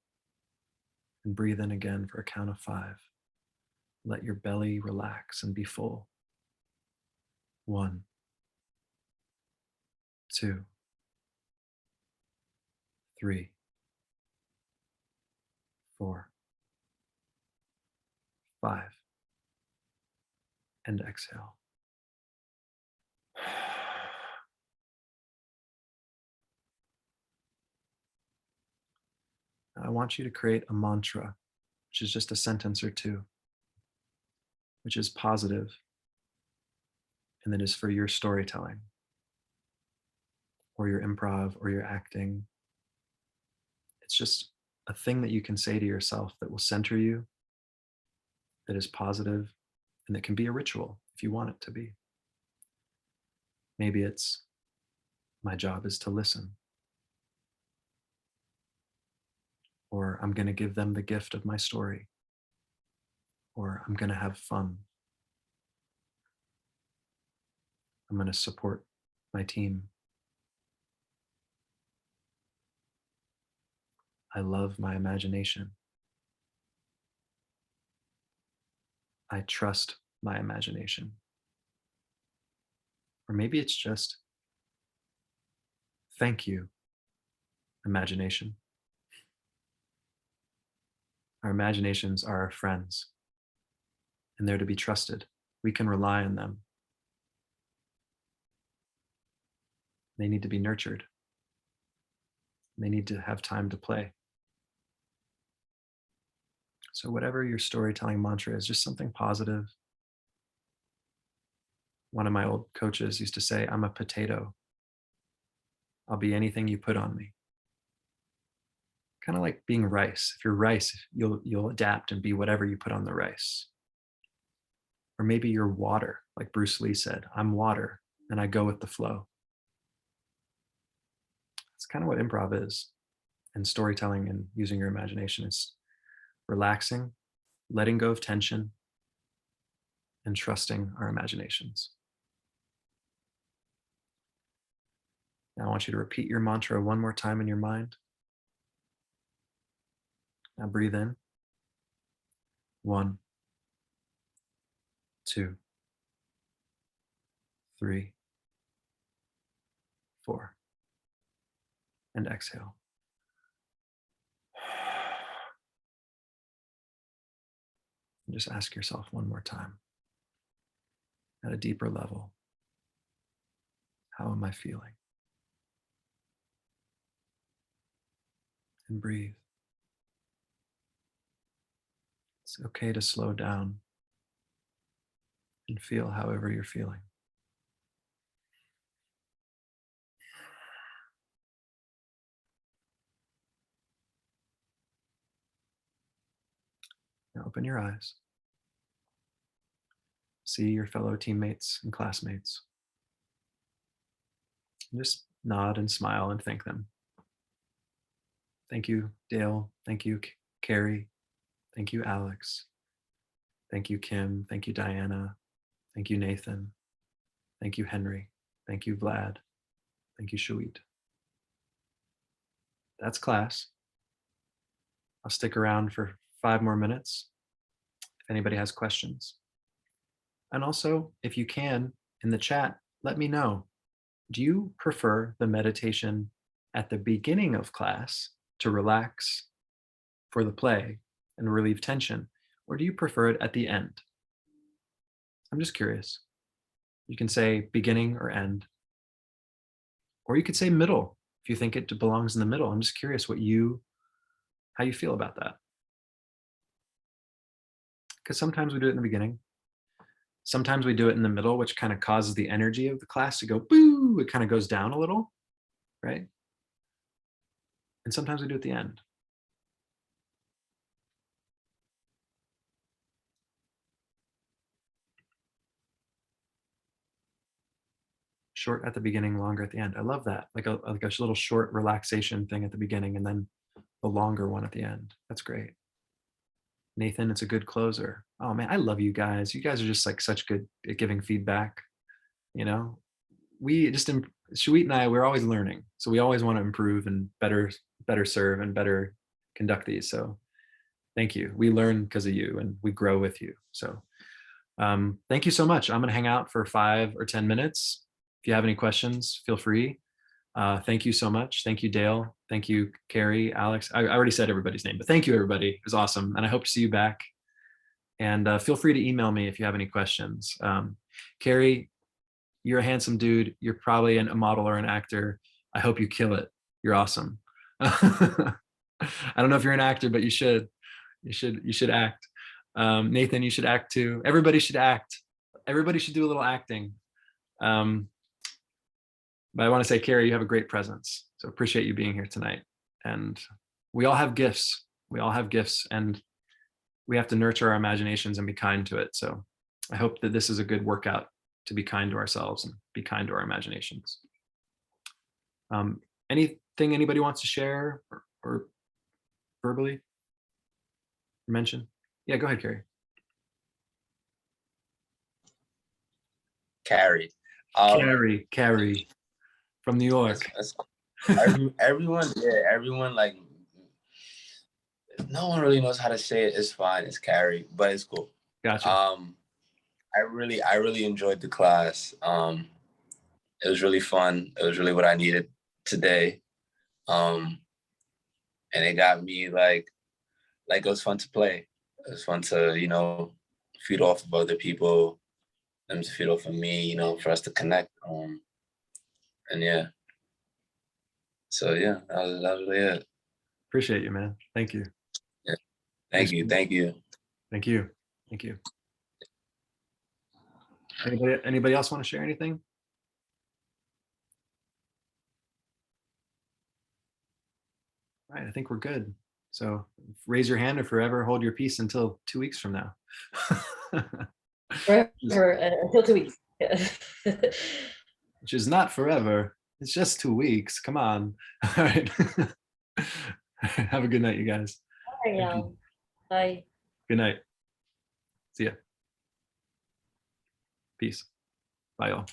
And breathe in again for a count of 5. Let your belly relax and be full. 1, 2, 3, 4, 5. And exhale. I want you to create a mantra, which is just a sentence or two, which is positive, and that is for your storytelling, or your improv, or your acting. It's just a thing that you can say to yourself that will center you, that is positive, and that can be a ritual if you want it to be. Maybe it's, my job is to listen. Or I'm going to give them the gift of my story. Or I'm going to have fun. I'm going to support my team. I love my imagination. I trust my imagination. Or maybe it's just, thank you, imagination. Our imaginations are our friends, and they're to be trusted. We can rely on them. They need to be nurtured. They need to have time to play. So whatever your storytelling mantra is, just something positive. One of my old coaches used to say, I'm a potato. I'll be anything you put on me. Kind of like being rice. If you're rice, you'll adapt and be whatever you put on the rice. Or maybe you're water, like Bruce Lee said, I'm water, and I go with the flow. That's kind of what improv is. And storytelling and using your imagination is relaxing, letting go of tension, and trusting our imaginations. Now I want you to repeat your mantra one more time in your mind. Now breathe in. 1, 2, 3, 4. And exhale. And just ask yourself one more time, at a deeper level, how am I feeling? And breathe. It's okay to slow down and feel however you're feeling. Now open your eyes. See your fellow teammates and classmates. And just nod and smile and thank them. Thank you, Dale. Thank you, Carrie. Thank you, Alex. Thank you, Kim. Thank you, Diana. Thank you, Nathan. Thank you, Henry. Thank you, Vlad. Thank you, Shawit. That's class. I'll stick around for 5 more minutes if anybody has questions. And also, if you can, in the chat, let me know. Do you prefer the meditation at the beginning of class to relax for the play and relieve tension? Or do you prefer it at the end? I'm just curious. You can say beginning or end. Or you could say middle if you think it belongs in the middle. I'm just curious how you feel about that. Because sometimes we do it in the beginning. Sometimes we do it in the middle, which kind of causes the energy of the class to go boo. It kind of goes down a little, right? And sometimes we do it at the end. Short at the beginning, longer at the end. I love that. Like a little short relaxation thing at the beginning and then the longer one at the end. That's great. Nathan, it's a good closer. Oh man, I love you guys. You guys are just like such good at giving feedback. You know, we just, Shawit and I, we're always learning. So we always want to improve and better serve and better conduct these. So Thank you. We learn because of you and we grow with you. So thank you so much. I'm going to hang out for 5 or 10 minutes. If you have any questions, feel free. Thank you so much. Thank you, Dale. Thank you, Carrie, Alex. I already said everybody's name, but thank you, everybody. It was awesome. And I hope to see you back. And feel free to email me if you have any questions. Carrie, you're a handsome dude. You're probably a model or an actor. I hope you kill it. You're awesome. I don't know if you're an actor, but you should. You should act. Nathan, you should act too. Everybody should act. Everybody should do a little acting. But I want to say, Carrie, you have a great presence. So appreciate you being here tonight. And we all have gifts. We all have gifts, and we have to nurture our imaginations and be kind to it. So I hope that this is a good workout to be kind to ourselves and be kind to our imaginations. Anything anybody wants to share or verbally mention? Yeah, go ahead, Carrie. Carrie from New York. Everyone, like, no one really knows how to say it. It's fine. It's Carrie, but it's cool. Gotcha. I really enjoyed the class. It was really fun. It was really what I needed today. And it got me like it was fun to play. It was fun to, feed off of other people, them to feed off of me, for us to connect. And yeah. So yeah, that was really it. Appreciate you, man. Thank you. Yeah. Thank you. Anybody else want to share anything? All right, I think we're good. So raise your hand or forever hold your peace until 2 weeks from now. Forever, until 2 weeks. Which is not forever. It's just 2 weeks. Come on. All right. Have a good night, you guys. Bye now. Bye. Good night. See ya. Peace. Bye, y'all.